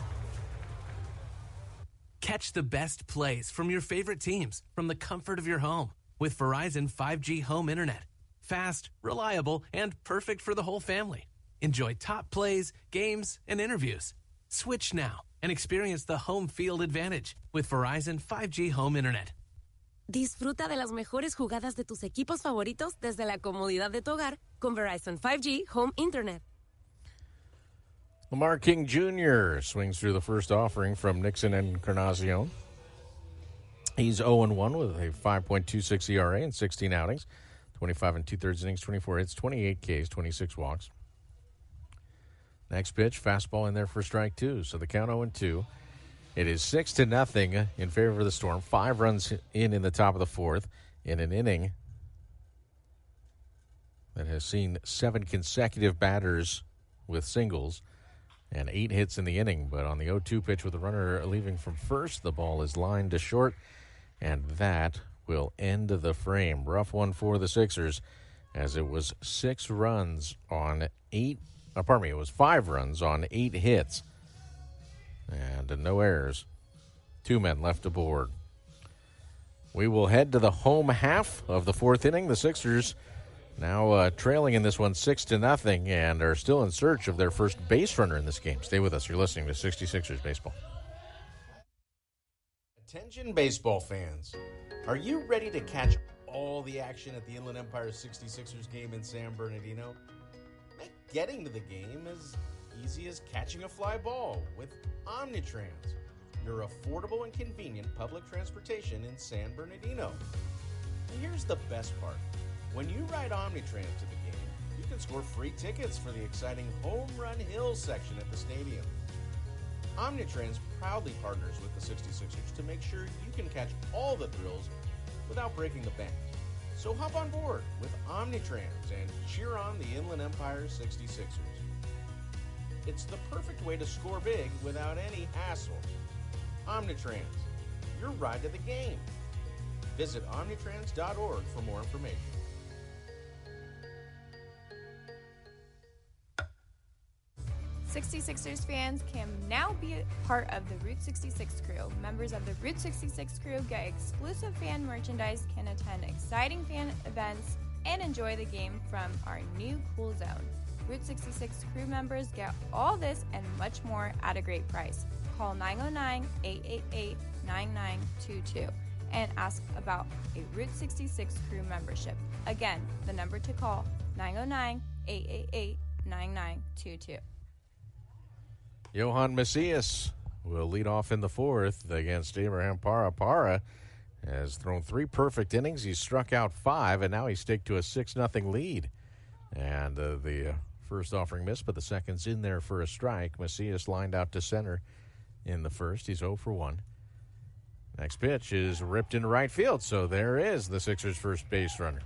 Catch the best plays from your favorite teams from the comfort of your home with Verizon 5G home internet. Fast, reliable, and perfect for the whole family. Enjoy top plays, games, and interviews. Switch now and experience the home field advantage with Verizon 5G home internet. Disfruta de las mejores jugadas de tus equipos favoritos desde la comodidad de tu hogar con Verizon 5G home internet. Lamar King Jr. swings through the first offering from Nixon Encarnacion. He's 0-1 with a 5.26 ERA in 16 outings, 25 2/3 innings, 24 hits, 28 Ks, 26 walks. Next pitch, fastball in there for strike 2. So the count 0-2. It is 6-0 in favor of the Storm. 5 runs in the top of the fourth in an inning that has seen 7 consecutive batters with singles and 8 hits in the inning. But on the 0-2 pitch with the runner leaving from first, the ball is lined to short, and that will end the frame. Rough one for the Sixers, as it was 5 runs on 8 hits and no errors. 2 men left aboard. We will head to the home half of the fourth inning. The Sixers now trailing in this one 6-0 and are still in search of their first base runner in this game. Stay with us. You're listening to 66ers Baseball. Attention baseball fans. Are you ready to catch all the action at the Inland Empire 66ers game in San Bernardino? Make getting to the game as easy as catching a fly ball with Omnitrans, your affordable and convenient public transportation in San Bernardino. And here's the best part. When you ride Omnitrans to the game, you can can score free tickets for the exciting Home Run Hill section at the stadium. Omnitrans proudly partners with the 66ers to make sure you can catch all the thrills without breaking the bank. So hop on board with Omnitrans and cheer on the Inland Empire 66ers. It's the perfect way to score big without any hassle. Omnitrans, your ride to the game. Visit omnitrans.org for more information. 66ers fans can now be a part of the Route 66 crew. Members of the Route 66 crew get exclusive fan merchandise, can attend exciting fan events, and enjoy the game from our new cool zone. Route 66 crew members get all this and much more at a great price. Call 909-888-9922 and ask about a Route 66 crew membership. Again, the number to call, 909-888-9922. Johan Macias will lead off in the fourth against Abraham Parra. Parra has thrown 3 perfect innings. He's struck out 5, and now he's staked to a 6-0 lead. And the first offering missed, but the second's in there for a strike. Macias lined out to center in the first. He's 0 for 1. Next pitch is ripped into right field, so there is the Sixers' first base runner.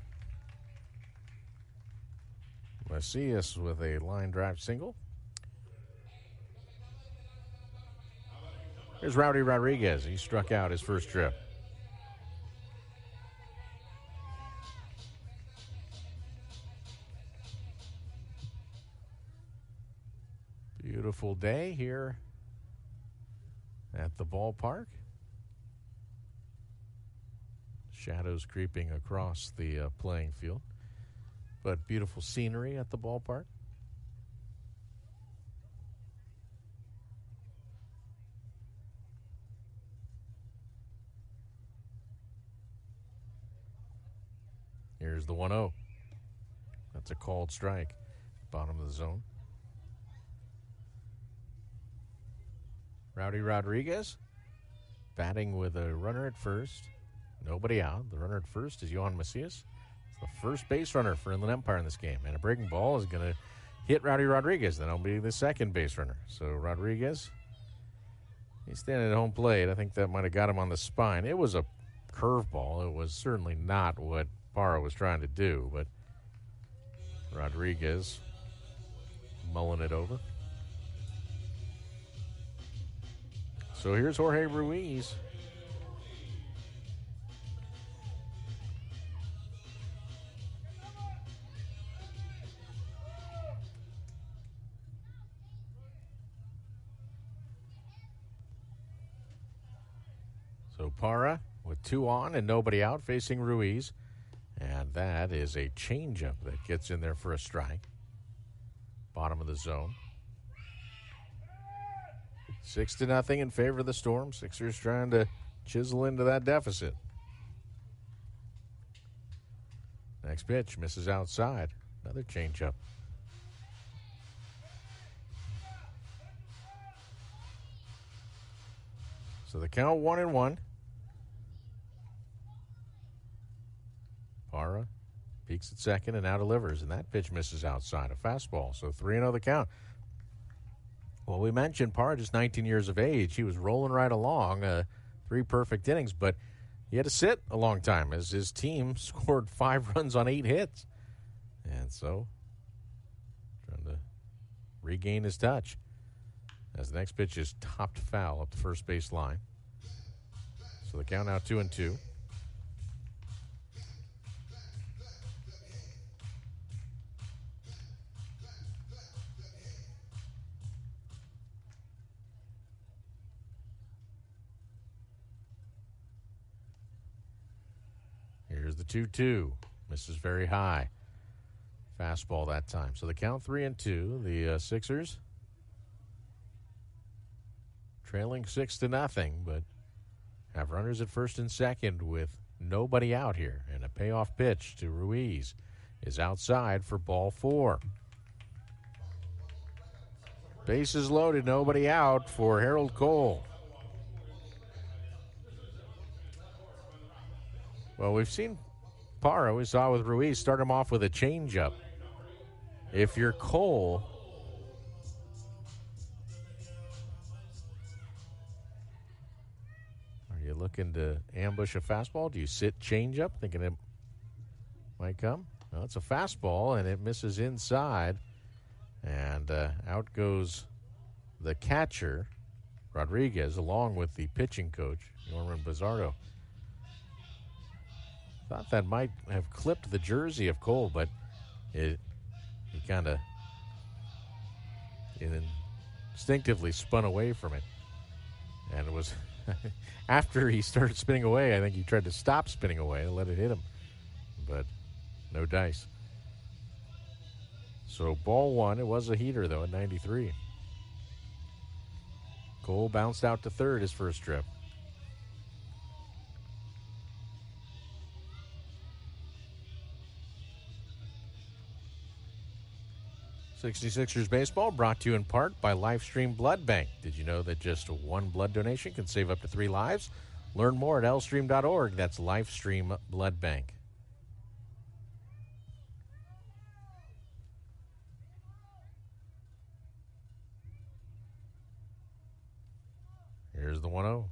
Macias with a line drive single. Here's Rowdy Rodriguez. He struck out his first trip. Beautiful day here at the ballpark. Shadows creeping across the playing field, but beautiful scenery at the ballpark. Here's the 1-0. That's a called strike. Bottom of the zone. Rowdy Rodriguez batting with a runner at first. Nobody out. The runner at first is Johan Macias. It's the first base runner for Inland Empire in this game. And a breaking ball is going to hit Rowdy Rodriguez. Then he'll be the second base runner. So Rodriguez, he's standing at home plate. I think that might have got him on the spine. It was a curveball. It was certainly not what Parra was trying to do, but Rodriguez mulling it over. So here's Jorge Ruiz. So Parra with 2 on and nobody out facing Ruiz. And that is a changeup that gets in there for a strike. Bottom of the zone. 6-0 in favor of the Storm. Sixers trying to chisel into that deficit. Next pitch misses outside. Another changeup. So the count 1-1. Parra peeks at second and now delivers, and that pitch misses outside. A fastball, so 3-0 the count. Well, we mentioned Parra just 19 years of age. He was rolling right along, 3 perfect innings, but he had to sit a long time as his team scored 5 runs on 8 hits. And so, trying to regain his touch. As the next pitch is topped foul up the first base line. So the count now 2-2. Here's the 2-2. Misses very high. Fastball that time. So the count 3-2. The Sixers trailing 6-0, but have runners at first and second with nobody out here. And a payoff pitch to Ruiz is outside for ball 4. Bases loaded, nobody out for Harold Cole. Well, we've seen Parra, we saw with Ruiz, start him off with a changeup. if you're Cole, are you looking to ambush a fastball? Do you sit changeup thinking it might come? No, it's a fastball, and it misses inside. And out goes the catcher, Rodriguez, along with the pitching coach, Norman Bizzardo. Thought that might have clipped the jersey of Cole, but he kind of instinctively spun away from it. And it was after he started spinning away, I think he tried to stop spinning away and let it hit him. But no dice. So ball one. It was a heater, though, at 93. Cole bounced out to third his first trip. '66ers baseball brought to you in part by Lifestream Blood Bank. Did you know that just one blood donation can save up to 3 lives? Learn more at lstream.org. That's Lifestream Blood Bank. Here's the 1-0.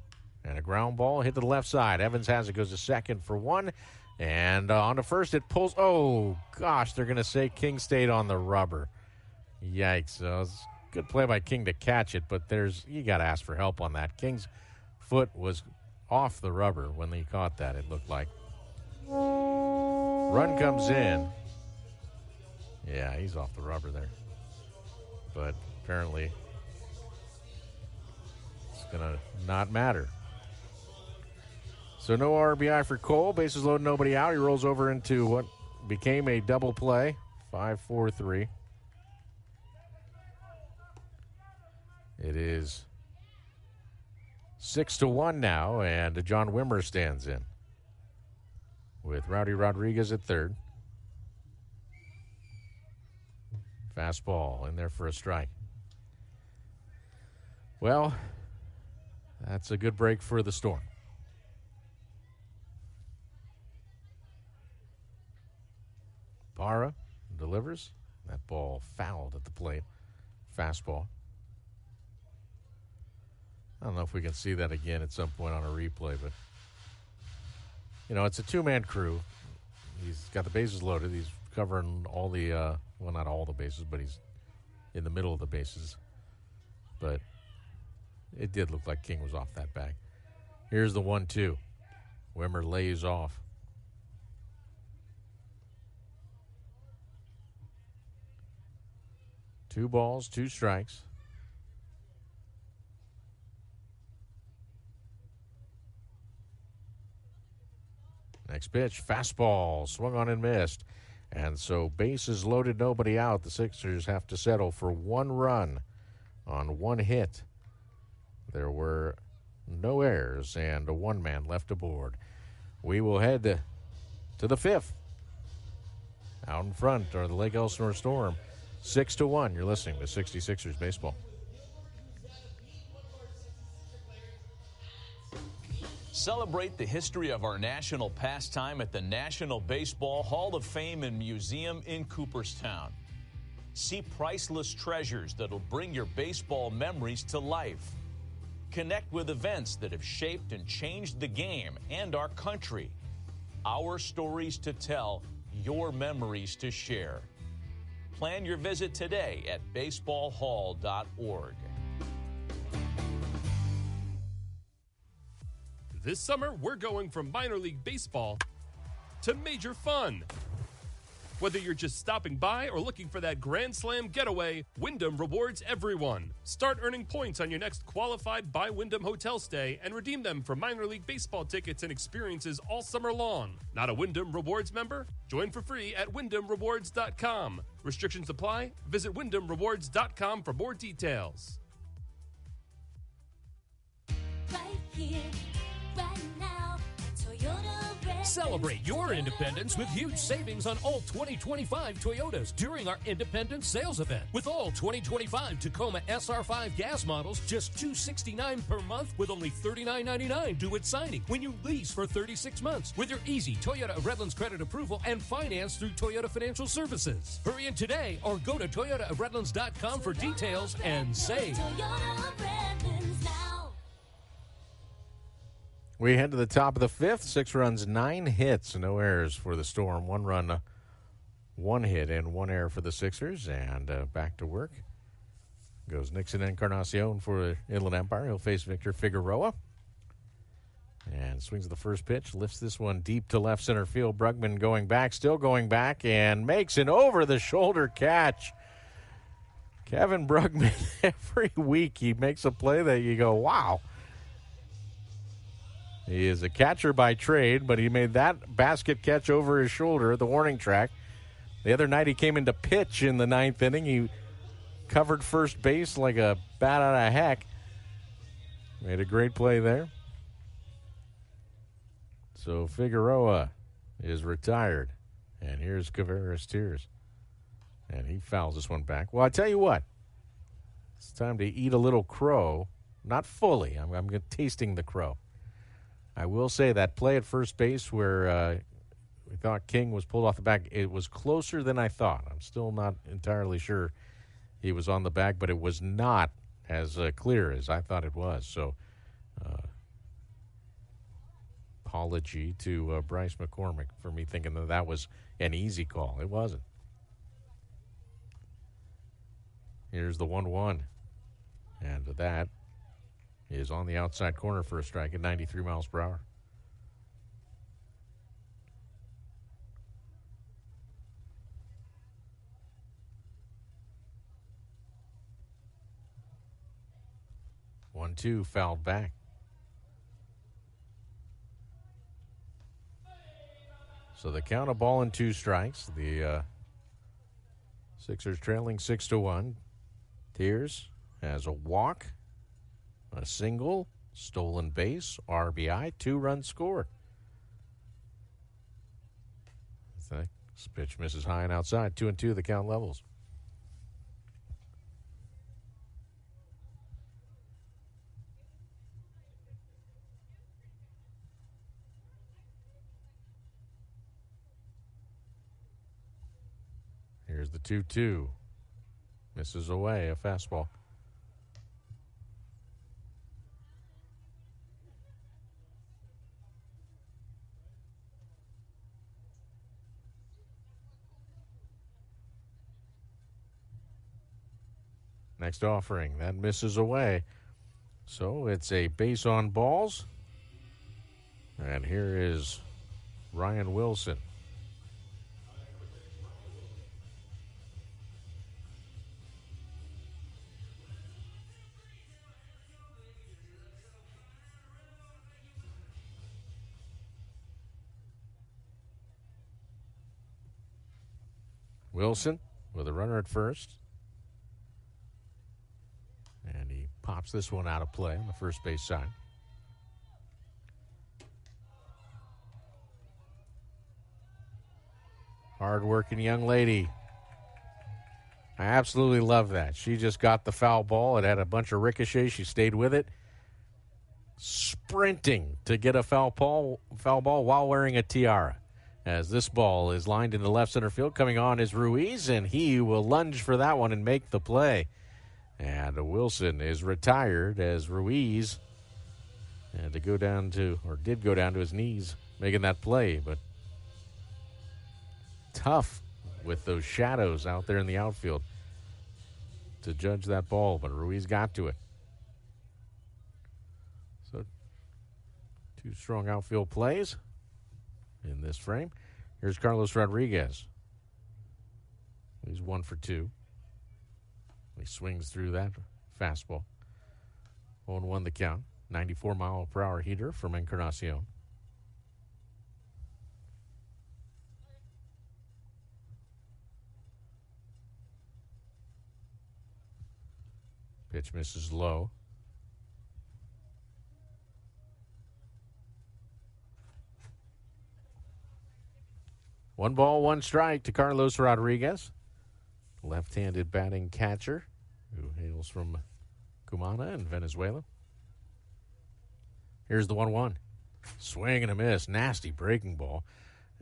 And a ground ball hit to the left side. Evans has it, goes to second for one. And on to first, it pulls. Oh, gosh, they're going to say King stayed on the rubber. Yikes. It's good play by King to catch it, but you got to ask for help on that. King's foot was off the rubber when he caught that, it looked like. Run comes in. Yeah, he's off the rubber there. But apparently it's going to not matter. So no RBI for Cole. Bases loaded, nobody out. He rolls over into what became a double play. 5-4-3. It is 6-1 now, and John Wimmer stands in with Rowdy Rodriguez at third. Fastball in there for a strike. Well, that's a good break for the Storm. Parra delivers. That ball fouled at the plate. Fastball. I don't know if we can see that again at some point on a replay, but, it's a two-man crew. He's got the bases loaded. He's covering all the, well, not all the bases, but he's in the middle of the bases. But it did look like King was off that bag. Here's the 1-2. Wimmer lays off. Two balls, 2 strikes. Next pitch, fastball, swung on and missed. And so bases loaded, nobody out. The Sixers have to settle for 1 run on 1 hit. There were no errors and a 1-man left aboard. We will head to the 5th. Out in front are the Lake Elsinore Storm. 6-1. You're listening to 66ers baseball. Celebrate the history of our national pastime at the National Baseball Hall of Fame and Museum in Cooperstown. See priceless treasures that'll bring your baseball memories to life. Connect with events that have shaped and changed the game and our country. Our stories to tell, your memories to share. Plan your visit today at baseballhall.org. This summer, we're going from minor league baseball to major fun. Whether you're just stopping by or looking for that Grand Slam getaway, Wyndham rewards everyone. Start earning points on your next qualified by Wyndham hotel stay and redeem them for minor league baseball tickets and experiences all summer long. Not a Wyndham Rewards member? Join for free at WyndhamRewards.com. Restrictions apply. Visit WyndhamRewards.com for more details. Right here, right now, Toyota Red Celebrate your independence with huge savings on all 2025 Toyotas during our Independence Sales Event. With all 2025 Tacoma SR5 gas models, just $269 per month with only $39.99 due at signing when you lease for 36 months with your easy Toyota of Redlands credit approval and finance through Toyota Financial Services. Hurry in today or go to toyotaofredlands.com for details and save. We head to the top of the fifth. 6 runs, 9 hits, no errors for the Storm. 1 run, 1 hit, and 1 error for the Sixers. And back to work goes Nixon Encarnacion for Inland Empire. He'll face Victor Figueroa. And swings the first pitch, lifts this one deep to left center field. Brugman going back, still going back, and makes an over-the-shoulder catch. Kevin Brugman, every week he makes a play that you go, wow. He is a catcher by trade, but he made that basket catch over his shoulder at the warning track. The other night he came into pitch in the 9th inning. He covered first base like a bat out of heck. Made a great play there. So Figueroa is retired. And here's Caveras Tears. And he fouls this one back. Well, I tell you what. It's time to eat a little crow. Not fully. I'm tasting the crow. I will say that play at first base where we thought King was pulled off the bag, it was closer than I thought. I'm still not entirely sure he was on the bag, but it was not as clear as I thought it was. So, apology to Bryce McCormick for me thinking that was an easy call. It wasn't. Here's the 1-1. And that is on the outside corner for a strike at 93 miles per hour. One, two, fouled back. So the count, a ball and 2 strikes. The Sixers trailing 6-1. Tears has a walk, a single, stolen base, RBI, 2 runs scored. This pitch misses high and outside. 2-2, the count levels. Here's the 2-2. Misses away, a fastball. Next offering, that misses away. So it's a base on balls. And here is Ryan Wilson. Wilson with a runner at first. And he pops this one out of play on the first base side. Hard-working young lady. I absolutely love that. She just got the foul ball. It had a bunch of ricochet. She stayed with it. Sprinting to get a foul ball while wearing a tiara. As this ball is lined into left center field. Coming on is Ruiz, and he will lunge for that one and make the play. And Wilson is retired as Ruiz did go down to his knees making that play. But tough with those shadows out there in the outfield to judge that ball, but Ruiz got to it. So 2 strong outfield plays in this frame. Here's Carlos Rodriguez. He's 1 for 2. He swings through that fastball. 0-1 the count. 94 mile per hour heater from Encarnacion. Pitch misses low. 1 ball, 1 strike to Carlos Rodriguez, left-handed batting catcher who hails from Cumana in Venezuela. Here's the 1-1. Swing and a miss. Nasty breaking ball.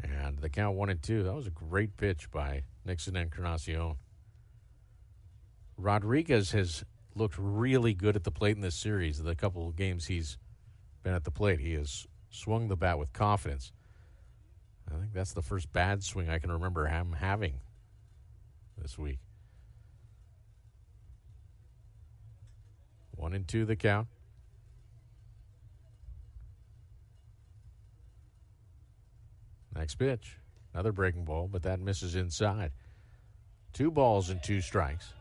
And the count 1-2. That was a great pitch by Nixon Encarnacion. Rodriguez has looked really good at the plate in this series. The couple of games he's been at the plate, he has swung the bat with confidence. I think that's the first bad swing I can remember him having this week. 1-2 the count. Next pitch, another breaking ball, but that misses inside. 2 balls and 2 strikes.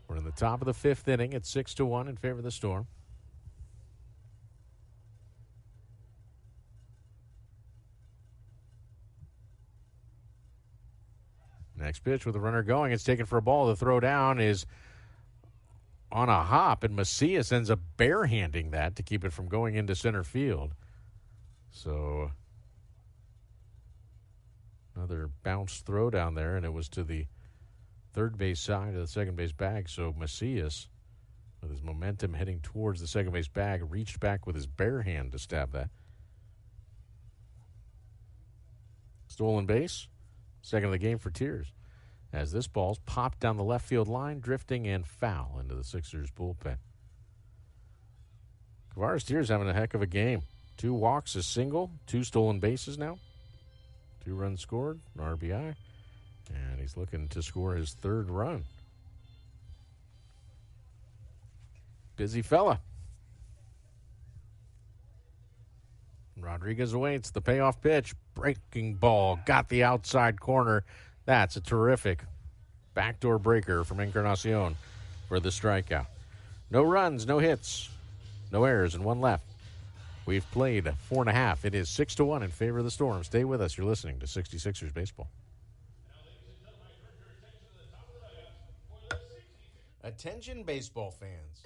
We're in the top of the 5th inning at 6-1 in favor of the Storm. Next pitch with the runner going. It's taken for a ball. The throw down is on a hop, and Macias ends up barehanding that to keep it from going into center field. So another bounce throw down there, and it was to the third base side of the second base bag. So Macias, with his momentum heading towards the second base bag, reached back with his bare hand to stab that. Stolen base, second of the game for Tiers, as this ball's popped down the left field line, drifting and foul into the Sixers bullpen. Kavares Tiers having a heck of a game. 2 walks, a single, 2 stolen bases now. 2 runs scored, an RBI, and he's looking to score his 3rd run. Busy fella. Rodriguez awaits the payoff pitch. Breaking ball, got the outside corner. That's a terrific backdoor breaker from Encarnacion for the strikeout. No runs, no hits, no errors, and 1 left. We've played 4.5. It is 6-1 in favor of the Storm. Stay with us. You're listening to 66ers Baseball. Attention baseball fans.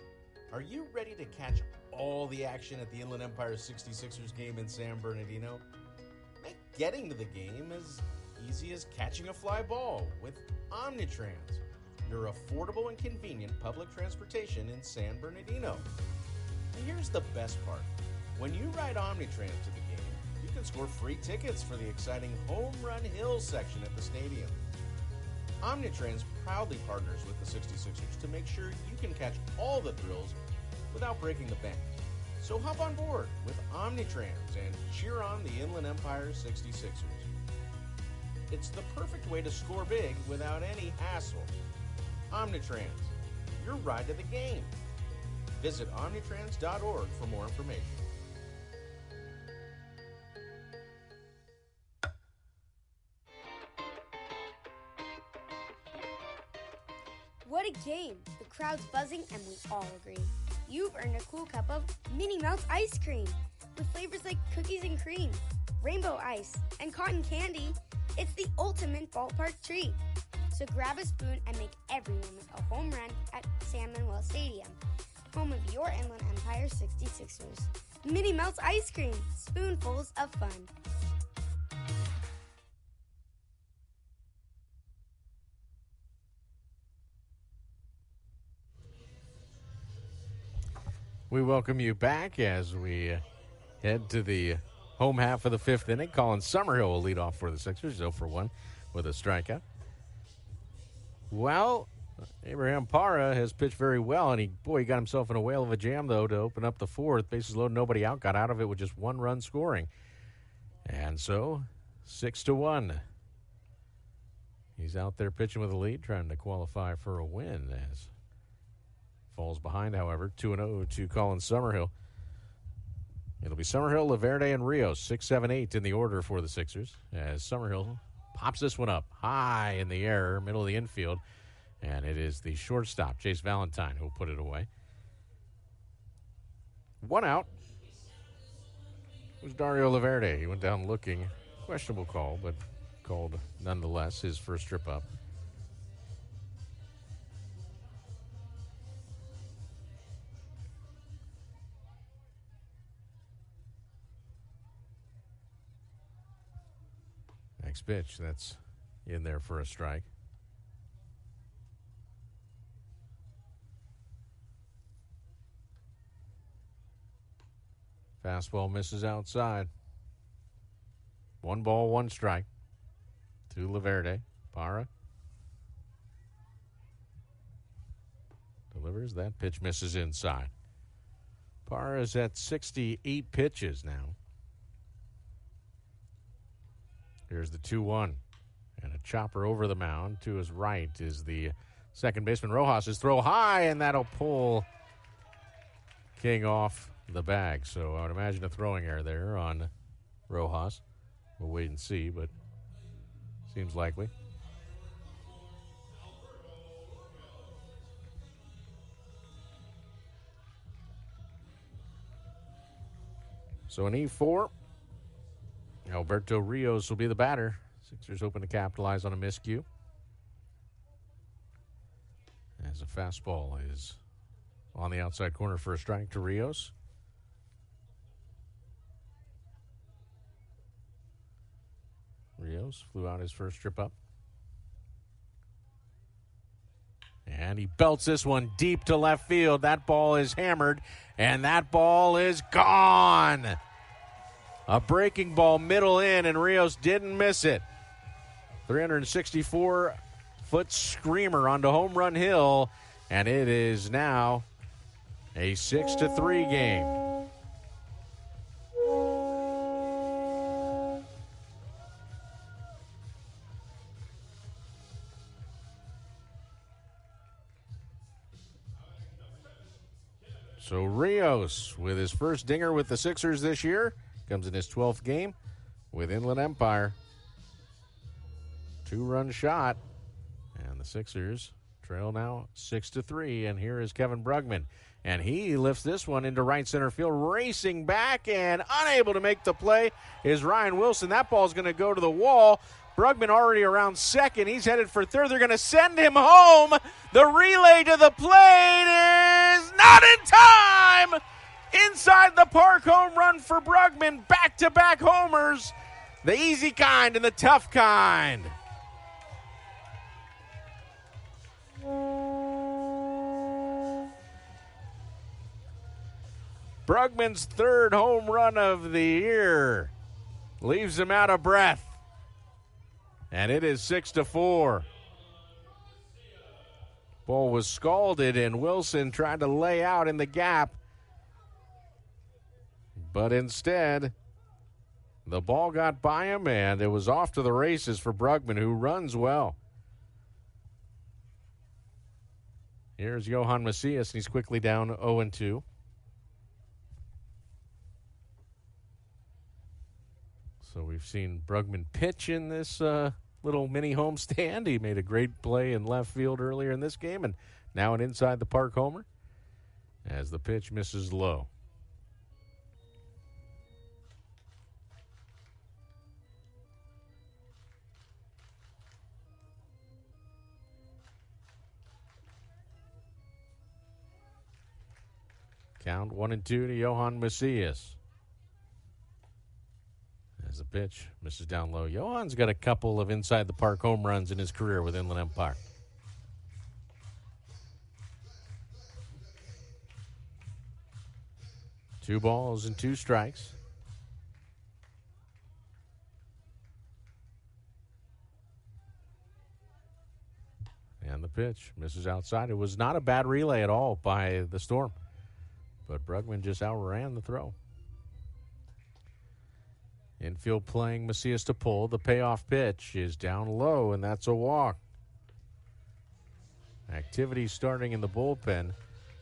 Are you ready to catch all the action at the Inland Empire 66ers game in San Bernardino? Make getting to the game as easy as catching a fly ball with Omnitrans, your affordable and convenient public transportation in San Bernardino. And here's the best part. When you ride Omnitrans to the game, you can score free tickets for the exciting Home Run Hill section at the stadium. Omnitrans proudly partners with the 66ers to make sure you can catch all the thrills without breaking the bank. So hop on board with Omnitrans and cheer on the Inland Empire 66ers. It's the perfect way to score big without any hassle. Omnitrans, your ride to the game. Visit omnitrans.org for more information. What a game! The crowd's buzzing and we all agree. You've earned a cool cup of Minnie Mouse ice cream with flavors like cookies and cream, rainbow ice, and cotton candy. It's the ultimate ballpark treat. So grab a spoon and make every moment a home run at San Manuel Stadium, home of your Inland Empire 66ers. Minnie Mouse ice cream, spoonfuls of fun. We welcome you back as we head to the home half of the 5th inning. Colin Summerhill will lead off for the Sixers, 0 for 1 with a strikeout. Well, Abraham Parra has pitched very well, and he got himself in a whale of a jam, though, to open up the 4th. Bases loaded, nobody out. Got out of it with just 1 run scoring. And so, 6-1. He's out there pitching with a lead, trying to qualify for a win as falls behind, however, 2-0 to Colin Summerhill. It'll be Summerhill, Laverde, and Rios, 6, 7, 8 in the order for the Sixers, as Summerhill pops this one up high in the air, middle of the infield, and it is the shortstop, Chase Valentine, who will put it away. 1 out. It was Dario Laverde. He went down looking. Questionable call, but called nonetheless, his first trip up. Next pitch, that's in there for a strike. Fastball misses outside. 1 ball, 1 strike to Laverde. Parra delivers. That pitch misses inside. Parra is at 68 pitches now. Here's the 2-1. And a chopper over the mound. To his right is the second baseman. Rojas' throw high, and that'll pull King off the bag. So I would imagine a throwing error there on Rojas. We'll wait and see, but seems likely. So an E4. Alberto Rios will be the batter. Sixers hoping to capitalize on a miscue. As a fastball is on the outside corner for a strike to Rios. Rios flew out his first trip up. And he belts this one deep to left field. That ball is hammered, and that ball is gone. A breaking ball middle in, and Rios didn't miss it. 364-foot screamer onto Home Run Hill, and it is now a 6-3 game. So Rios, with his first dinger with the Sixers this year, comes in his 12th game with Inland Empire. 2-run shot, and the Sixers trail now 6-3. And here is Kevin Brugman, and he lifts this one into right center field, racing back, and unable to make the play is Ryan Wilson. That ball's going to go to the wall. Brugman already around second. He's headed for third. They're going to send him home. The relay to the plate is not in time. Inside the park home run for Brugman. Back-to-back homers. The easy kind and the tough kind. Brugman's third home run of the year leaves him out of breath. And it is 6-4. Ball was scalded, and Wilson tried to lay out in the gap. But instead, the ball got by him, and it was off to the races for Brugman, who runs well. Here's Johan Macias, and he's quickly down 0-2. So we've seen Brugman pitch in this little mini homestand. He made a great play in left field earlier in this game, and now an inside the park homer as the pitch misses low. Count 1-2 to Johan Macias. As the pitch misses down low. Johan's got a couple of inside the park home runs in his career with Inland Empire. Two balls and 2 strikes. And the pitch misses outside. It was not a bad relay at all by the Storm, but Brugman just outran the throw. Infield playing Macias to pull. The payoff pitch is down low, and that's a walk. Activity starting in the bullpen.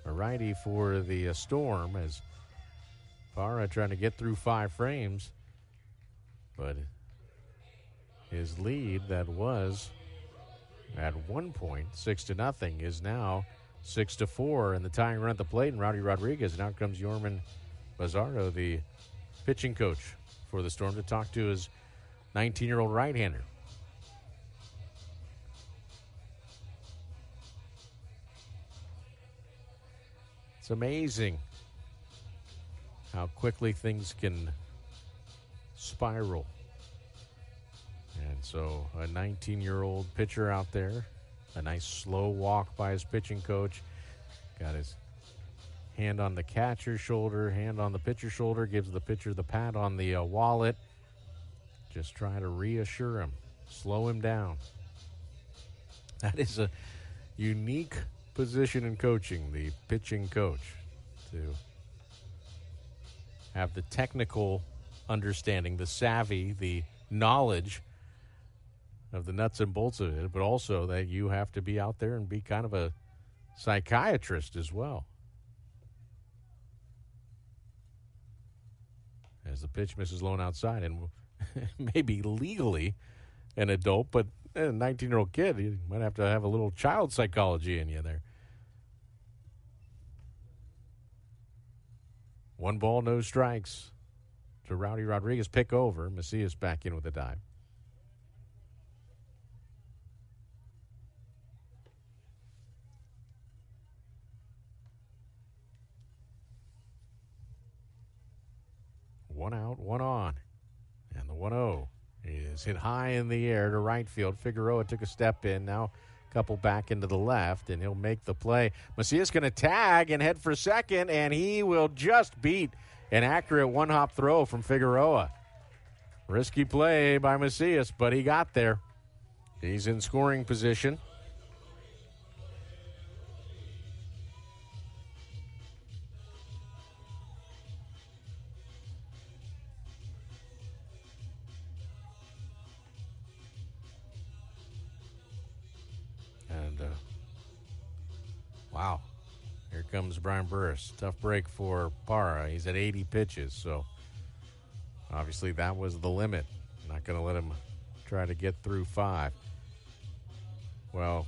A righty for the Storm as Parra trying to get through 5 frames. But his lead that was at one point 6-0 is now 6-4. And the tying run at the plate, and Rowdy Rodriguez. And out comes Yorman Bazardo, the pitching coach for the Storm, to talk to his 19-year-old right-hander. It's amazing how quickly things can spiral. And And so a 19-year-old pitcher out there, a nice slow walk by his pitching coach. Got his hand on the catcher's shoulder, hand on the pitcher's shoulder, gives the pitcher the pat on the wallet. Just trying to reassure him, slow him down. That is a unique position in coaching, the pitching coach, to have the technical understanding, the savvy, the knowledge of the nuts and bolts of it, but also that you have to be out there and be kind of a psychiatrist as well. As the pitch misses low and outside, and maybe legally an adult, but a 19-year-old kid, you might have to have a little child psychology in you there. 1 ball, no strikes to Rowdy Rodriguez. Pick over. Macias back in with a dive. One out, one on. And the 1-0 is hit high in the air to right field. Figueroa took a step in. Now a couple back into the left, and he'll make the play. Macias going to tag and head for second, and he will just beat an accurate one-hop throw from Figueroa. Risky play by Macias, but he got there. He's in scoring position. Wow. Here comes Brian Burris. Tough break for Parra. He's at 80 pitches, so obviously that was the limit. Not going to let him try to get through 5. Well,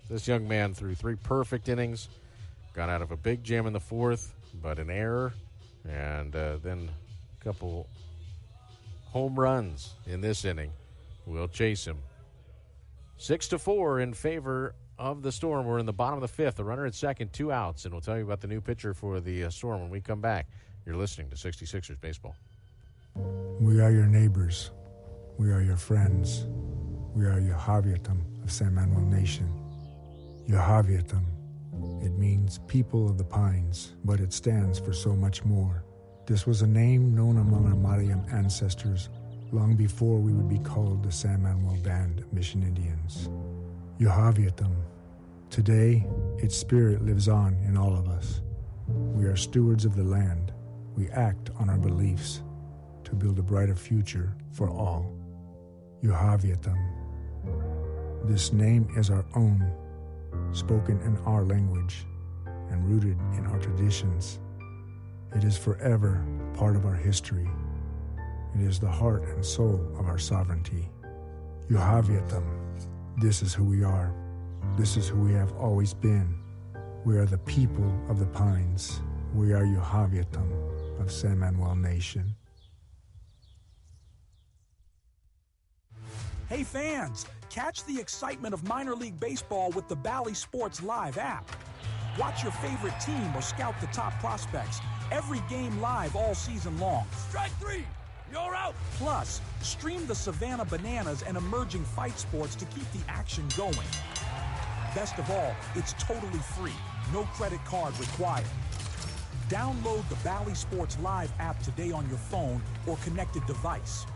this young man threw 3 perfect innings, got out of a big jam in the 4th, but an error, and then a couple home runs in this inning. We'll chase him. 6-4 in favor of the Storm. We're in the bottom of the 5th. The runner at second, 2 outs, and we'll tell you about the new pitcher for the Storm when we come back. You're listening to 66ers Baseball. We are your neighbors. We are your friends. We are Yohaviatam of San Manuel Nation. Yohaviatam. It means people of the pines, but it stands for so much more. This was a name known among our Mariam ancestors long before we would be called the San Manuel Band of Mission Indians. Yohaviatam. Today, its spirit lives on in all of us. We are stewards of the land. We act on our beliefs to build a brighter future for all. Yohaviatam. This name is our own, spoken in our language and rooted in our traditions. It is forever part of our history. It is the heart and soul of our sovereignty. Yohaviatam. This is who we are. This is who we have always been. We are the people of the pines. We are Yohaviatam of San Manuel Nation. Hey fans, catch the excitement of minor league baseball with the Bally Sports Live app. Watch your favorite team or scout the top prospects. Every game live all season long. Strike 3! You're out! Plus, stream the Savannah Bananas and emerging fight sports to keep the action going. Best of all, it's totally free. No credit card required. Download the Bally Sports Live app today on your phone or connected device.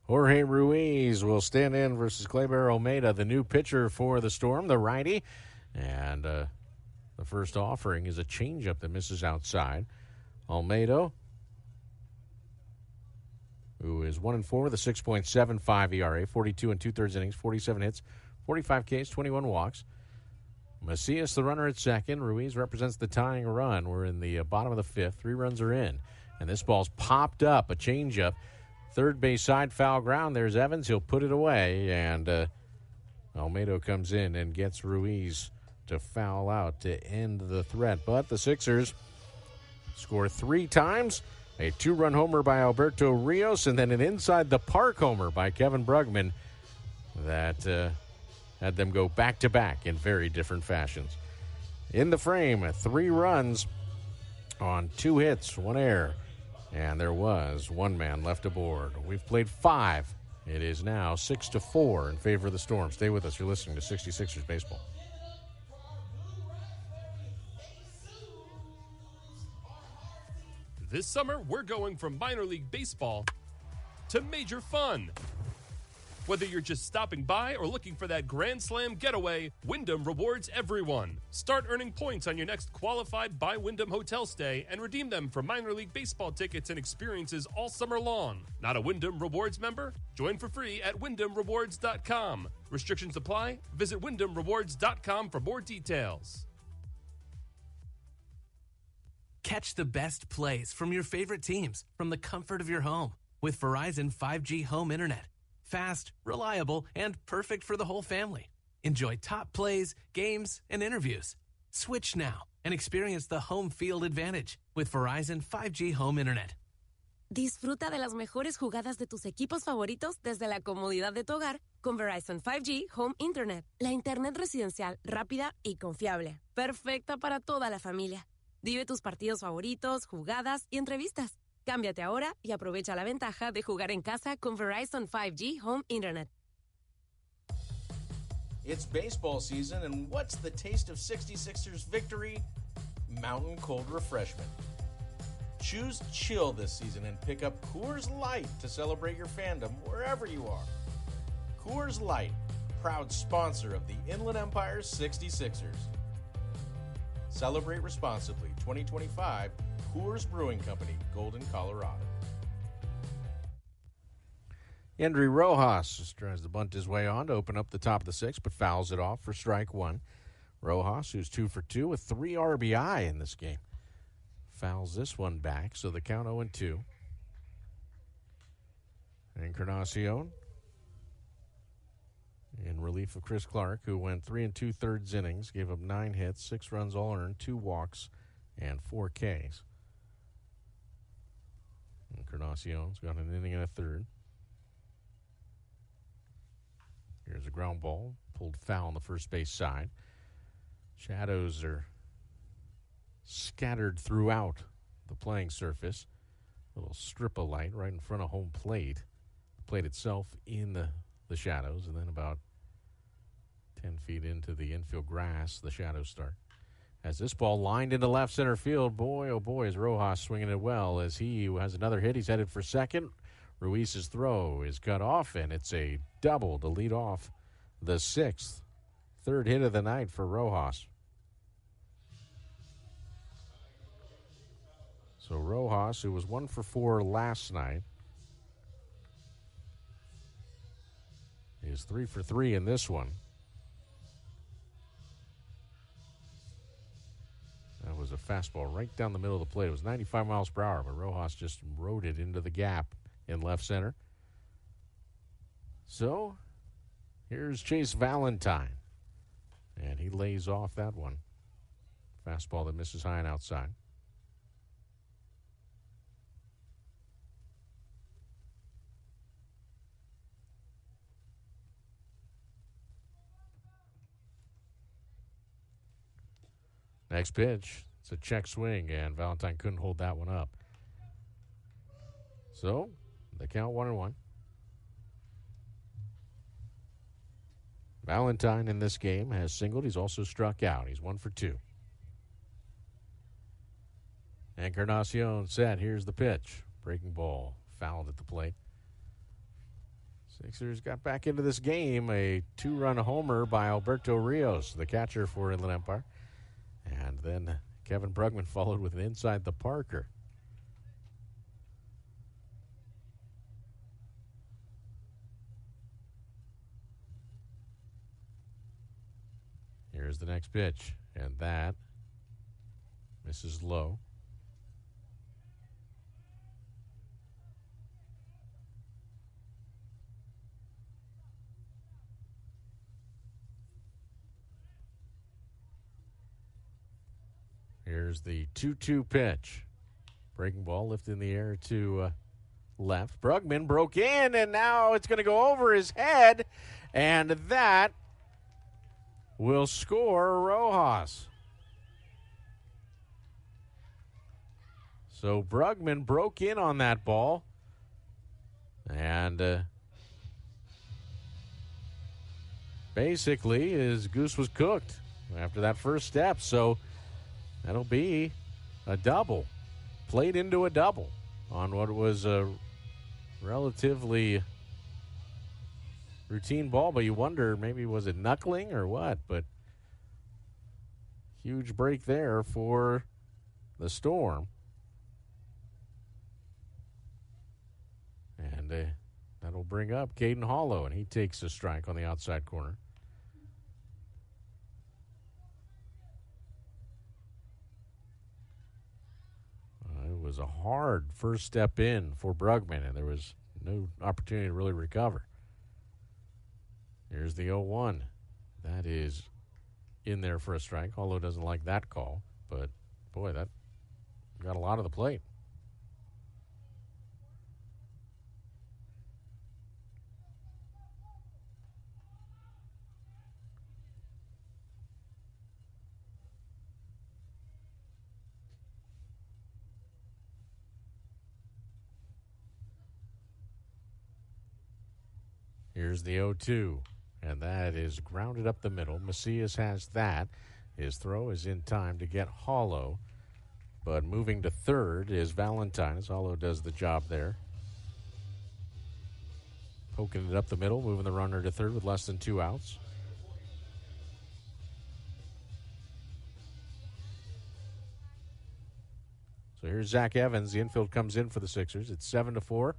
Jorge Ruiz will stand in versus Kleber Almeida, the new pitcher for the Storm, the righty. And the first offering is a changeup that misses outside. Almeida, who is 1-4 with a 6.75 ERA, 42 2/3 innings, 47 hits, 45 Ks, 21 walks. Macias, the runner at second. Ruiz represents the tying run. We're in the bottom of the 5th. 3 runs are in. And this ball's popped up, a changeup. Third base side, foul ground. There's Evans. He'll put it away. And Almeida comes in and gets Ruiz to foul out to end the threat. But the Sixers score 3 times. A 2-run homer by Alberto Rios, and then an inside-the-park homer by Kevin Brugman that had them go back-to-back in very different fashions. In the frame, 3 runs on 2 hits, 1 error, and there was 1 man left aboard. We've played 5 It is now 6-4 in favor of the Storm. Stay with us. You're listening to 66ers Baseball. This summer, we're going from minor league baseball to major fun. Whether you're just stopping by or looking for that Grand Slam getaway, Wyndham rewards everyone. Start earning points on your next qualified by Wyndham hotel stay and redeem them for minor league baseball tickets and experiences all summer long. Not a Wyndham Rewards member? Join for free at WyndhamRewards.com. Restrictions apply. Visit WyndhamRewards.com for more details. Catch the best plays from your favorite teams from the comfort of your home with Verizon 5G home internet. Fast, reliable, and perfect for the whole family. Enjoy top plays, games, and interviews. Switch now and experience the home field advantage with Verizon 5G home internet. Disfruta de las mejores jugadas de tus equipos favoritos desde la comodidad de tu hogar con Verizon 5G Home Internet. La internet residencial rápida y confiable. Perfecta para toda la familia. Vive tus partidos favoritos, jugadas y entrevistas. Cámbiate ahora y aprovecha la ventaja de jugar en casa con Verizon 5G Home Internet. It's baseball season, and what's the taste of 66ers victory? Mountain cold refreshment. Choose chill this season and pick up Coors Light to celebrate your fandom wherever you are. Coors Light, proud sponsor of the Inland Empire 66ers. Celebrate responsibly. 2025 Coors Brewing Company, Golden, Colorado. Yendry Rojas just tries to bunt his way on to open up the top of the sixth, but fouls it off for strike one. Rojas, who's 2 for 2 with 3 RBI in this game, fouls this one back, so the count 0-2. Encarnacion in relief of Chris Clark, who went 3 2/3 innings, gave up 9 hits, 6 runs all earned, 2 walks, and 4 Ks. Encarnacion's got an inning and a third. Here's a ground ball, pulled foul on the first base side. Shadows are scattered throughout the playing surface. A little strip of light right in front of home plate. The plate itself in the shadows, and then about 10 feet into the infield grass, the shadows start. As this ball lined into left center field, boy, oh boy, is Rojas swinging it well as he has another hit. He's headed for second. Ruiz's throw is cut off, and it's a double to lead off the sixth. Third hit of the night for Rojas. So Rojas, who was 1 for 4 last night, is 3 for 3 in this one. That was a fastball right down the middle of the plate. It was 95 miles per hour, but Rojas just rode it into the gap in left center. So here's Chase Valentine, and he lays off that one. Fastball that misses high and outside. Next pitch, it's a check swing, and Valentine couldn't hold that one up. So, the count 1-1. Valentine in this game has singled. He's also struck out. He's 1 for 2. Encarnacion set. Here's the pitch. Breaking ball. Fouled at the plate. Sixers got back into this game. A 2-run homer by Alberto Rios, the catcher for Inland Empire. And then Kevin Brugman followed with an inside the Parker. Here's the next pitch, and that misses low. Here's the 2-2 pitch. Breaking ball lifted in the air to left. Brugman broke in, and now it's going to go over his head, and that will score Rojas. So Brugman broke in on that ball, and basically his goose was cooked after that first step. So that'll be a double. Played into a double on what was a relatively routine ball, but you wonder maybe was it knuckling or what, but huge break there for the Storm. And that'll bring up Caden Hollow, and he takes a strike on the outside corner. It was a hard first step in for Brugman, and there was no opportunity to really recover. Here's the 0-1. That is in there for a strike. Hollow doesn't like that call, but boy, that got a lot of the plate. Here's the 0-2, and that is grounded up the middle. Macias has that. His throw is in time to get Hollow, but moving to third is Valentine, as Hollow does the job there. Poking it up the middle, moving the runner to third with less than 2 outs. So here's Zach Evans. The infield comes in for the Sixers. It's 7-4 in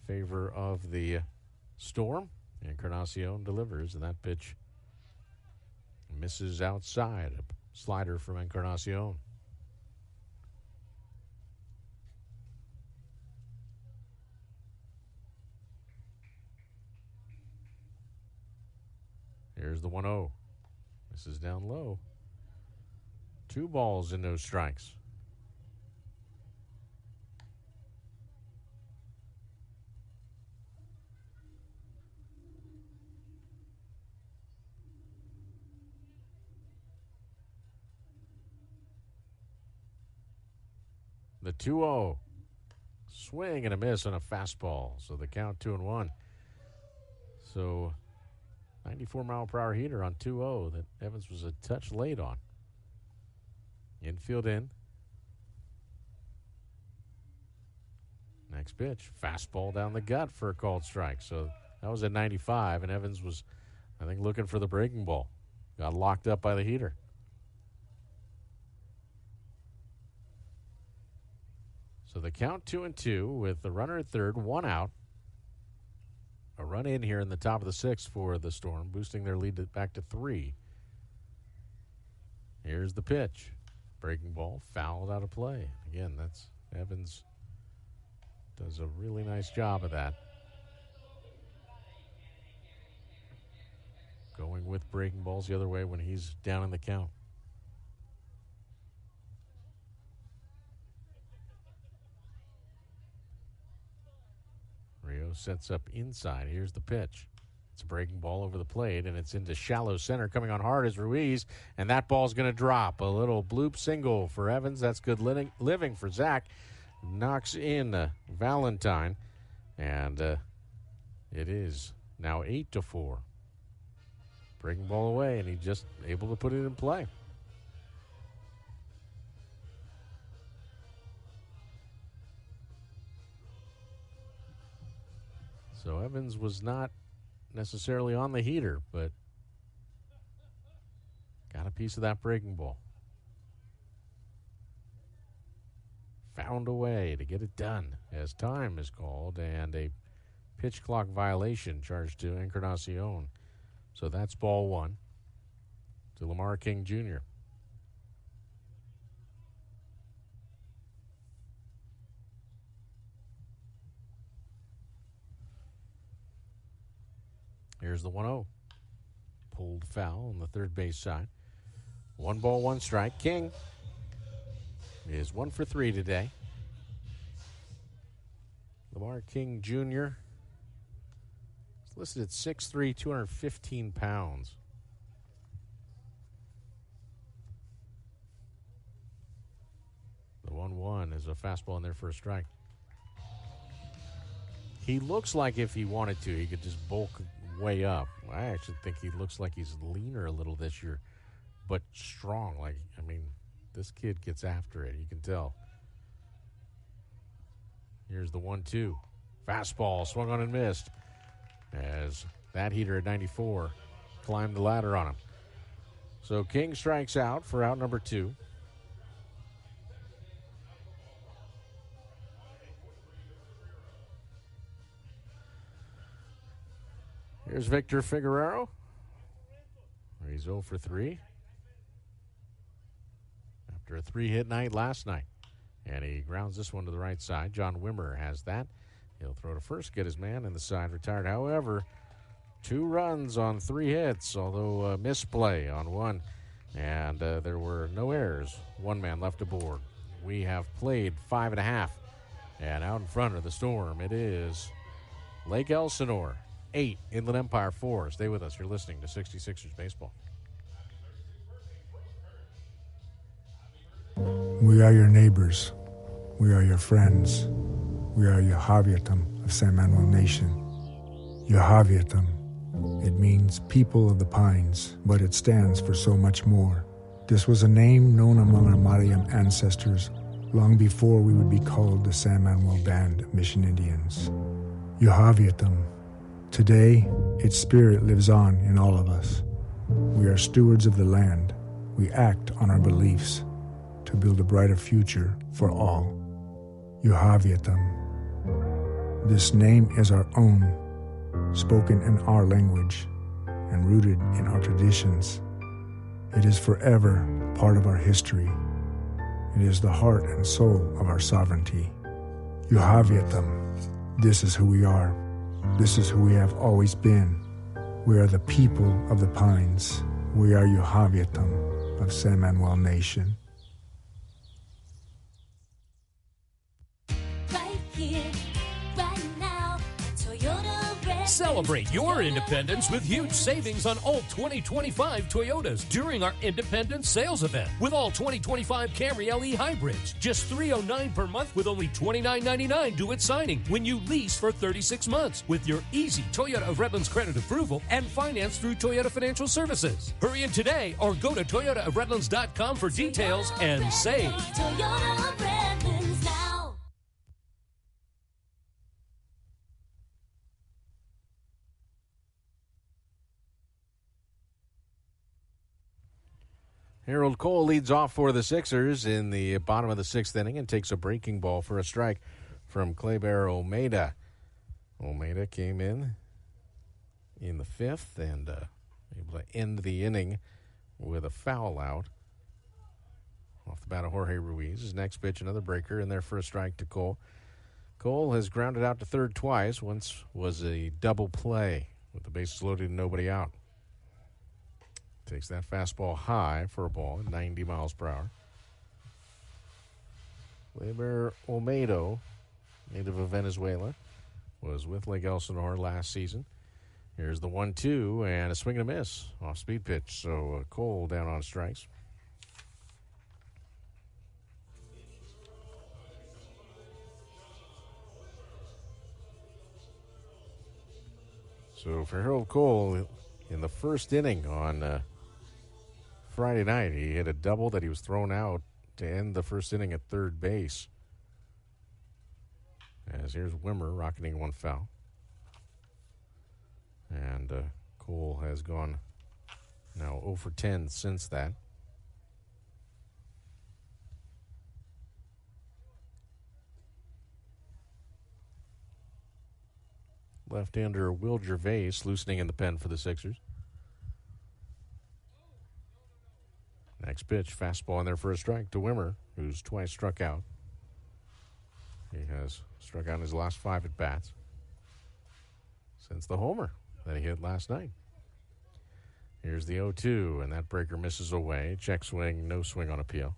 favor of the Storm. Encarnacion delivers, and that pitch misses outside. A slider from Encarnacion. Here's the 1-0. This is down low. 2 balls and no strikes. The 2-0. Swing and a miss on a fastball. So the count 2-1. So 94-mile-per-hour heater on 2-0 that Evans was a touch late on. Infield in. Next pitch. Fastball down the gut for a called strike. So that was at 95, and Evans was, I think, looking for the breaking ball. Got locked up by the heater. So the count 2-2 with the runner at third, 1 out. A run in here in the top of the 6th for the Storm, boosting their lead back to 3. Here's the pitch. Breaking ball, fouled out of play. Again, that's Evans does a really nice job of that. Going with breaking balls the other way when he's down in the count. Rio sets up inside. Here's the pitch. It's a breaking ball over the plate, and it's into shallow center. Coming on hard is Ruiz, and that ball's going to drop. A little bloop single for Evans. That's good living for Zach. Knocks in Valentine, and it is now 8-4. Breaking ball away, and he just able to put it in play. So Evans was not necessarily on the heater, but got a piece of that breaking ball. Found a way to get it done as time is called, and a pitch clock violation charged to Encarnacion. So that's ball 1 to Lamar King Jr. Here's the 1-0. Pulled foul on the third base side. 1 ball, 1 strike. King is 1 for 3 today. Lamar King Jr. is listed at 6'3", 215 pounds. The 1-1 is a fastball in there for a strike. He looks like if he wanted to, he could just bulk way up. I actually think he looks like he's leaner a little this year, but strong. This kid gets after it. You can tell. Here's the 1-2. Fastball swung on and missed as that heater at 94 climbed the ladder on him. So King strikes out for out number 2. Here's Victor Figueroa. He's 0 for 3 after a 3-hit night last night. And he grounds this one to the right side. John Wimmer has that. He'll throw to first, get his man, and the side retired. However, 2 runs on 3 hits, although misplay on 1. And there were no errors. 1 man left aboard. We have played 5.5. And out in front of the Storm, it is Lake Elsinore 8, Inland Empire 4. Stay with us. You're listening to 66ers Baseball. We are your neighbors. We are your friends. We are Yahaviatam of San Manuel Nation. Yahaviatam. It means people of the pines, but it stands for so much more. This was a name known among our Mariam ancestors long before we would be called the San Manuel Band of Mission Indians. Yahaviatam. Today, its spirit lives on in all of us. We are stewards of the land. We act on our beliefs to build a brighter future for all. Yahaviatam. This name is our own, spoken in our language and rooted in our traditions. It is forever part of our history. It is the heart and soul of our sovereignty. Yahaviatam. This is who we are. This is who we have always been. We are the people of the pines. We are Yahaviatam of San Manuel Nation. Right here, right now, Toyota Red. Celebrate your independence with huge savings on all 2025 Toyotas during our Independence Sales Event. With all 2025 Camry LE hybrids, just $309 per month with only $29.99 due at signing when you lease for 36 months with your easy Toyota of Redlands credit approval and finance through Toyota Financial Services. Hurry in today or go to toyotaofredlands.com for details and save. Toyota of Redlands now. Harold Cole leads off for the Sixers in the bottom of the 6th inning and takes a breaking ball for a strike from Kleber Olmeda. Olmeda came in the 5th and able to end the inning with a foul out off the bat of Jorge Ruiz. His next pitch, another breaker in there for a strike to Cole. Cole has grounded out to third twice. Once was a double play with the bases loaded and nobody out. Takes that fastball high for a ball at 90 miles per hour. Kleber Olmedo, native of Venezuela, was with Lake Elsinore last season. Here's the 1-2 and a swing and a miss off speed pitch. So Cole down on strikes. So for Harold Cole, in the first inning on Friday night, he hit a double that he was thrown out to end the first inning at third base. As here's Wimmer rocketing one foul. And Cole has gone now 0 for 10 since that. Left-hander Will Gervais loosening in the pen for the Sixers. Next pitch, fastball in there for a strike to Wimmer, who's twice struck out. He has struck out in his last 5 at-bats since the homer that he hit last night. Here's the 0-2, and that breaker misses away. Check swing, no swing on appeal.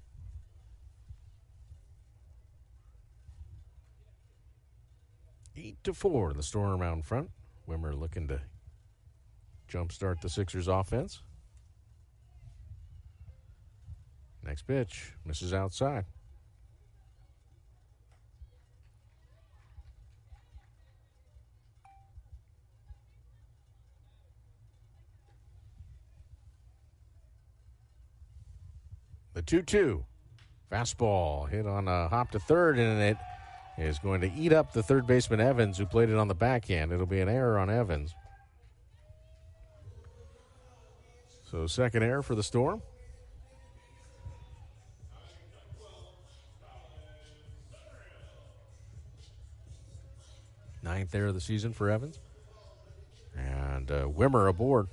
Eight to 4, the Storm out in front. Wimmer looking to jumpstart the Sixers offense. Next pitch, misses outside. The 2-2. Fastball hit on a hop to third, and it is going to eat up the third baseman Evans, who played it on the backhand. It'll be an error on Evans. So second error for the Storm. Ninth error of the season for Evans. And Wimmer aboard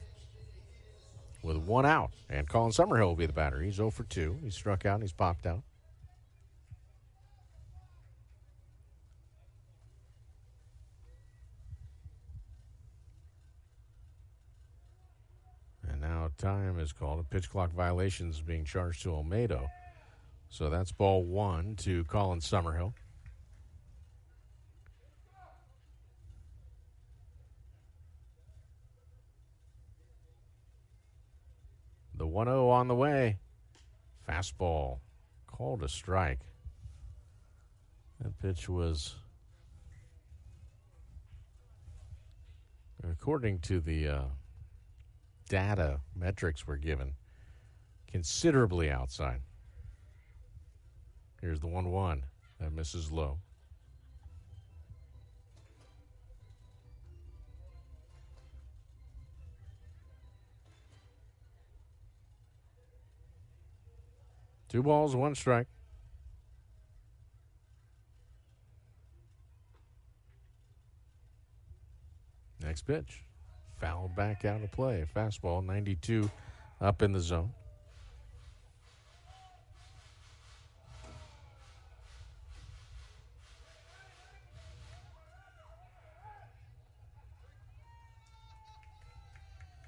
with one out. And Colin Summerhill will be the batter. He's 0 for 2. He's struck out and he's popped out. And now time is called. A pitch clock violation is being charged to Olmedo. So that's ball 1 to Colin Summerhill. The 1-0 on the way. Fastball called a strike. That pitch was, according to the data metrics we're given, considerably outside. Here's the 1-1. That misses low. Two balls, one strike. Next pitch. Fouled back out of play. Fastball, 92 up in the zone.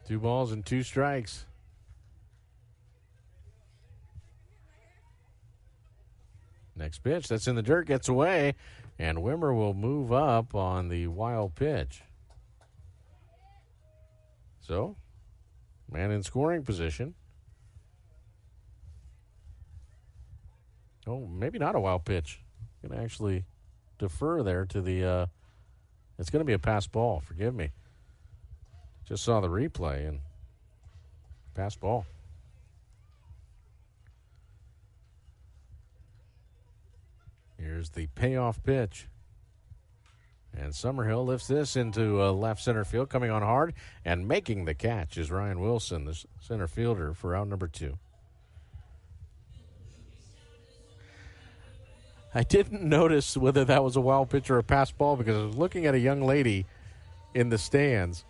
Two balls and two strikes. Next pitch, that's in the dirt, gets away, and Wimmer will move up on the wild pitch. So, man in scoring position. Oh, maybe not a wild pitch. Going to actually defer there to the, it's going to be a pass ball, forgive me. Just saw the replay and pass ball. Here's the payoff pitch. And Summerhill lifts this into left center field, coming on hard, and making the catch is Ryan Wilson, the center fielder, for out number 2. I didn't notice whether that was a wild pitch or a pass ball because I was looking at a young lady in the stands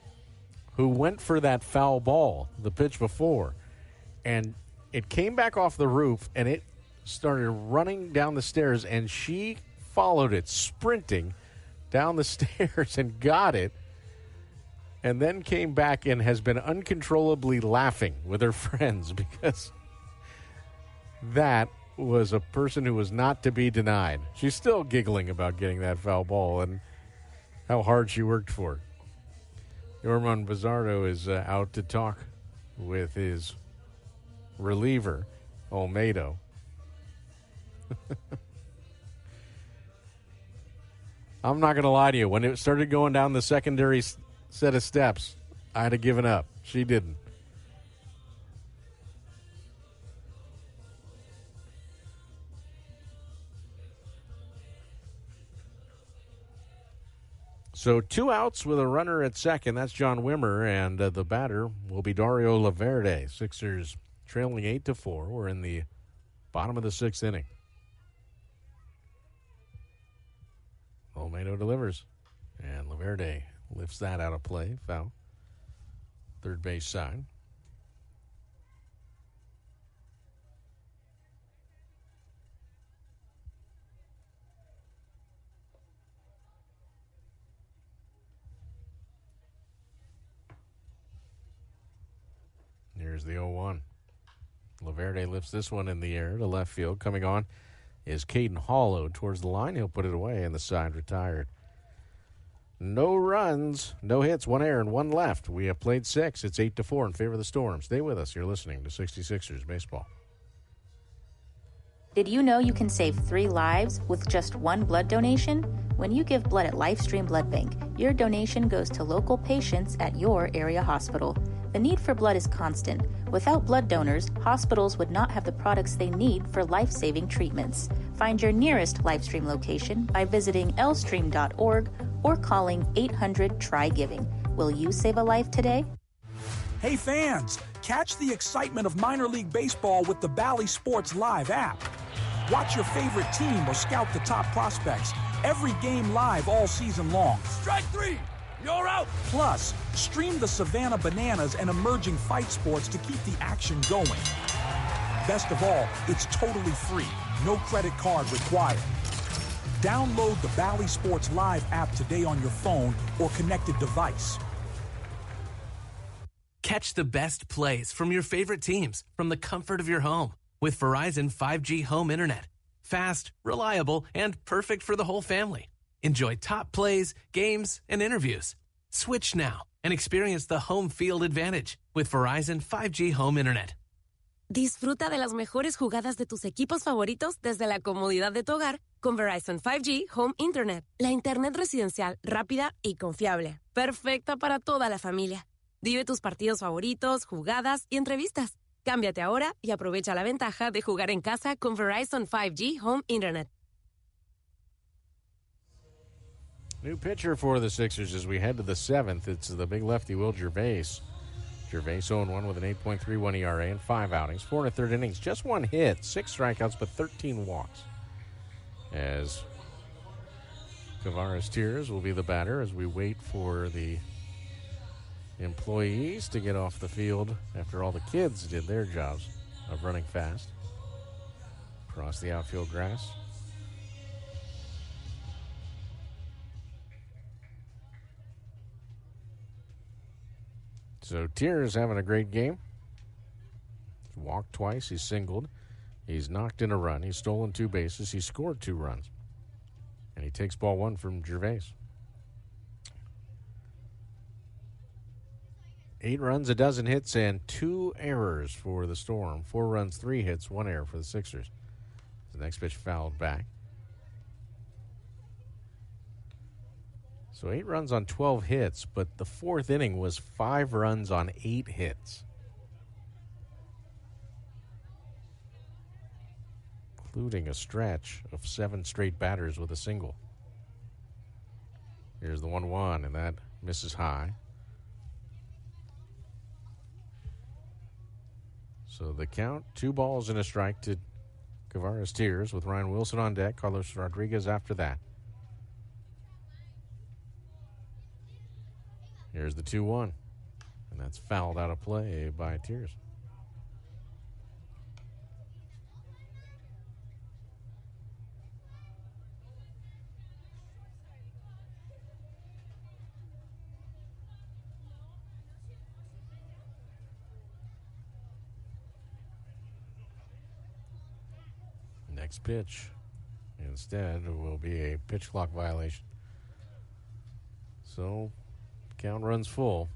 who went for that foul ball the pitch before, and it came back off the roof, and it started running down the stairs, and she followed it, sprinting down the stairs and got it, and then came back and has been uncontrollably laughing with her friends because that was a person who was not to be denied. She's still giggling about getting that foul ball and how hard she worked for it. Yorman Bizzardo is out to talk with his reliever, Olmedo. I'm not going to lie to you. When it started going down the secondary set of steps, I'd have given up. She didn't. So 2 outs with a runner at second. That's John Wimmer, and the batter will be Dario Laverde. Sixers trailing 8-4. We're in the bottom of the 6th inning. Olmedo delivers, and Laverde lifts that out of play. Foul. Third base side. Here's the 0-1. Laverde lifts this one in the air to left field. Coming on is Caden Hollow towards the line. He'll put it away, and the side retired. No runs, no hits, 1 error, and 1 left. We have played 6. It's 8-4 in favor of the Storm. Stay with us. You're listening to 66ers Baseball. Did you know you can save 3 lives with just 1 blood donation? When you give blood at LifeStream Blood Bank, your donation goes to local patients at your area hospital. The need for blood is constant. Without blood donors, hospitals would not have the products they need for life-saving treatments. Find your nearest LifeStream location by visiting lstream.org or calling 800-TRY-GIVING. Will you save a life today? Hey fans, catch the excitement of minor league baseball with the Bally Sports Live app. Watch your favorite team or scout the top prospects. Every game live all season long. Strike three! You're out! Plus, stream the Savannah Bananas and emerging fight sports to keep the action going. Best of all, it's totally free. No credit card required. Download the Bally Sports Live app today on your phone or connected device. Catch the best plays from your favorite teams from the comfort of your home with Verizon 5G home internet. Fast, reliable, and perfect for the whole family. Enjoy top plays, games, and interviews. Switch now and experience the home field advantage with Verizon 5G home internet. Disfruta de las mejores jugadas de tus equipos favoritos desde la comodidad de tu hogar con Verizon 5G Home Internet. La internet residencial rápida y confiable. Perfecta para toda la familia. Vive tus partidos favoritos, jugadas y entrevistas. Cámbiate ahora y aprovecha la ventaja de jugar en casa con Verizon 5G Home Internet. New pitcher for the Sixers as we head to the seventh. It's the big lefty, Will Gervais. Gervais 0-1 with an 8.31 ERA and 5 outings, 4 1/3 innings, just 1 hit, 6 strikeouts, but 13 walks. As Kavaris Tears will be the batter as we wait for the employees to get off the field after all the kids did their jobs of running fast across the outfield grass. So Tears having a great game. He's walked twice. He's singled. He's knocked in a run. He's stolen 2 bases. He scored 2 runs. And he takes ball 1 from Gervais. 8 runs, a dozen hits, and 2 errors for the Storm. 4 runs, 3 hits, 1 error for the Sixers. The next pitch fouled back. So 8 runs on 12 hits, but the 4th inning was 5 runs on 8 hits. Including a stretch of 7 straight batters with a single. Here's the 1-1, and that misses high. So the count, 2 balls and a strike to Kavaris Tears with Ryan Wilson on deck. Carlos Rodriguez after that. Here's the 2-1, and that's fouled out of play by Tears. Next pitch instead will be a pitch clock violation. So count runs full.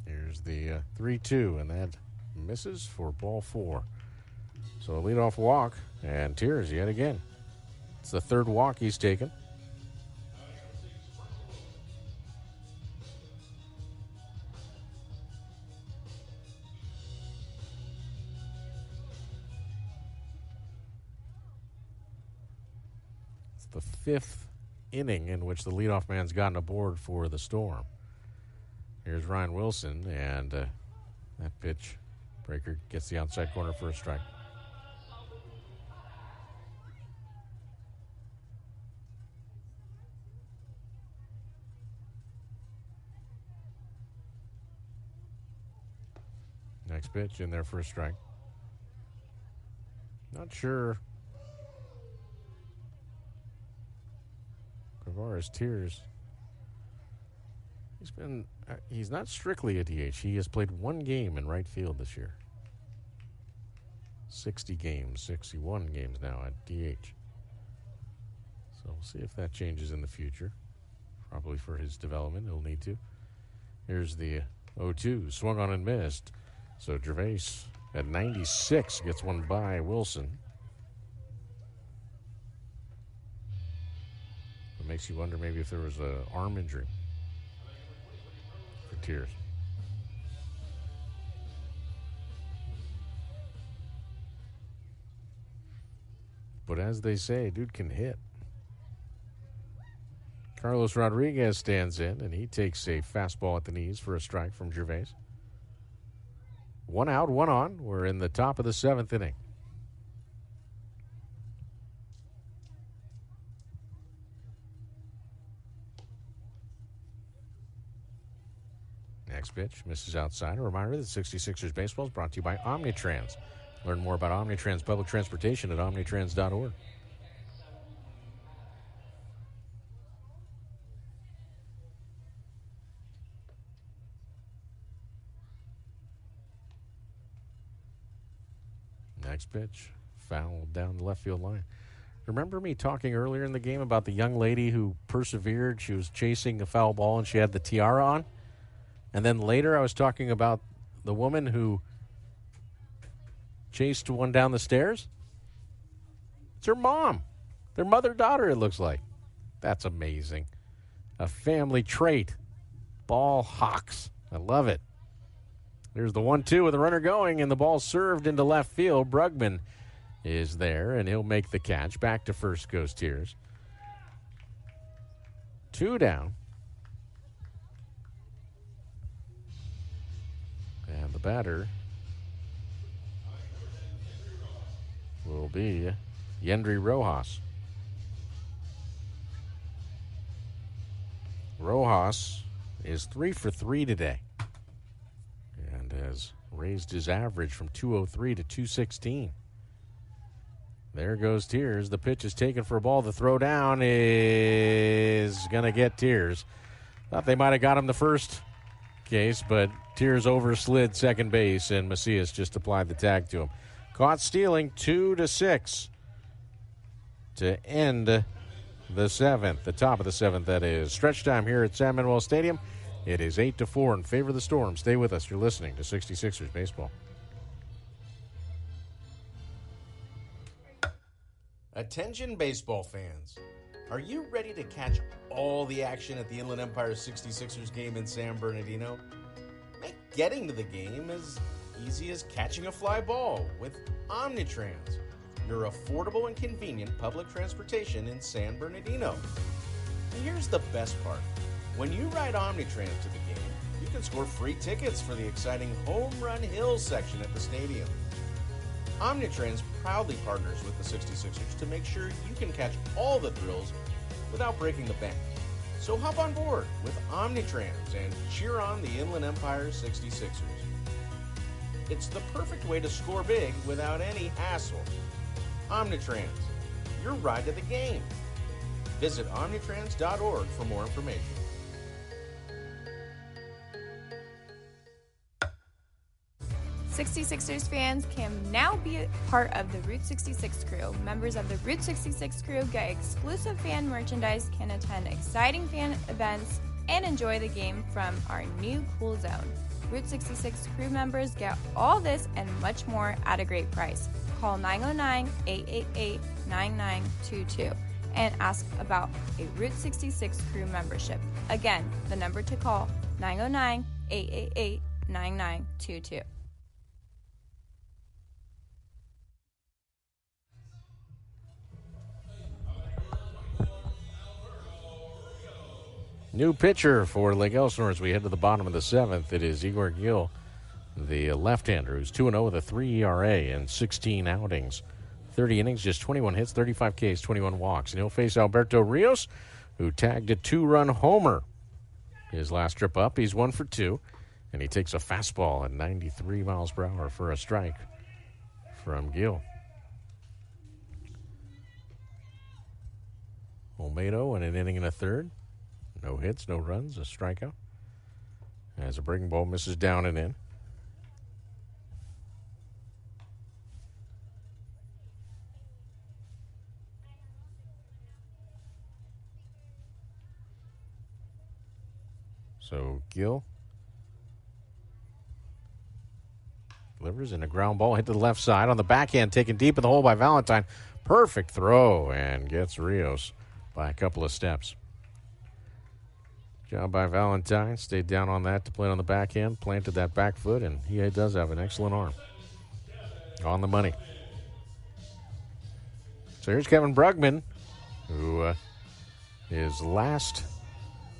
Here's the 3-2, and that misses for ball 4. So a leadoff walk, and Tears yet again. It's the 3rd walk he's taken. It's the 5th inning in which the leadoff man's gotten aboard for the Storm. Here's Ryan Wilson, and that pitch breaker gets the outside corner for a strike. Next pitch in there for a strike. Not sure. Kavaris Tears. He's not strictly a DH. He has played 1 game in right field this year. 60 games, 61 games now at DH. So we'll see if that changes in the future. Probably for his development, he'll need to. Here's the 0-2, swung on and missed. So Gervais At 96, gets one by Wilson. It makes you wonder maybe if there was an arm injury for Tears. But as they say, dude can hit. Carlos Rodriguez stands in, and he takes a fastball at the knees for a strike from Gervais. 1 out, 1 on. We're in the top of the 7th inning. Next pitch misses outside. A reminder that 66ers baseball is brought to you by Omnitrans. Learn more about Omnitrans public transportation at omnitrans.org. Next pitch, foul down the left field line. Remember me talking earlier in the game about the young lady who persevered? She was chasing a foul ball and she had the tiara on. And then later I was talking about the woman who chased one down the stairs. It's her mom. Their mother-daughter, it looks like. That's amazing. A family trait. Ball hawks. I love it. There's the 1-2 with the runner going, and the ball served into left field. Brugman is there, and he'll make the catch. Back to first goes Tears. 2 down. And the batter will be Yendry Rojas. Rojas is 3 for 3 today and has raised his average from 203 to 216. There goes Tears. The pitch is taken for a ball. The throw down is going to get Tears. Thought they might have got him the first case, but Tears overslid second base, and Macias just applied the tag to him. Caught stealing, 2-6 to end the 7th, the top of the 7th, that is. Stretch time here at San Manuel Stadium. It is 8-4 in favor of the Storm. Stay with us. You're listening to 66ers Baseball. Attention baseball fans. Are you ready to catch all the action at the Inland Empire 66ers game in San Bernardino? Make getting to the game as easy as catching a fly ball with Omnitrans, your affordable and convenient public transportation in San Bernardino. And here's the best part. When you ride Omnitrans to the game, you can score free tickets for the exciting Home Run Hills section at the stadium. Omnitrans proudly partners with the 66ers to make sure you can catch all the thrills without breaking the bank. So hop on board with Omnitrans and cheer on the Inland Empire 66ers. It's the perfect way to score big without any hassle. Omnitrans, your ride to the game. Visit omnitrans.org for more information. '66ers fans can now be a part of the Route 66 crew. Members of the Route 66 crew get exclusive fan merchandise, can attend exciting fan events, and enjoy the game from our new cool zone. Route 66 crew members get all this and much more at a great price. Call 909-888-9922 and ask about a Route 66 crew membership. Again, the number to call, 909-888-9922. New pitcher for Lake Elsinore as we head to the bottom of the 7th. It is Igor Gil, the left-hander, who's 2-0 with a 3 ERA and 16 outings. 30 innings, just 21 hits, 35 Ks, 21 walks. And he'll face Alberto Rios, who tagged a 2-run homer. His last trip up, he's 1 for 2, and he takes a fastball at 93 miles per hour for a strike from Gil. Olmedo in an inning and a third. No hits, no runs, a strikeout. As a breaking ball misses down and in. So Gil Delivers in a ground ball, hit to the left side on the backhand, taken deep in the hole by Valentine. Perfect throw and gets Rios by a couple of steps. Job by Valentine. Stayed down on that to play on the backhand. Planted that back foot, and he does have an excellent arm. On the money. So here's Kevin Brugman, who his last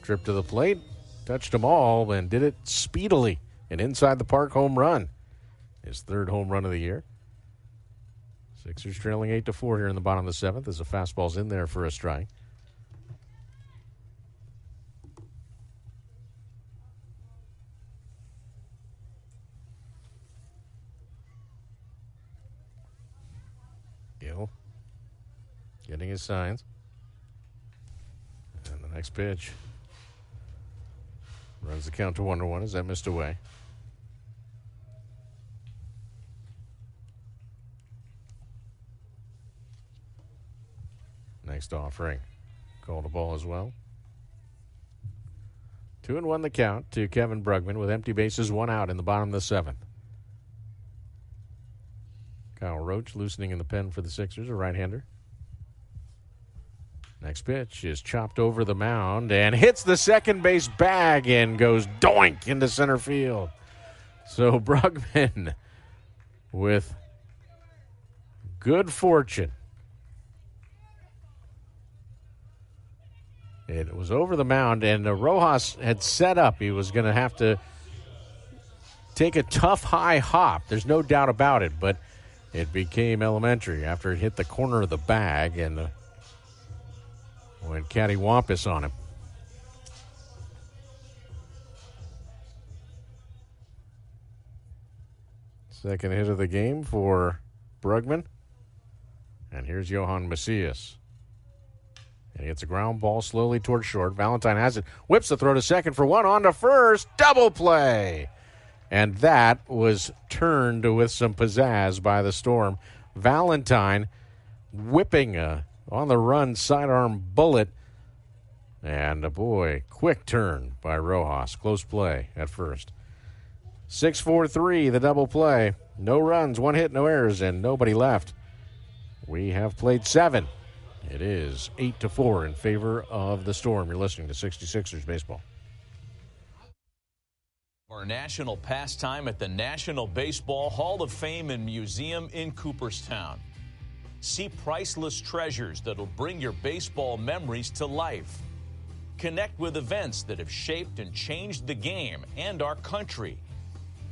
trip to the plate touched them all and did it speedily. An inside the park home run. His third home run of the year. Sixers trailing 8-4 here in the bottom of the seventh as the fastball's in there for a strike. Gill getting his signs. And the next pitch runs the count to 1-1 as that missed away. Next offering. Called a ball as well. 2-1 the count to Kevin Brugman with empty bases, one out in the bottom of the seventh. Kyle Roach loosening in the pen for the Sixers, a right-hander. Next pitch is chopped over the mound and hits the second base bag and goes doink into center field. So Brugman with good fortune. It was over the mound, and Rojas had set up. He was going to have to take a tough high hop. There's no doubt about it, but it became elementary after it hit the corner of the bag and went cattywampus on him. Second hit of the game for Brugman. And here's Johan Macias. And he hits a ground ball slowly towards short. Valentine has it. Whips the throw to second for one. On to first. Double play. And that was turned with some pizzazz by the Storm. Valentine whipping a on-the-run sidearm bullet. And, boy, quick turn by Rojas. Close play at first. 6-4-3, the double play. No runs, one hit, no errors, and nobody left. We have played 7. It is 8-4 in favor of the Storm. You're listening to 66ers Baseball. Our national pastime at the National Baseball Hall of Fame and Museum in Cooperstown. See priceless treasures that'll bring your baseball memories to life. Connect with events that have shaped and changed the game and our country.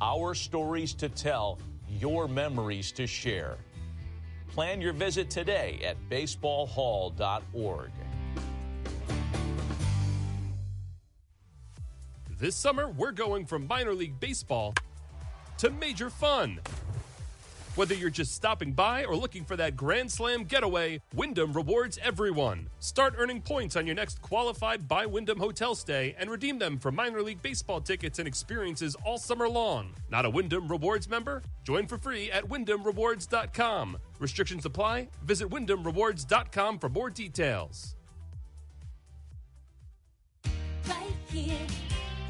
Our stories to tell, your memories to share. Plan your visit today at baseballhall.org. This summer, we're going from minor league baseball to major fun. Whether you're just stopping by or looking for that Grand Slam getaway, Wyndham rewards everyone. Start earning points on your next qualified by Wyndham hotel stay and redeem them for minor league baseball tickets and experiences all summer long. Not a Wyndham Rewards member? Join for free at WyndhamRewards.com. Restrictions apply. Visit WyndhamRewards.com for more details. Right here,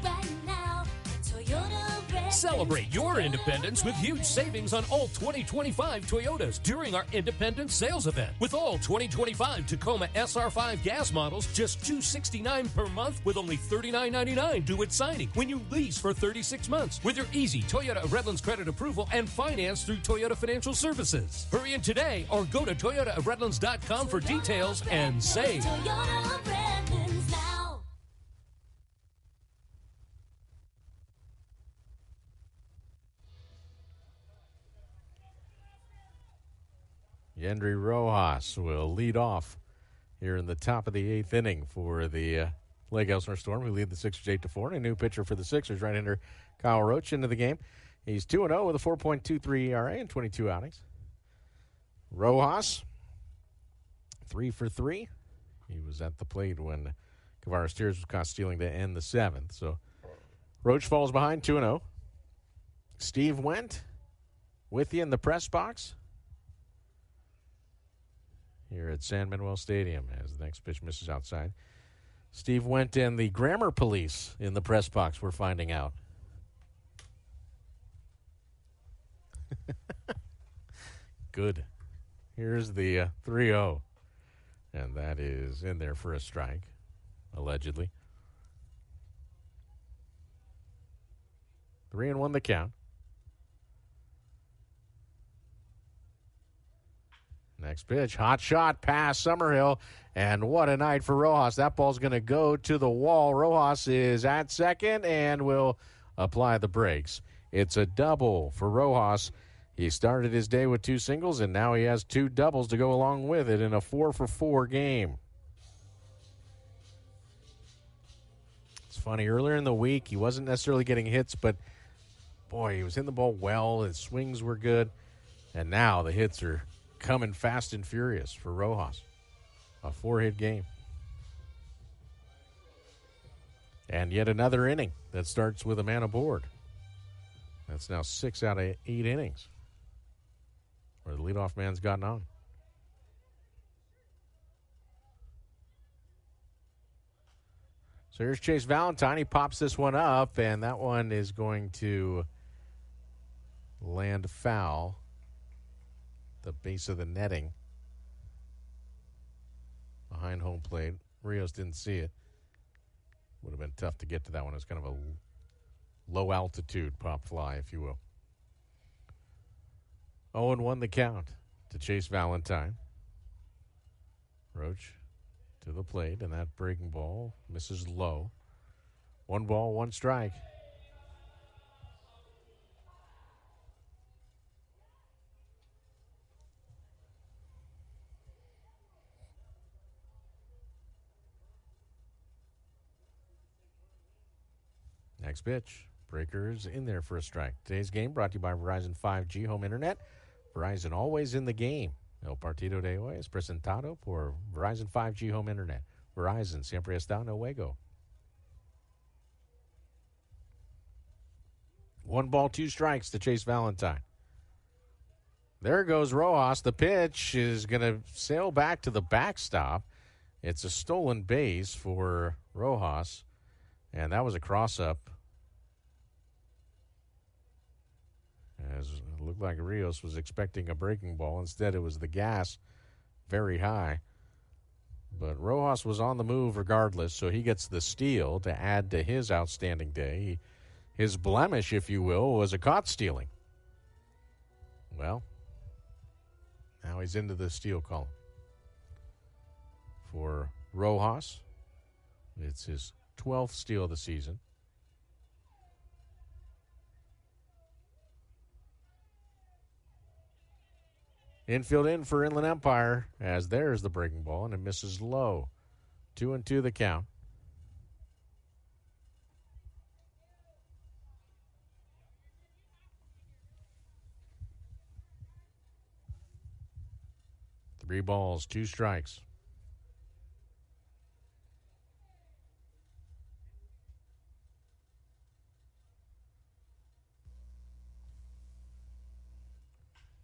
right now, Toyota Red. Celebrate your independence with huge savings on all 2025 Toyotas during our Independence Sales Event. With all 2025 Tacoma SR5 gas models, just $269 per month with only $39.99 due at signing when you lease for 36 months with your easy Toyota of Redlands credit approval and finance through Toyota Financial Services. Hurry in today or go to ToyotaofRedlands.com for details and save. Toyota of Redlands now. Yendry Rojas will lead off here in the top of the 8th inning for the Lake Elsinore Storm, who lead the Sixers 8-4. And a new pitcher for the Sixers, right-hander Kyle Roach into the game. He's 2-0 with a 4.23 ERA and 22 outings. Rojas, 3 for 3. He was at the plate when Kavares Tears was caught stealing to end the 7th. So Roach falls behind 2-0. Steve Wendt with you in the press box here at San Manuel Stadium as the next pitch misses outside. Steve Wendt and the grammar police in the press box, we're finding out. Good. Here's the 3-0. And that is in there for a strike, allegedly. 3-1 the count. Next pitch, hot shot past Summerhill, and what a night for Rojas. That ball's going to go to the wall. Rojas is at second and will apply the brakes. It's a double for Rojas. He started his day with 2 singles, and now he has 2 doubles to go along with it in a 4-for-4 game. It's funny, earlier in the week, he wasn't necessarily getting hits, but, boy, he was hitting the ball well. His swings were good, and now the hits are coming fast and furious for Rojas. A 4-hit game. And yet another inning that starts with a man aboard. That's now 6 out of 8 innings where the leadoff man's gotten on. So here's Chase Valentine. He pops this one up, and that one is going to land foul. The base of the netting behind home plate. Rios didn't see it. Would have been tough to get to that one. It was kind of a low altitude pop fly, if you will. 0-1 the count to Chase Valentine. Roach to the plate, and that breaking ball misses low. 1 ball, 1 strike. Next pitch. Breakers in there for a strike. Today's game brought to you by Verizon 5G Home Internet. Verizon always in the game. El partido de hoy es presentado por Verizon 5G Home Internet. Verizon siempre está en el juego. 1 ball, 2 strikes to Chase Valentine. There goes Rojas. The pitch is going to sail back to the backstop. It's a stolen base for Rojas, and that was a cross-up. As it looked like Rios was expecting a breaking ball. Instead, it was the gas very high. But Rojas was on the move regardless, so he gets the steal to add to his outstanding day. His blemish, if you will, was a caught stealing. Well, now he's into the steal column. For Rojas, it's his 12th steal of the season. Infield in for Inland Empire, as there's the breaking ball, and it misses low. 2-2 the count. Three balls, 2 strikes.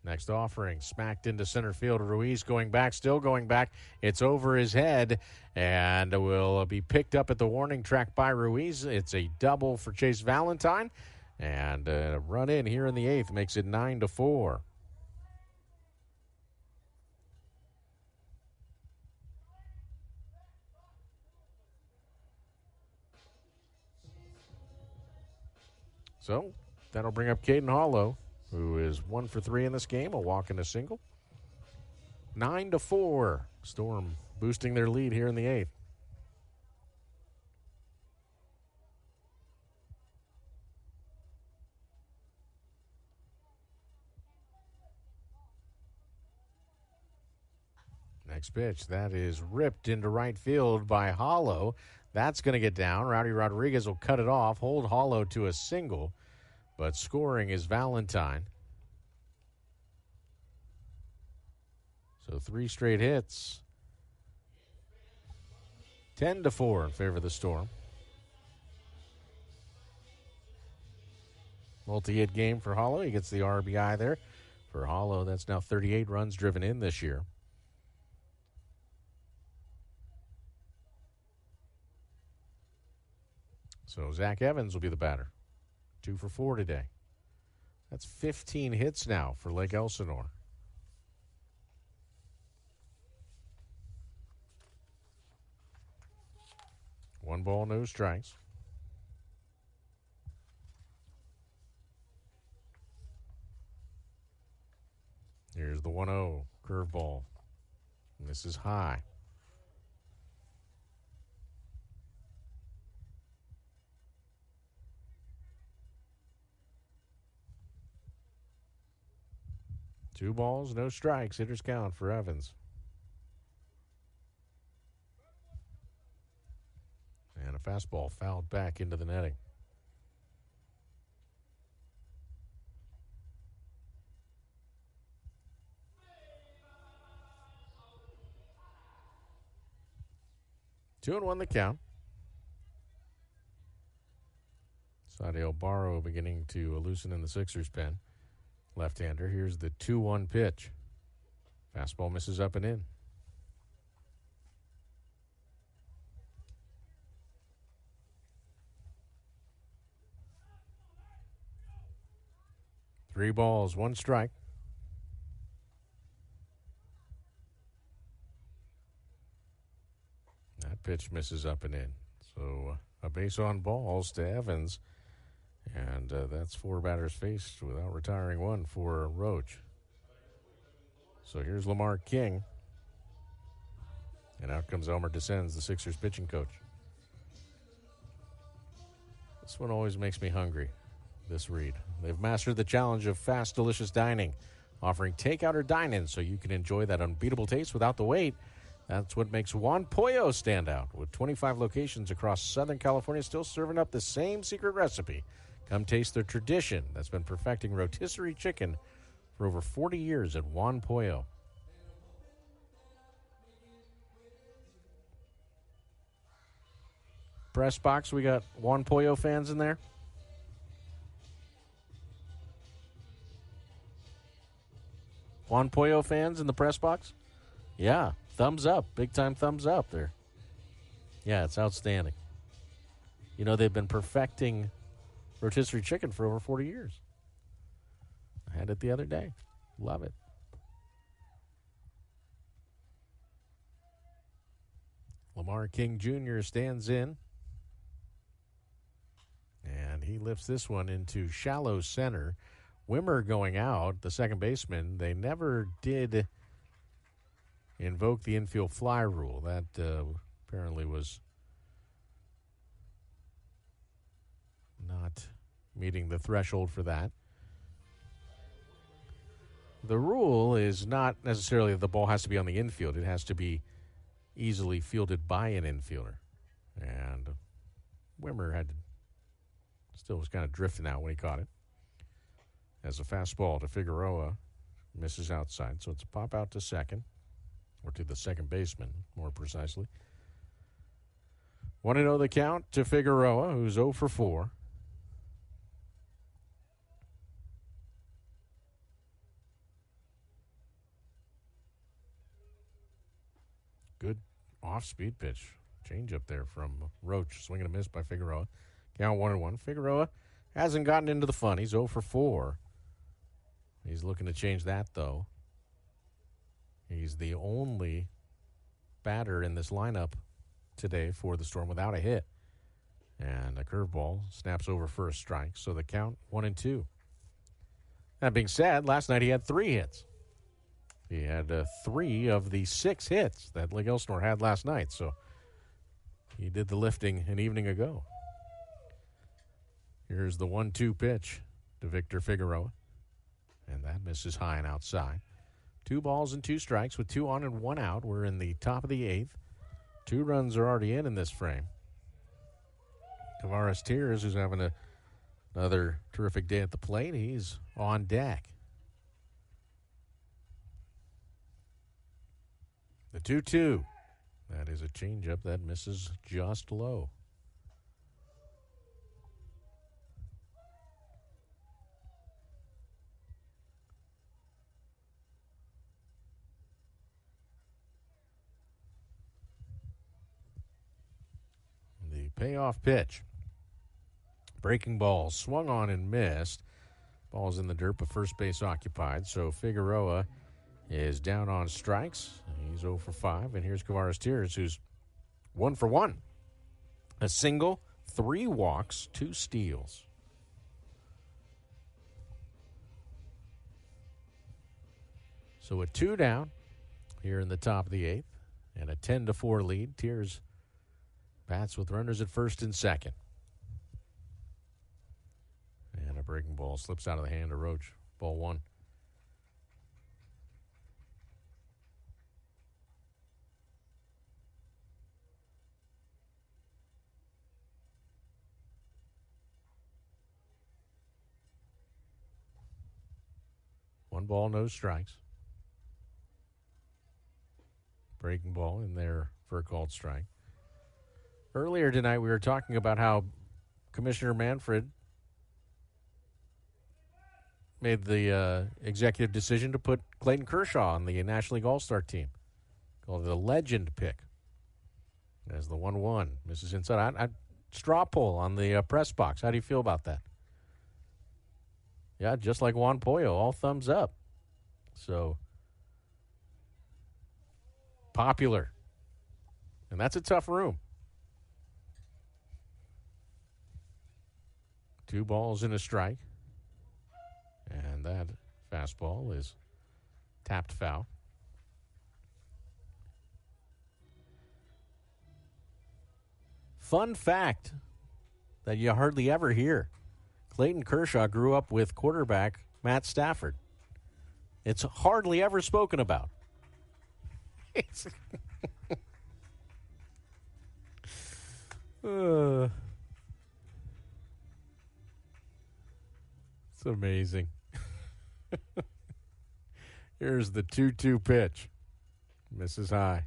Next offering, smacked into center field. Ruiz going back, still going back. It's over his head and will be picked up at the warning track by Ruiz. It's a double for Chase Valentine, and a run in here in the 8th makes it 9-4. So that'll bring up Caden Hollow, who is 1 for 3 in this game, a walk and a single. 9-4. Storm boosting their lead here in the 8th. Next pitch, that is ripped into right field by Hollow. That's going to get down. Rowdy Rodriguez will cut it off, hold Hollow to a single, but scoring is Valentine. So 3 straight hits. 10-4 in favor of the Storm. Multi-hit game for Hollow. He gets the RBI there. For Hollow, that's now 38 runs driven in this year. So Zach Evans will be the batter. 2 for 4 today. That's 15 hits now for Lake Elsinore. One ball, no strikes. Here's the 1-0 curveball. And this is high. Two balls, no strikes. Hitters count for Evans. And a fastball fouled back into the netting. Two and one the count. Sadio Barrow beginning to loosen in the Sixers pen. Left-hander. Here's the 2-1 pitch. Fastball misses up and in. Three balls, one strike. That pitch misses up and in. So a base on balls to Evans. And that's four batters faced without retiring one for Roach. So here's Lamar King. And out comes Elmer Descends, the Sixers pitching coach. This one always makes me hungry, this read. They've mastered the challenge of fast, delicious dining, offering takeout or dine-in so you can enjoy that unbeatable taste without the wait. That's what makes Juan Pollo stand out. With 25 locations across Southern California still serving up the same secret recipe. Come taste their tradition that's been perfecting rotisserie chicken for over 40 years at Juan Pollo. Press box, we got Juan Pollo fans in there. Juan Pollo fans in the press box? Yeah, thumbs up. Big time thumbs up there. Yeah, it's outstanding. You know, they've been perfecting rotisserie chicken for over 40 years. I had it the other day. Love it. Lamar King Jr. stands in. And he lifts this one into shallow center. Wimmer going out, the second baseman. They never did invoke the infield fly rule. That apparently was not meeting the threshold for that. The rule is not necessarily that the ball has to be on the infield. It has to be easily fielded by an infielder. And Wimmer still was kind of drifting out when he caught it. As a fastball to Figueroa, misses outside. So it's a pop out to second, or to the second baseman, more precisely. 1-0 the count to Figueroa, who's 0 for 4. Good off-speed pitch. Change up there from Roach. Swing and a miss by Figueroa. Count 1-1. Figueroa hasn't gotten into the fun. He's 0 for 4. He's looking to change that, though. He's the only batter in this lineup today for the Storm without a hit. And a curveball snaps over for a strike. So the count 1-2. That being said, last night he had 3 hits. He had 3 of the 6 hits that Lake Elsinore had last night. So he did the lifting an evening ago. Here's the 1-2 pitch to Victor Figueroa. And that misses high and outside. 2 balls and 2 strikes with 2 on and 1 out. We're in the top of the 8th. 2 runs are already in this frame. Tavares Tears, who's having another terrific day at the plate, he's on deck. The 2-2. That is a changeup that misses just low. The payoff pitch. Breaking ball swung on and missed. Ball's in the dirt, but first base occupied. So Figueroa is down on strikes. He's 0 for 5. And here's Kavares Tears, who's 1 for 1. A single, 3 walks, 2 steals. So a 2 down here in the top of the 8th and a 10-4 lead. Tears bats with runners at first and second. And a breaking ball slips out of the hand of Roach. Ball 1. One ball, no strikes. Breaking ball in there for a called strike. Earlier tonight, we were talking about how Commissioner Manfred made the executive decision to put Clayton Kershaw on the National League All-Star team. Called it a legend pick. As the 1-1 misses inside. I straw poll on the press box. How do you feel about that? Yeah, just like Juan Pollo, all thumbs up. So, popular. And that's a tough room. 2 balls and a strike. And that fastball is tapped foul. Fun fact that you hardly ever hear. Clayton Kershaw grew up with quarterback Matt Stafford. It's hardly ever spoken about. It's amazing. Here's the 2-2 pitch. Misses high.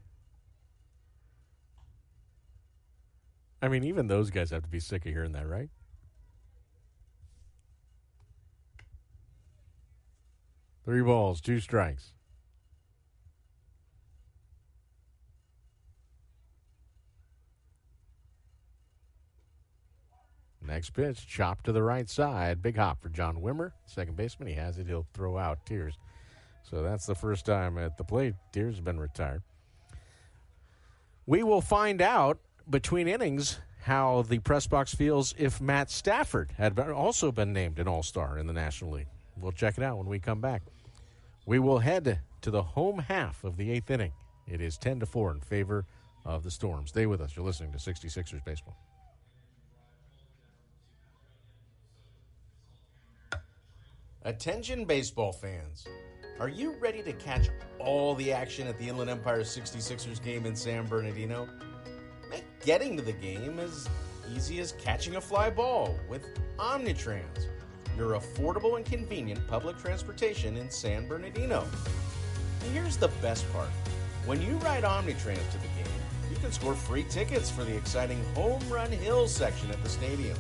I mean, even those guys have to be sick of hearing that, right? Three balls, 2 strikes. Next pitch, chopped to the right side. Big hop for John Wimmer. Second baseman, he has it. He'll throw out Tears. So that's the first time at the plate. Tears has been retired. We will find out between innings how the press box feels if Matt Stafford had also been named an All-Star in the National League. We'll check it out when we come back. We will head to the home half of the 8th inning. It is 10-4 in favor of the Storm. Stay with us. You're listening to 66ers Baseball. Attention baseball fans. Are you ready to catch all the action at the Inland Empire 66ers game in San Bernardino? Make getting to the game as easy as catching a fly ball with Omnitrans, your affordable and convenient public transportation in San Bernardino. And here's the best part. When you ride Omnitrans to the game, you can score free tickets for the exciting Home Run Hills section at the stadium.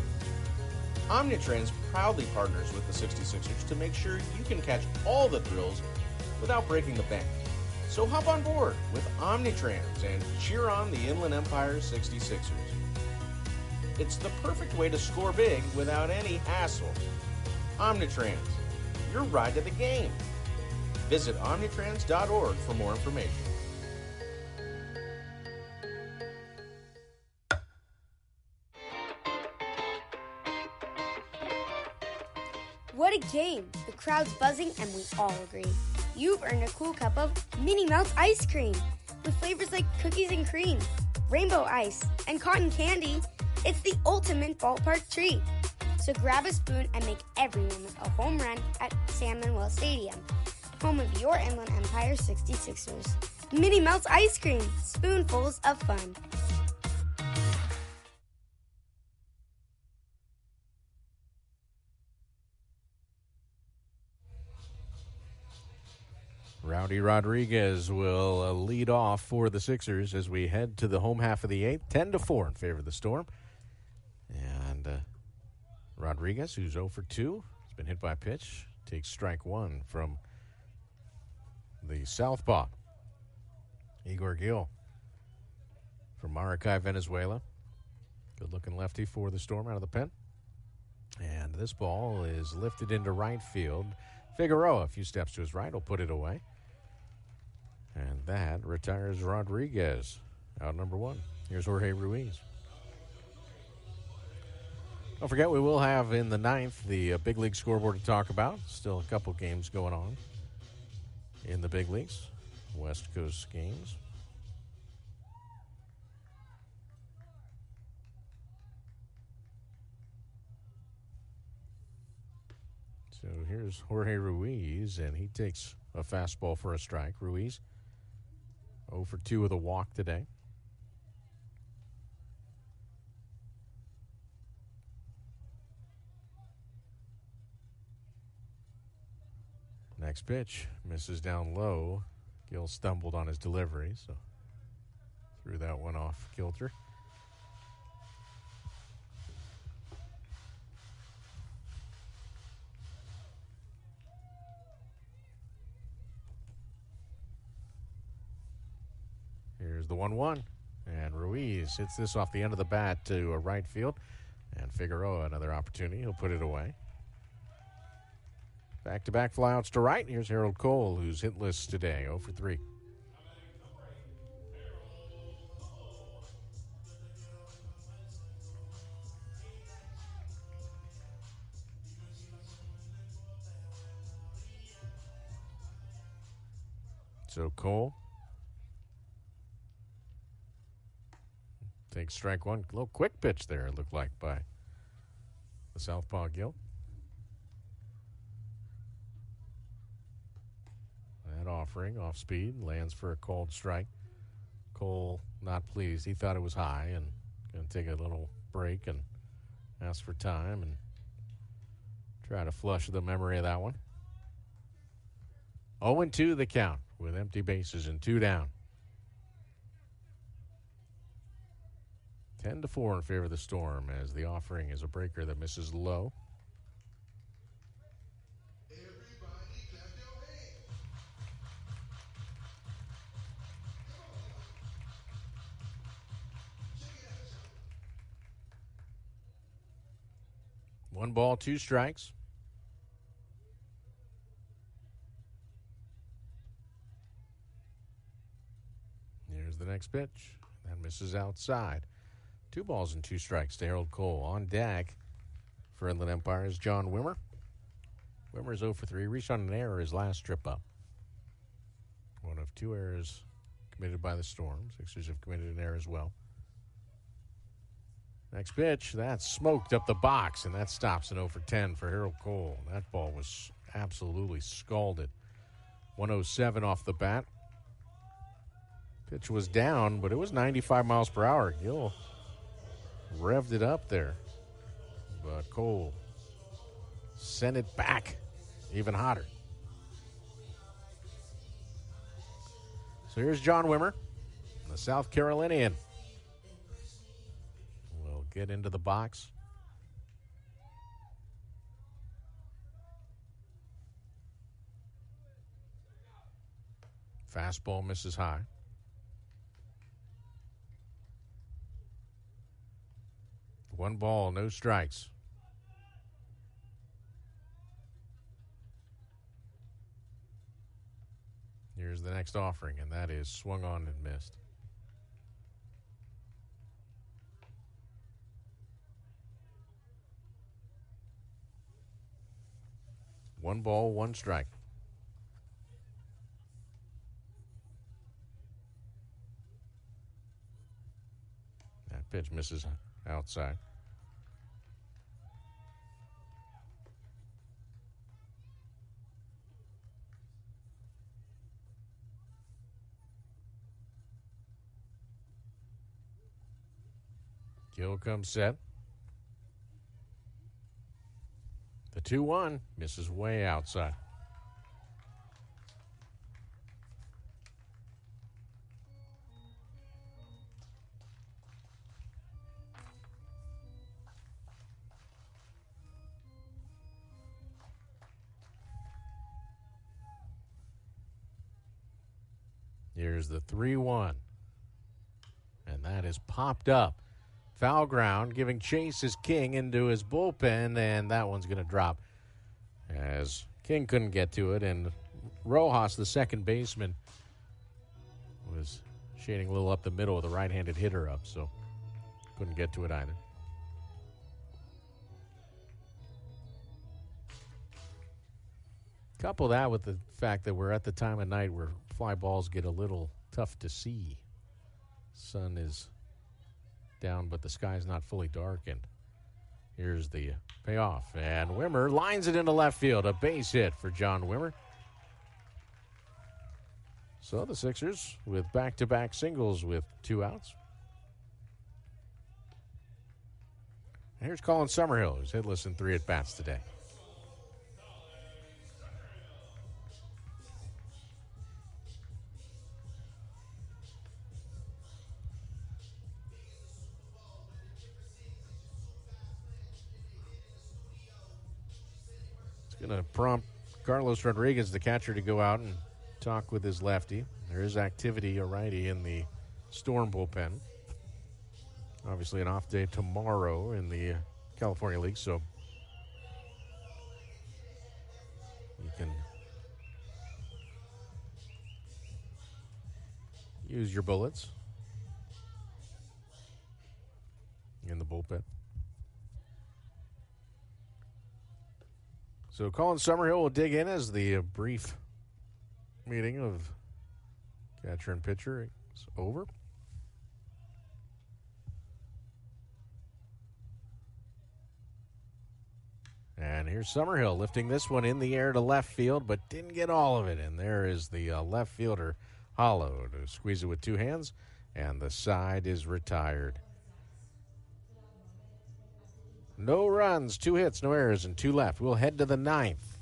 Omnitrans proudly partners with the 66ers to make sure you can catch all the thrills without breaking the bank. So hop on board with Omnitrans and cheer on the Inland Empire 66ers. It's the perfect way to score big without any hassle. Omnitrans, your ride to the game. Visit omnitrans.org for more information. What a game! The crowd's buzzing and we all agree. You've earned a cool cup of Minnie Mouse ice cream with flavors like cookies and cream, rainbow ice, and cotton candy. It's the ultimate ballpark treat. So grab a spoon and make every moment a home run at San Manuel Stadium, home of your Inland Empire 66ers. Minnie Mouse ice cream, spoonfuls of fun. Rowdy Rodriguez will lead off for the Sixers as we head to the home half of the 8th. 10-4 in favor of the Storm. And Rodriguez, who's 0 for 2, has been hit by a pitch, takes strike 1 from the southpaw, Igor Gil from Maracay, Venezuela. Good-looking lefty for the Storm out of the pen. And this ball is lifted into right field. Figueroa, a few steps to his right, will put it away. And that retires Rodriguez, out number one. Here's Jorge Ruiz. Don't forget, we will have in the ninth the big league scoreboard to talk about. Still a couple games going on in the big leagues, West Coast games. So here's Jorge Ruiz, and he takes a fastball for a strike. Ruiz 0 for 2 with a walk today. Next pitch misses down low. Gill stumbled on his delivery, so threw that one off kilter. Here's the 1-1. And Ruiz hits this off the end of the bat to a right field. And Figueroa, another opportunity. He'll put it away. Back-to-back flyouts to right. Here's Harold Cole, who's hitless today, 0 for 3. So Cole takes strike one. A little quick pitch there, it looked like, by the southpaw Gill. That offering, off speed, lands for a called strike. Cole not pleased. He thought it was high and going to take a little break and ask for time and try to flush the memory of that one. 0-2 the count with empty bases and 2 down. 10-4 in favor of the Storm as the offering is a breaker that misses low. One ball, 2 strikes. Here's the next pitch. That misses outside. 2 balls and 2 strikes to Harold Cole. On deck for Inland Empire is John Wimmer. Wimmer's 0 for 3. Reached on an error his last trip up. One of 2 errors committed by the Storm. Sixers have committed an error as well. Next pitch, that's smoked up the box, and that stops an 0 for 10 for Harold Cole. That ball was absolutely scalded. 107 off the bat. Pitch was down, but it was 95 miles per hour. Gill revved it up there. But Cole sent it back even hotter. So here's John Wimmer, the South Carolinian. Will get into the box. Fastball misses high. One ball, no strikes. Here's the next offering, and that is swung on and missed. One ball, 1 strike. That pitch misses outside. Gill comes set. The 2-1 misses way outside. Here's the 3-1. And that is popped up Foul ground, giving Chase his King into his bullpen, and that one's going to drop as King couldn't get to it, and Rojas, the second baseman, was shading a little up the middle with a right-handed hitter up, so couldn't get to it either. Couple that with the fact that we're at the time of night where fly balls get a little tough to see. Sun is down, but the sky's not fully darkened. Here's the payoff, and Wimmer lines it into left field. A base hit for John Wimmer. So the Sixers with back-to-back singles with 2 outs. And here's Colin Summerhill, who's hitless in 3 at-bats today. Going to prompt Carlos Rodriguez, the catcher, to go out and talk with his lefty. There is activity, a righty, in the Storm bullpen. Obviously an off day tomorrow in the California League, so you can use your bullets in the bullpen. So Colin Summerhill will dig in as the brief meeting of catcher and pitcher is over. And here's Summerhill lifting this one in the air to left field, but didn't get all of it. And there is the left fielder, Hollow, to squeeze it with 2 hands, and the side is retired. No runs, 2 hits, no errors, and 2 left. We'll head to the 9th.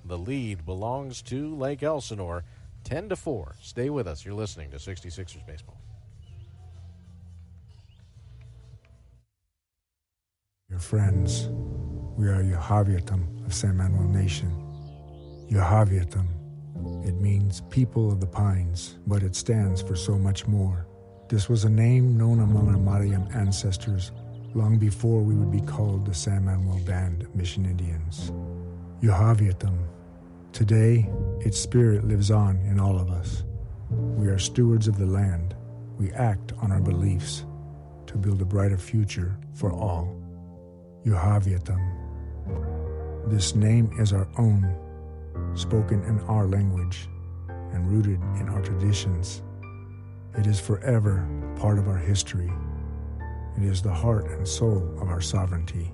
The lead belongs to Lake Elsinore, 10-4. Stay with us. You're listening to 66ers Baseball. Your friends, we are Yahavyatam of San Manuel Nation. Yahavyatam, it means people of the pines, but it stands for so much more. This was a name known among our Mariam ancestors long before we would be called the San Manuel Band of Mission Indians. Yahavyatam. Today, its spirit lives on in all of us. We are stewards of the land. We act on our beliefs to build a brighter future for all. Yahavyatam. This name is our own, spoken in our language and rooted in our traditions. It is forever part of our history. It is the heart and soul of our sovereignty.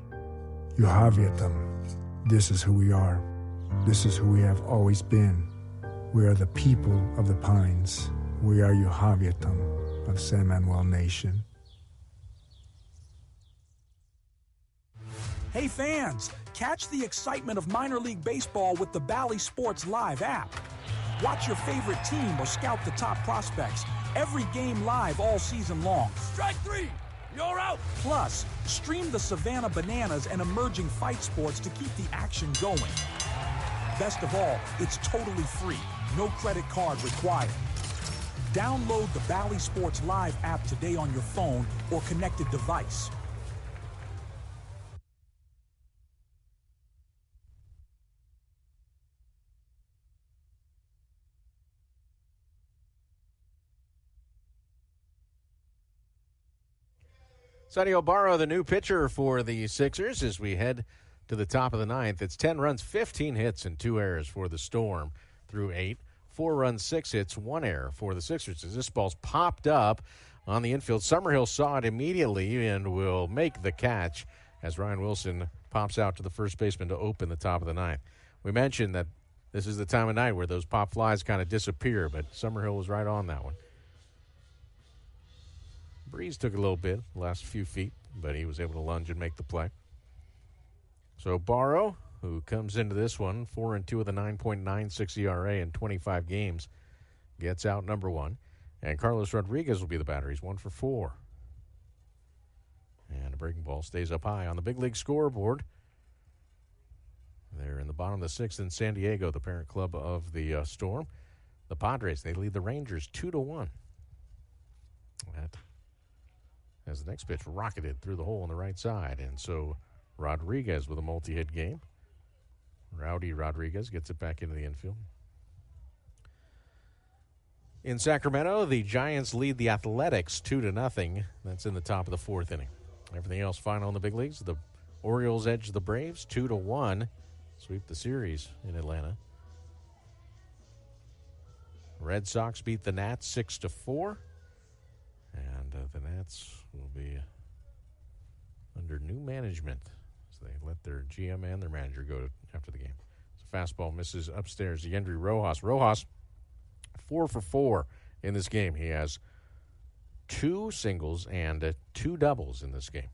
Yahavyatam. This is who we are. This is who we have always been. We are the people of the pines. We are Yahavyatam of San Manuel Nation. Hey fans, catch the excitement of minor league baseball with the Bally Sports Live app. Watch your favorite team or scout the top prospects. Every game live all season long. Strike 3! You're out! Plus, stream the Savannah Bananas and emerging fight sports to keep the action going. Best of all, it's totally free. No credit card required. Download the Bally Sports Live app today on your phone or connected device. Sonny O'Barrow, the new pitcher for the Sixers, as we head to the top of the 9th. It's 10 runs, 15 hits, and 2 errors for the Storm through 8. 4 runs, 6 hits, 1 error for the Sixers. As this ball's popped up on the infield, Summerhill saw it immediately and will make the catch as Ryan Wilson pops out to the first baseman to open the top of the 9th. We mentioned that this is the time of night where those pop flies kind of disappear, but Summerhill was right on that one. Breeze took a little bit, last few feet, but he was able to lunge and make the play. So Barrow, who comes into this one 4-2 with a 9.96 ERA in 25 games, gets out number 1. And Carlos Rodriguez will be the batter. He's 1 for 4. And a breaking ball stays up high on the big league scoreboard. They're in the bottom of the 6th in San Diego, the parent club of the Storm. The Padres, they lead the Rangers 2-1. At as the next pitch rocketed through the hole on the right side. And so Rodriguez with a multi-hit game. Rowdy Rodriguez gets it back into the infield. In Sacramento, the Giants lead the Athletics 2-0. That's in the top of the fourth inning. Everything else final in the big leagues. The Orioles edge the Braves 2-1. Sweep the series in Atlanta. Red Sox beat the Nats 6-4. And the Nats will be under new management as they let their GM and their manager go after the game. So fastball misses upstairs. Yendry Rojas. Rojas 4 for 4 in this game. He has 2 singles and 2 doubles in this game.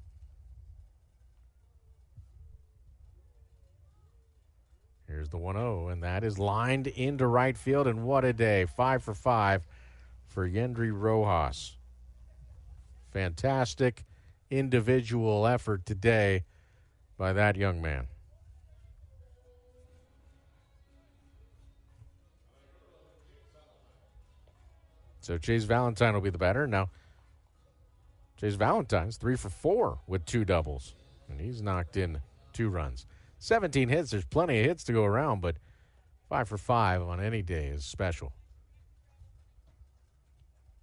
Here's the 1-0, and that is lined into right field, and what a day. 5 for 5 for Yendry Rojas. Fantastic individual effort today by that young man. So Chase Valentine will be the batter. Now, Chase Valentine's 3 for 4 with 2 doubles, and he's knocked in 2 runs. 17 hits, there's plenty of hits to go around, but 5 for 5 on any day is special.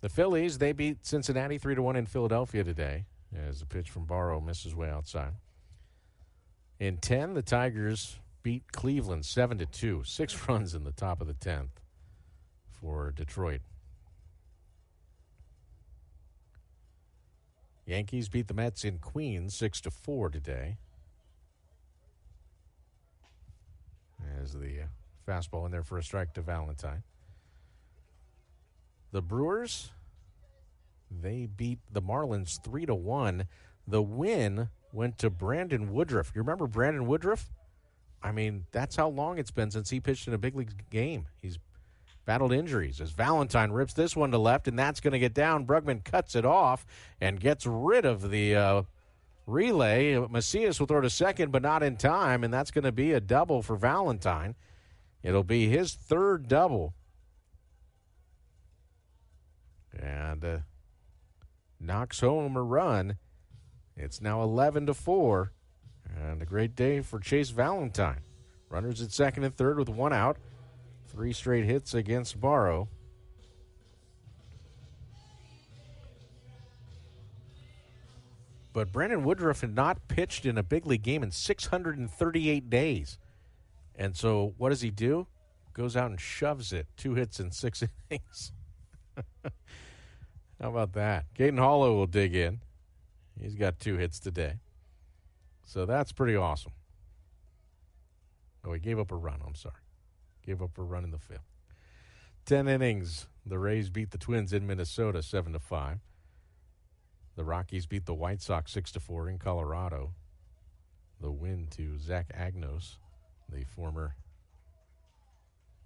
The Phillies, they beat Cincinnati 3-1 in Philadelphia today as the pitch from Barrow misses way outside. In 10, the Tigers beat Cleveland 7-2. 6 runs in the top of the 10th for Detroit. Yankees beat the Mets in Queens 6-4 today. As the fastball in there for a strike to Valentine. The Brewers, they beat the Marlins 3-1. The win went to Brandon Woodruff. You remember Brandon Woodruff? I mean, that's how long it's been since he pitched in a big league game. He's battled injuries as Valentine rips this one to left, and that's going to get down. Brugman cuts it off and gets rid of the relay. Macias will throw to second, but not in time, and that's going to be a double for Valentine. It'll be his 3rd double. And knocks home a run. It's now 11-4, and a great day for Chase Valentine. Runners at second and third with 1 out. 3 straight hits against Barrow. But Brandon Woodruff had not pitched in a big league game in 638 days. And so what does he do? Goes out and shoves it. 2 hits in 6 innings. How about that? Caden Hollow will dig in. He's got 2 hits today. So that's pretty awesome. Oh, he gave up a run. I'm sorry. Gave up a run in the 5th. 10 innings. The Rays beat the Twins in Minnesota 7-5. The Rockies beat the White Sox 6-4 in Colorado. The win to Zach Agnos, the former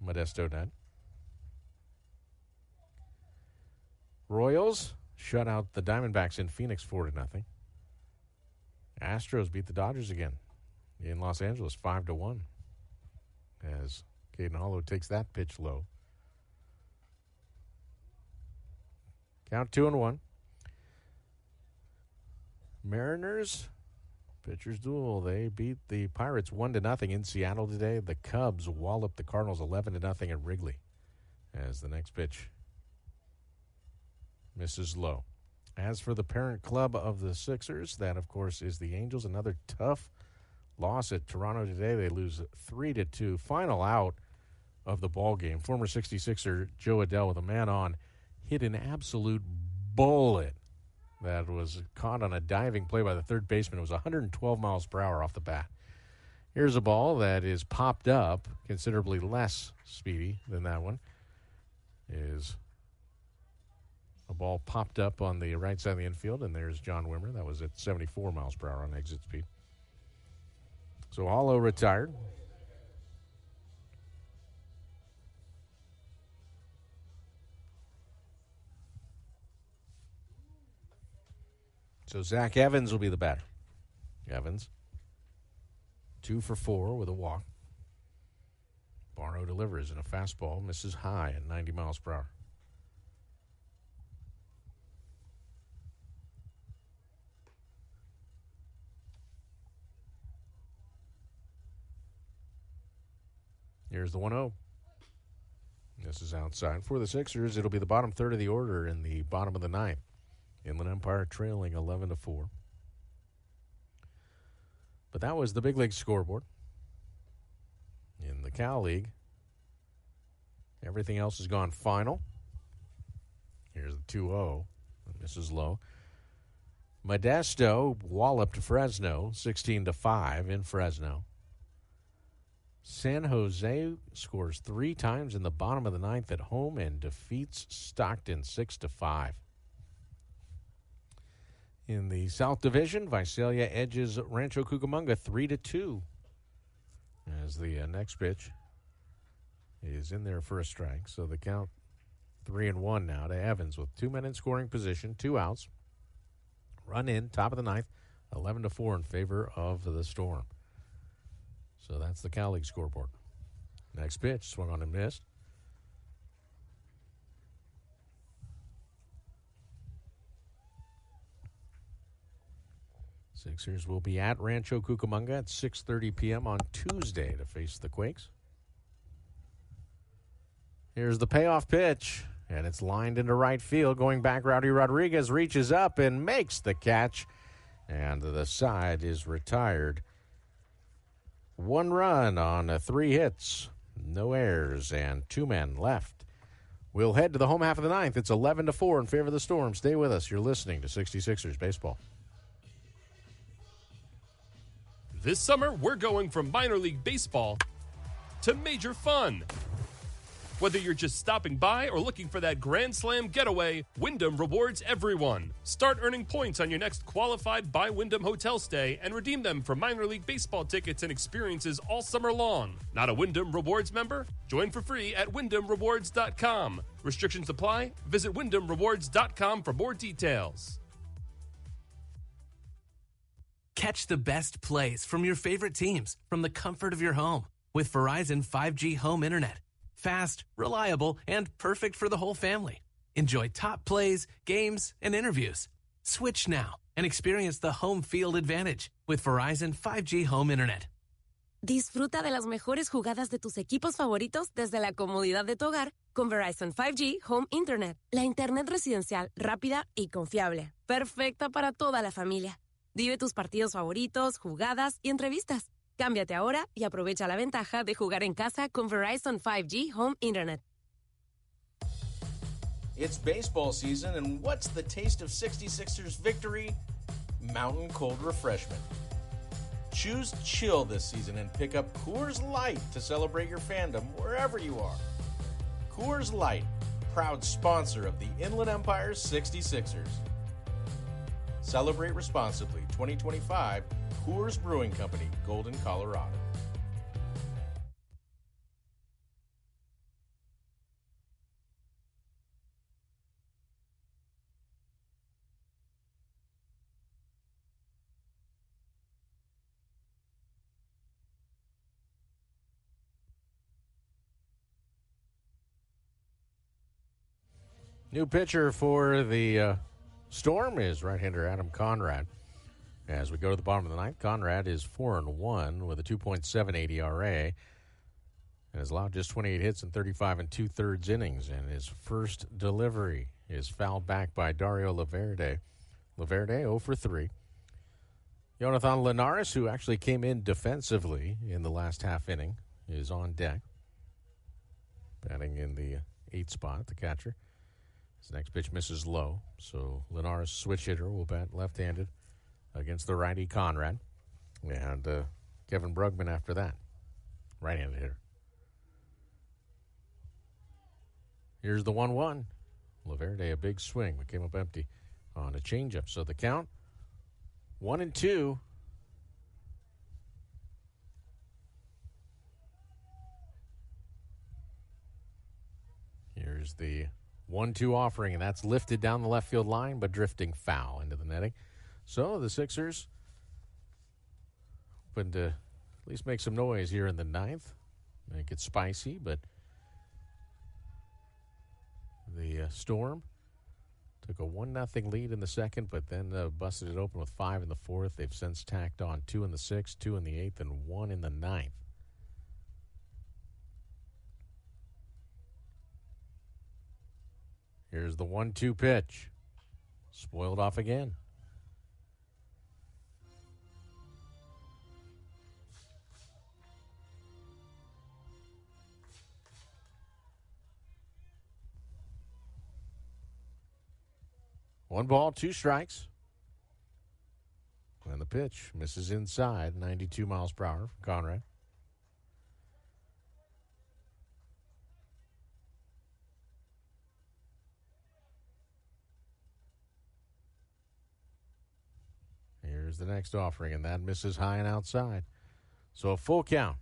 Modesto Nut. Royals shut out the Diamondbacks in Phoenix 4-0. Astros beat the Dodgers again in Los Angeles 5-1 as Caden Hollow takes that pitch low. Count 2-1. Mariners, pitchers duel. They beat the Pirates 1-0 in Seattle today. The Cubs walloped the Cardinals 11-0 at Wrigley as the next pitch misses low. As for the parent club of the Sixers, that, of course, is the Angels. Another tough loss at Toronto today. They lose 3-2. Final out of the ball game. Former 66er Joe Adele with a man on hit an absolute bullet that was caught on a diving play by the third baseman. It was 112 miles per hour off the bat. Here's a ball that is popped up, considerably less speedy than that one. Is a ball popped up on the right side of the infield, and there's John Wimmer. That was at 74 miles per hour on exit speed. So Hollow retired. So Zach Evans will be the batter. Evans, 2 for 4 with a walk. Barrow delivers in a fastball, misses high at 90 miles per hour. Here's the 1-0. This is outside for the Sixers. It'll be the bottom third of the order in the bottom of the ninth. Inland Empire trailing 11-4. But that was the big league scoreboard. In the Cal League, everything else has gone final. Here's the 2-0. Misses low. Modesto walloped Fresno 16-5 in Fresno. San Jose scores 3 times in the bottom of the ninth at home and defeats Stockton 6-5. In the South Division, Visalia edges Rancho Cucamonga 3-2. As the next pitch is in there for a strike. So the count 3-1 now to Evans with 2 men in scoring position, 2 outs. Run in, top of the ninth, 11-4 in favor of the Storm. So that's the Cal League scoreboard. Next pitch, swung on and missed. Sixers will be at Rancho Cucamonga at 6:30 p.m. on Tuesday to face the Quakes. Here's the payoff pitch, and it's lined into right field. Going back, Rowdy Rodriguez reaches up and makes the catch, and the side is retired. 1 run on 3 hits, no errors, and 2 men left. We'll head to the home half of the ninth. It's 11-4 in favor of the Storm. Stay with us. You're listening to 66ers Baseball. This summer, we're going from minor league baseball to major fun. Whether you're just stopping by or looking for that Grand Slam getaway, Wyndham rewards everyone. Start earning points on your next qualified by Wyndham hotel stay and redeem them for minor league baseball tickets and experiences all summer long. Not a Wyndham Rewards member? Join for free at WyndhamRewards.com. Restrictions apply. Visit WyndhamRewards.com for more details. Catch the best plays from your favorite teams from the comfort of your home with Verizon 5G home internet. Fast, reliable, and perfect for the whole family. Enjoy top plays, games, and interviews. Switch now and experience the home field advantage with Verizon 5G home internet. Disfruta de las mejores jugadas de tus equipos favoritos desde la comodidad de tu hogar con Verizon 5G Home Internet. La internet residencial rápida y confiable. Perfecta para toda la familia. Vive tus partidos favoritos, jugadas y entrevistas. Cámbiate ahora y aprovecha la ventaja de jugar en casa con Verizon 5G Home Internet. It's baseball season, and what's the taste of 66ers victory? Mountain cold refreshment. Choose chill this season and pick up Coors Light to celebrate your fandom wherever you are. Coors Light, proud sponsor of the Inland Empire 66ers. Celebrate responsibly. 2025 Coors Brewing Company, Golden, Colorado. New pitcher for the Storm is right-hander Adam Conrad. As we go to the bottom of the ninth, Conrad is 4-1 with a 2.78 ERA and has allowed just 28 hits in 35 2/3 innings. And his first delivery is fouled back by Dario Laverde. Laverde 0 for 3. Jonathan Linares, who actually came in defensively in the last half inning, is on deck. Batting in the 8th spot, the catcher. His next pitch misses low, so Linares, switch hitter, will bat left-handed against the righty Conrad. And Kevin Brugman after that, right-handed hitter. Here's the 1-1. Laverde, a big swing, but came up empty on a changeup. So the count, 1-2. Here's the 1-2 offering, and that's lifted down the left field line, but drifting foul into the netting. So the Sixers hoping to at least make some noise here in the ninth. Make it spicy, but the Storm took a 1-0 lead in the second, but then busted it open with 5 in the fourth. They've since tacked on 2 in the sixth, 2 in the eighth, and 1 in the ninth. Here's the 1-2 pitch. Spoiled off again. One ball, 2 strikes. And the pitch misses inside, 92 miles per hour from Conrad. Here's the next offering, and that misses high and outside. So a full count.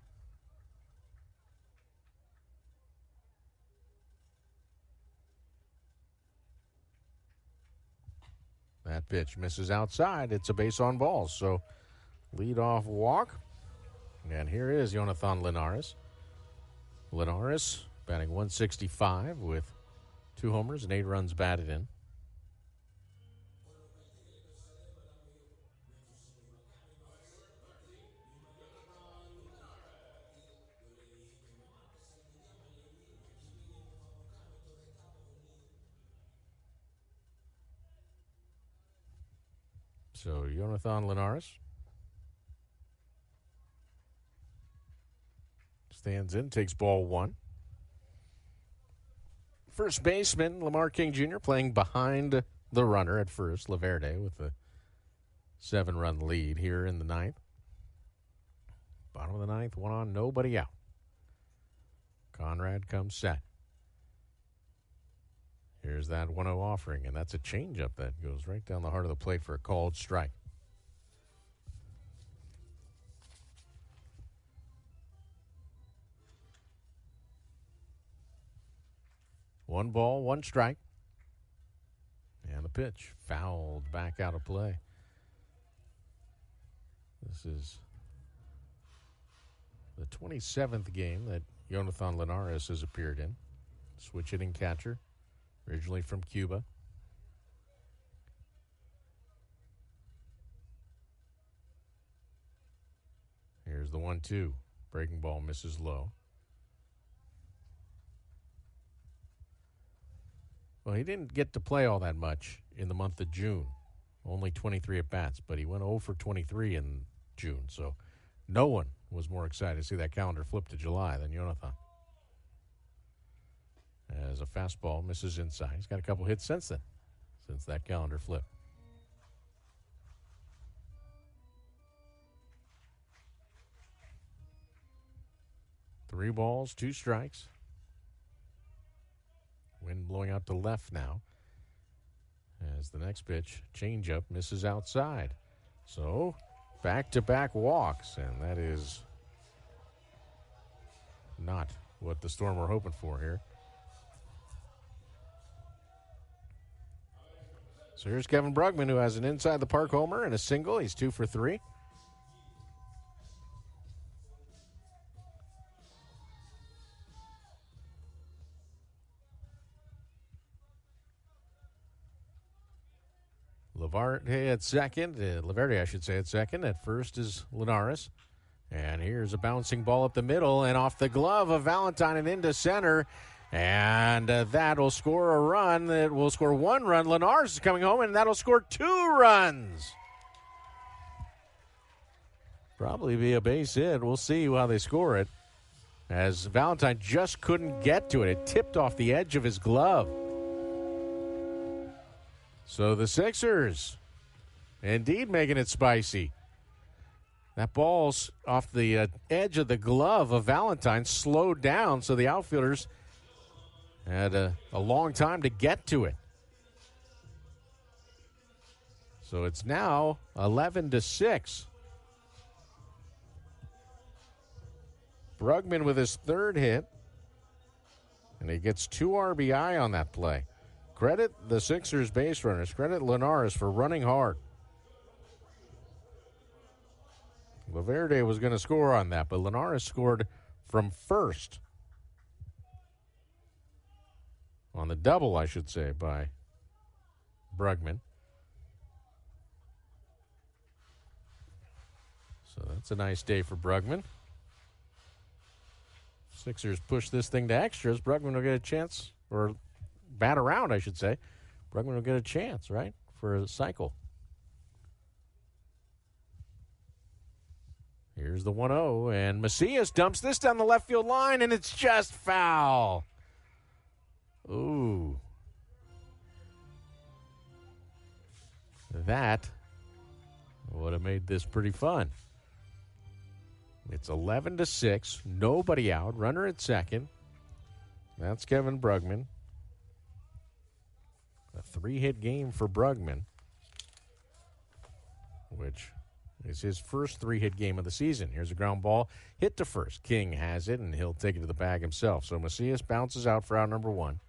That pitch misses outside. It's a base on balls. So leadoff walk. And here is Jonathan Linares. Linares batting 165 with 2 homers and 8 runs batted in. So Jonathan Linares stands in, takes ball 1. First baseman, Lamar King Jr. playing behind the runner at first, Laverde, with a 7-run lead here in the 9th. Bottom of the 9th, 1 on, nobody out. Conrad comes set. Here's that 1-0 offering, and that's a changeup that goes right down the heart of the plate for a called strike. One ball, 1 strike. And the pitch fouled back out of play. This is the 27th game that Jonathan Linares has appeared in. Switch hitting catcher. Originally from Cuba. Here's the 1-2. Breaking ball misses low. Well, he didn't get to play all that much in the month of June. Only 23 at-bats, but he went 0 for 23 in June. So no one was more excited to see that calendar flip to July than Jonathan. As a fastball misses inside. He's got a couple hits since then, since that calendar flip. Three balls, 2 strikes. Wind blowing out to left now. As the next pitch, changeup, misses outside. So, back-to-back walks, and that is not what the Storm were hoping for here. So here's Kevin Brugman, who has an inside-the-park homer and a single. He's 2 for 3. Laverde at second. Laverde, I should say, at second. At first is Linares. And here's a bouncing ball up the middle and off the glove of Valentine and into center. And that will score a run. It will score 1 run. Linares is coming home, and that'll score 2 runs. Probably be a base hit. We'll see how they score it. As Valentine just couldn't get to it. It tipped off the edge of his glove. So the Sixers indeed making it spicy. That ball's off the edge of the glove of Valentine, slowed down, so the outfielders had a long time to get to it. So it's now 11-6. Brugman with his 3rd hit, and he gets 2 RBI on that play. Credit the Sixers base runners. Credit Linares for running hard. Laverde was going to score on that, but Linares scored from first. On the double, I should say, by Brugman. So that's a nice day for Brugman. Sixers push this thing to extras. Brugman will get a chance, or bat around, I should say, Brugman will get a chance, right, for a cycle. Here's the 1-0, and Macias dumps this down the left field line, and it's just foul. Ooh. That would have made this pretty fun. It's 11-6, nobody out, runner at second. That's Kevin Brugman. A 3-hit game for Brugman, which is his first 3-hit game of the season. Here's a ground ball, hit to first. King has it, and he'll take it to the bag himself. So Macias bounces out for out number 1.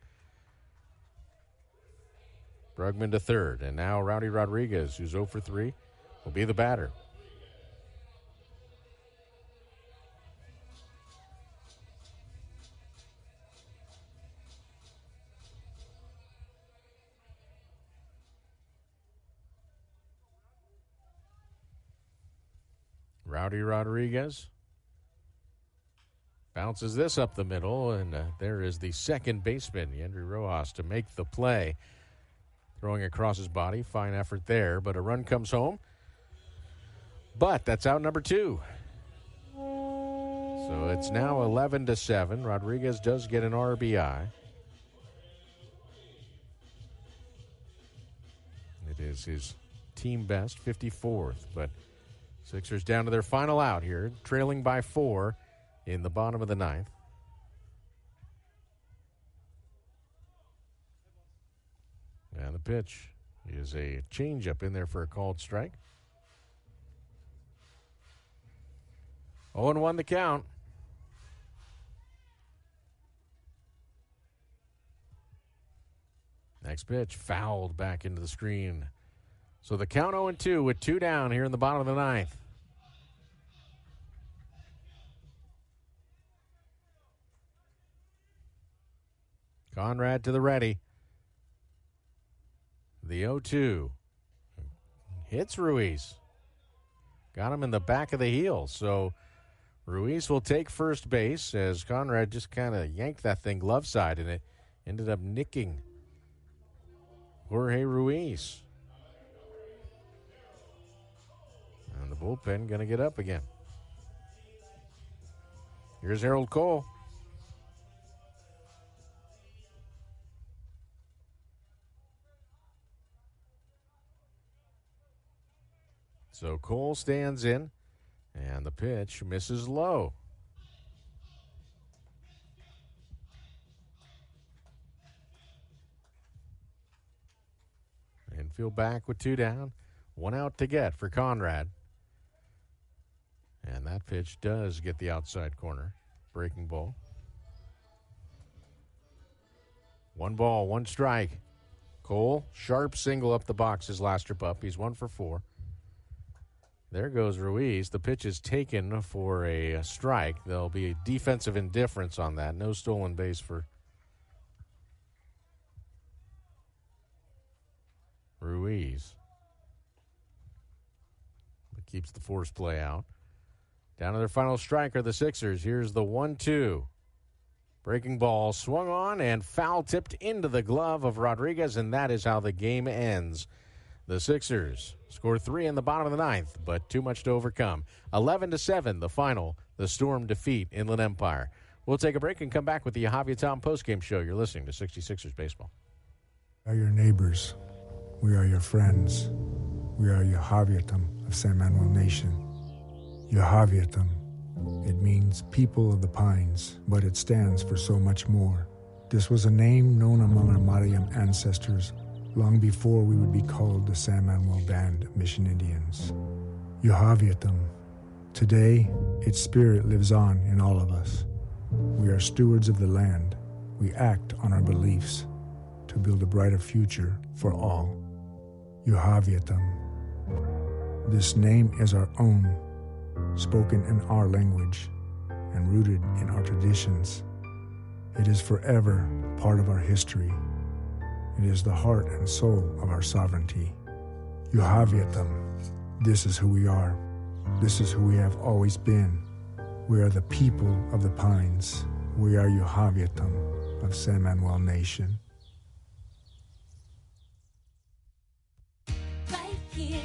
Brugman to third, and now Rowdy Rodriguez, who's 0 for 3, will be the batter. Rowdy Rodriguez bounces this up the middle, and there is the second baseman, Yendry Rojas, to make the play. Throwing across his body, fine effort there, but a run comes home. But that's out number 2. So it's now 11-7. Rodriguez does get an RBI. It is his team best, 54th, but Sixers down to their final out here, trailing by 4 in the bottom of the 9th. And the pitch is a changeup in there for a called strike. 0-1 the count. Next pitch fouled back into the screen. So the count 0-2 with 2 down here in the bottom of the 9th. Conrad to the ready. The 0-2. Hits Ruiz. Got him in the back of the heel. So Ruiz will take first base as Conrad just kind of yanked that thing glove side, and it ended up nicking Jorge Ruiz. And the bullpen going to get up again. Here's Harold Cole. So Cole stands in, and the pitch misses low. Infield back with 2 down. 1 out to get for Conrad. And that pitch does get the outside corner. Breaking ball. 1 ball, 1 strike. Cole, sharp single up the box his last trip up. He's 1 for 4. There goes Ruiz. The pitch is taken for a strike. There'll be a defensive indifference on that. No stolen base for Ruiz. It keeps the force play out. Down to their final striker, the Sixers. Here's the 1-2. Breaking ball swung on and foul tipped into the glove of Rodriguez, and that is how the game ends. The Sixers score 3 in the bottom of the 9th, but too much to overcome. 11-7, the final. The Storm defeat Inland Empire. We'll take a break and come back with the Javier Tom postgame show. You're listening to 66ers Baseball. We are your neighbors. We are your friends. We are your Javiatam of San Manuel Nation. Your Javiatam. It means people of the pines, but it stands for so much more. This was a name known among our Mariam ancestors long before we would be called the San Manuel Band of Mission Indians. Yohaviatam. Today, its spirit lives on in all of us. We are stewards of the land. We act on our beliefs to build a brighter future for all. Yohaviatam. This name is our own, spoken in our language and rooted in our traditions. It is forever part of our history. It is the heart and soul of our sovereignty. Yohaviatam. This is who we are. This is who we have always been. We are the people of the pines. We are Yohaviatam of San Manuel Nation. here,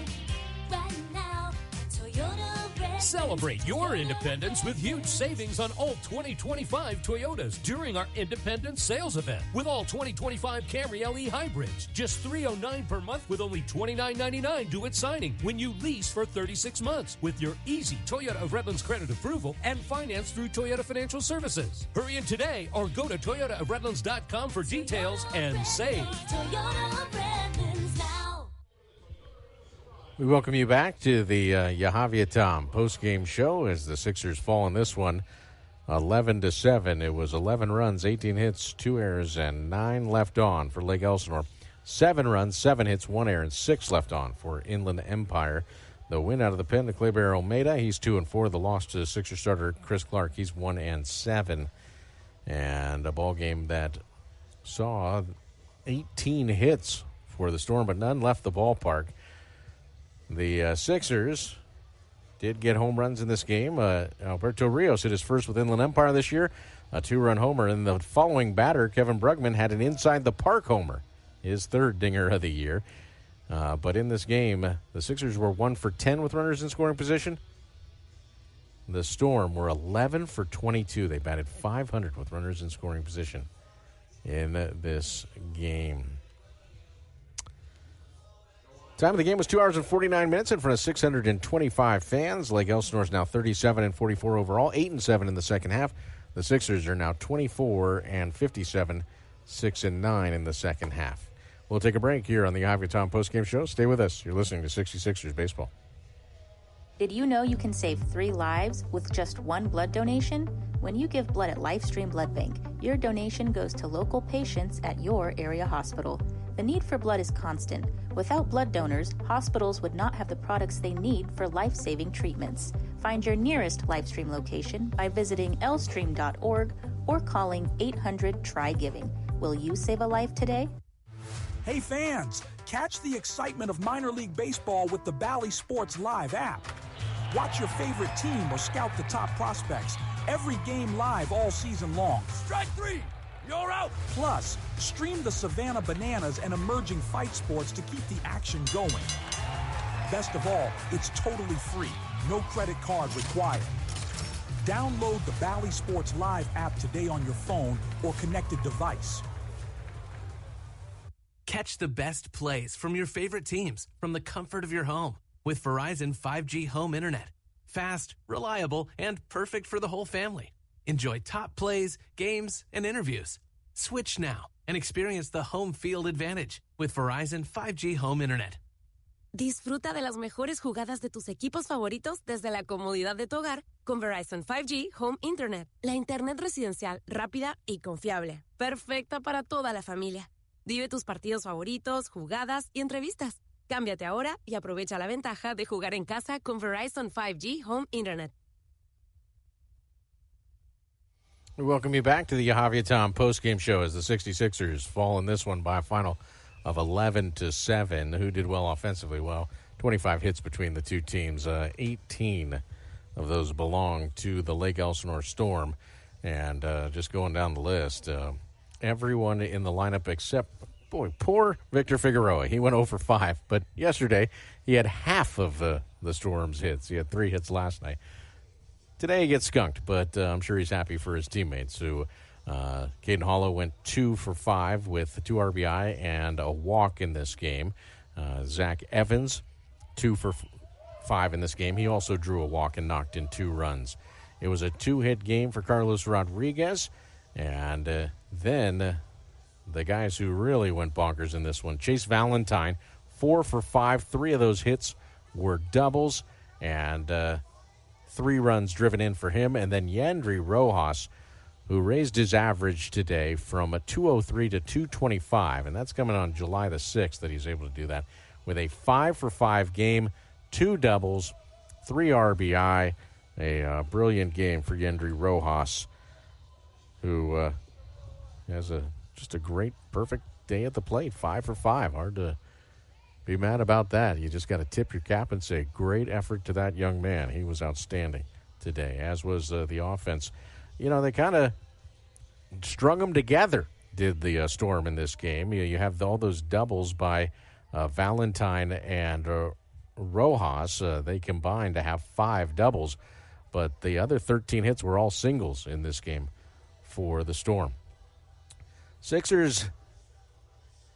right now. Toyota Red Celebrate Ribbons your Toyota independence with huge savings on all 2025 Toyotas during our Independence Sales Event. With all 2025 Camry LE hybrids, just $309 per month with only $29.99 due at signing when you lease for 36 months with your easy Toyota of Redlands credit approval and finance through Toyota Financial Services. Hurry in today or go to toyotaofredlands.com for details and save. Toyota of Redlands now. We welcome you back to the Yahavia Tom post-game show as the Sixers fall in this one 11-7. It was 11 runs, 18 hits, 2 errors, and 9 left on for Lake Elsinore. 7 runs, 7 hits, 1 error, and 6 left on for Inland Empire. The win out of the pen to Kleber Almeida. He's 2-4. The loss to Sixer starter Chris Clark. He's 1-7. And a ball game that saw 18 hits for the Storm, but none left the ballpark. The Sixers did get home runs in this game. Alberto Rios hit his first with Inland Empire this year, a 2-run homer. And the following batter, Kevin Brugman, had an inside-the-park homer, his third dinger of the year. But in this game, the Sixers were 1 for 10 with runners in scoring position. The Storm were 11 for 22. They batted .500 with runners in scoring position in this game. Time of the game was 2 hours and 49 minutes in front of 625 fans. Lake Elsinore is now 37-44 overall, 8-7 in the second half. The Sixers are now 24-57, 6-9 in the second half. We'll take a break here on the Yahavia Tom postgame show. Stay with us. You're listening to 66ers Baseball. Did you know you can save 3 lives with just 1 blood donation? When you give blood at LifeStream Blood Bank, your donation goes to local patients at your area hospital. The need for blood is constant. Without blood donors, hospitals would not have the products they need for life-saving treatments. Find your nearest LifeStream location by visiting lstream.org or calling 800-TRY-GIVING. Will you save a life today? Hey fans, catch the excitement of minor league baseball with the Bally Sports Live app. Watch your favorite team or scout the top prospects. Every game live all season long. Strike 3! You're out! Plus, stream the Savannah Bananas and emerging fight sports to keep the action going. Best of all, it's totally free. No credit card required. Download the Bally Sports Live app today on your phone or connected device. Catch the best plays from your favorite teams from the comfort of your home with Verizon 5G home internet. Fast, reliable, and perfect for the whole family. Enjoy top plays, games, and interviews. Switch now and experience the home field advantage with Verizon 5G home internet. Disfruta de las mejores jugadas de tus equipos favoritos desde la comodidad de tu hogar con Verizon 5G Home Internet. La internet residencial rápida y confiable. Perfecta para toda la familia. Vive tus partidos favoritos, jugadas y entrevistas. Cámbiate ahora y aprovecha la ventaja de jugar en casa con Verizon 5G Home Internet. We welcome you back to the Yahavia Tom postgame show as the 66ers fall in this one by a final of 11-7. Who did well offensively? Well, 25 hits between the two teams. 18 of those belong to the Lake Elsinore Storm. And just going down the list, everyone in the lineup except, poor Victor Figueroa. He went 0 for 5. But yesterday, he had half of the Storm's hits. He had 3 hits last night. Today he gets skunked, but I'm sure he's happy for his teammates. So Caden Hollow went 2 for 5 with 2 RBI and a walk in this game. Zach Evans, 2 for 5 in this game. He also drew a walk and knocked in 2 runs. It was a 2-hit game for Carlos Rodriguez. And then the guys who really went bonkers in this one, Chase Valentine, 4 for 5. 3 of those hits were doubles. And 3 runs driven in for him. And then Yandri Rojas, who raised his average today from a 203 to 225. And that's coming on July the 6th that he's able to do that with a 5 for 5 game, 2 doubles, 3 RBI. A brilliant game for Yandri Rojas, who has just a great, perfect day at the plate. 5 for 5. Hard to be mad about that. You just got to tip your cap and say, great effort to that young man. He was outstanding today, as was the offense. You know, they kind of strung them together, did the Storm in this game. You have all those doubles by Valentine and Rojas, they combined to have 5 doubles, but the other 13 hits were all singles in this game for the Storm. Sixers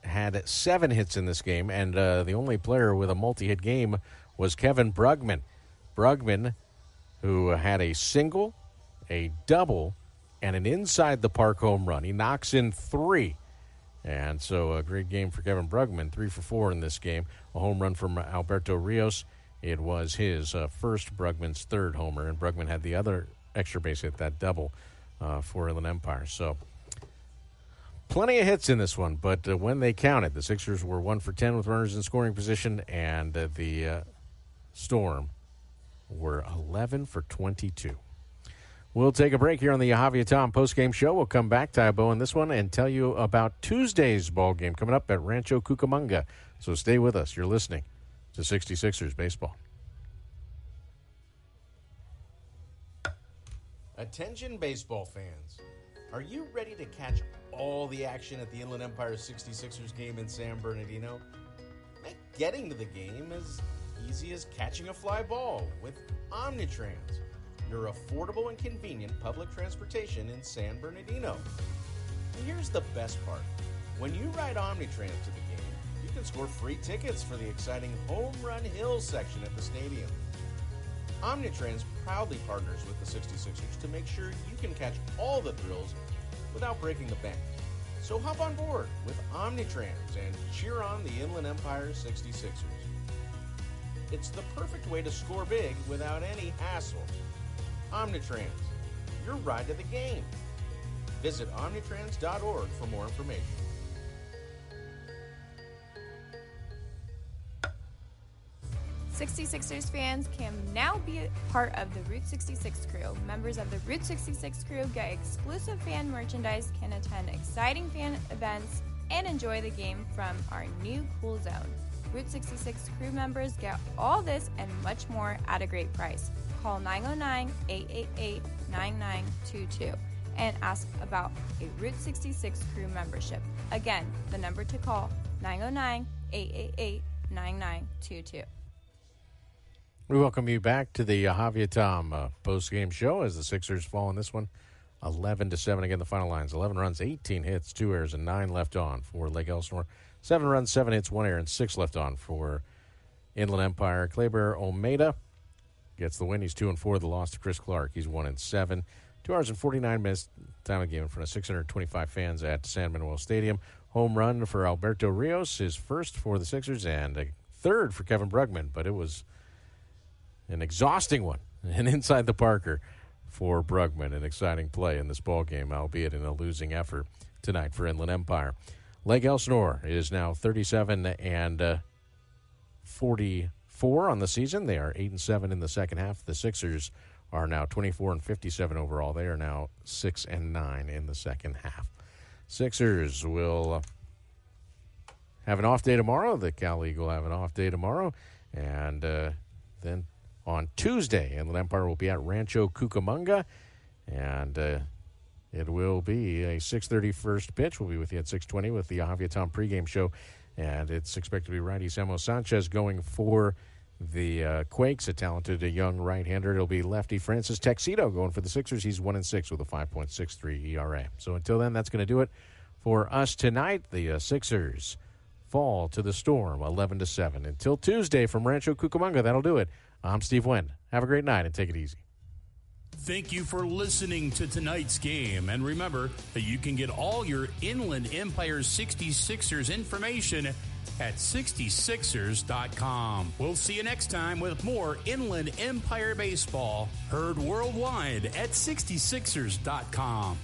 had 7 hits in this game, and the only player with a multi-hit game was Kevin Brugman. Brugman, who had a single, a double, and an inside-the-park home run. He knocks in 3. And so a great game for Kevin Brugman, 3 for 4 in this game. A home run from Alberto Rios. It was his first, Brugman's 3rd homer, and Brugman had the other extra base hit, that double for Inland Empire. So plenty of hits in this one, but when they counted, the Sixers were 1 for 10 with runners in scoring position, and the Storm were 11 for 22. We'll take a break here on the Javier Tom postgame show. We'll come back, tie a bow on this one, and tell you about Tuesday's ball game coming up at Rancho Cucamonga. So stay with us. You're listening to 66ers Baseball. Attention baseball fans. Are you ready to catch all the action at the Inland Empire 66ers game in San Bernardino? Make getting to the game as easy as catching a fly ball with Omnitrans, your affordable and convenient public transportation in San Bernardino. And here's the best part. When you ride Omnitrans to the game, you can score free tickets for the exciting Home Run Hills section at the stadium. Omnitrans proudly partners with the 66ers to make sure you can catch all the thrills without breaking the bank. So hop on board with Omnitrans and cheer on the Inland Empire 66ers. It's the perfect way to score big without any hassle. Omnitrans, your ride to the game. Visit omnitrans.org for more information. '66ers fans can now be part of the Route 66 crew. Members of the Route 66 crew get exclusive fan merchandise, can attend exciting fan events, and enjoy the game from our new cool zone. Route 66 crew members get all this and much more at a great price. Call 909-888-9922 and ask about a Route 66 crew membership. Again, the number to call, 909-888-9922. We welcome you back to the Javier Tom post-game show as the Sixers fall in this one 11-7. Again, the final lines: 11 runs, 18 hits, 2 errors, and 9 left on for Lake Elsinore. 7 runs, 7 hits, 1 error, and 6 left on for Inland Empire. Kleber Olmeda gets the win. He's 2-4. The loss to Chris Clark. He's 1-7. 2 hours and 49 minutes time of game in front of 625 fans at San Manuel Stadium. Home run for Alberto Rios, his first for the Sixers, and a third for Kevin Brugman, but it was an exhausting one, and inside the Parker for Brugman. An exciting play in this ball game, albeit in a losing effort tonight for Inland Empire. Lake Elsinore is now 37-44 on the season. They are 8-7 in the second half. The Sixers are now 24-57 overall. They are now 6-9 in the second half. Sixers will have an off day tomorrow. The Cal League will have an off day tomorrow, and then on Tuesday, Inland Empire will be at Rancho Cucamonga, and it will be a 6:30 first pitch. We'll be with you at 6:20 with the Javier Tom pregame show, and it's expected to be righty Samuel Sanchez going for the Quakes, a talented young right-hander. It'll be lefty Francis Texedo going for the Sixers. He's 1-6 with a 5.63 ERA. So until then, that's going to do it for us tonight. The Sixers fall to the Storm 11-7. Until Tuesday from Rancho Cucamonga, that'll do it. I'm Steve Wynn. Have a great night and take it easy. Thank you for listening to tonight's game. And remember that you can get all your Inland Empire 66ers information at 66ers.com. We'll see you next time with more Inland Empire baseball, heard worldwide at 66ers.com.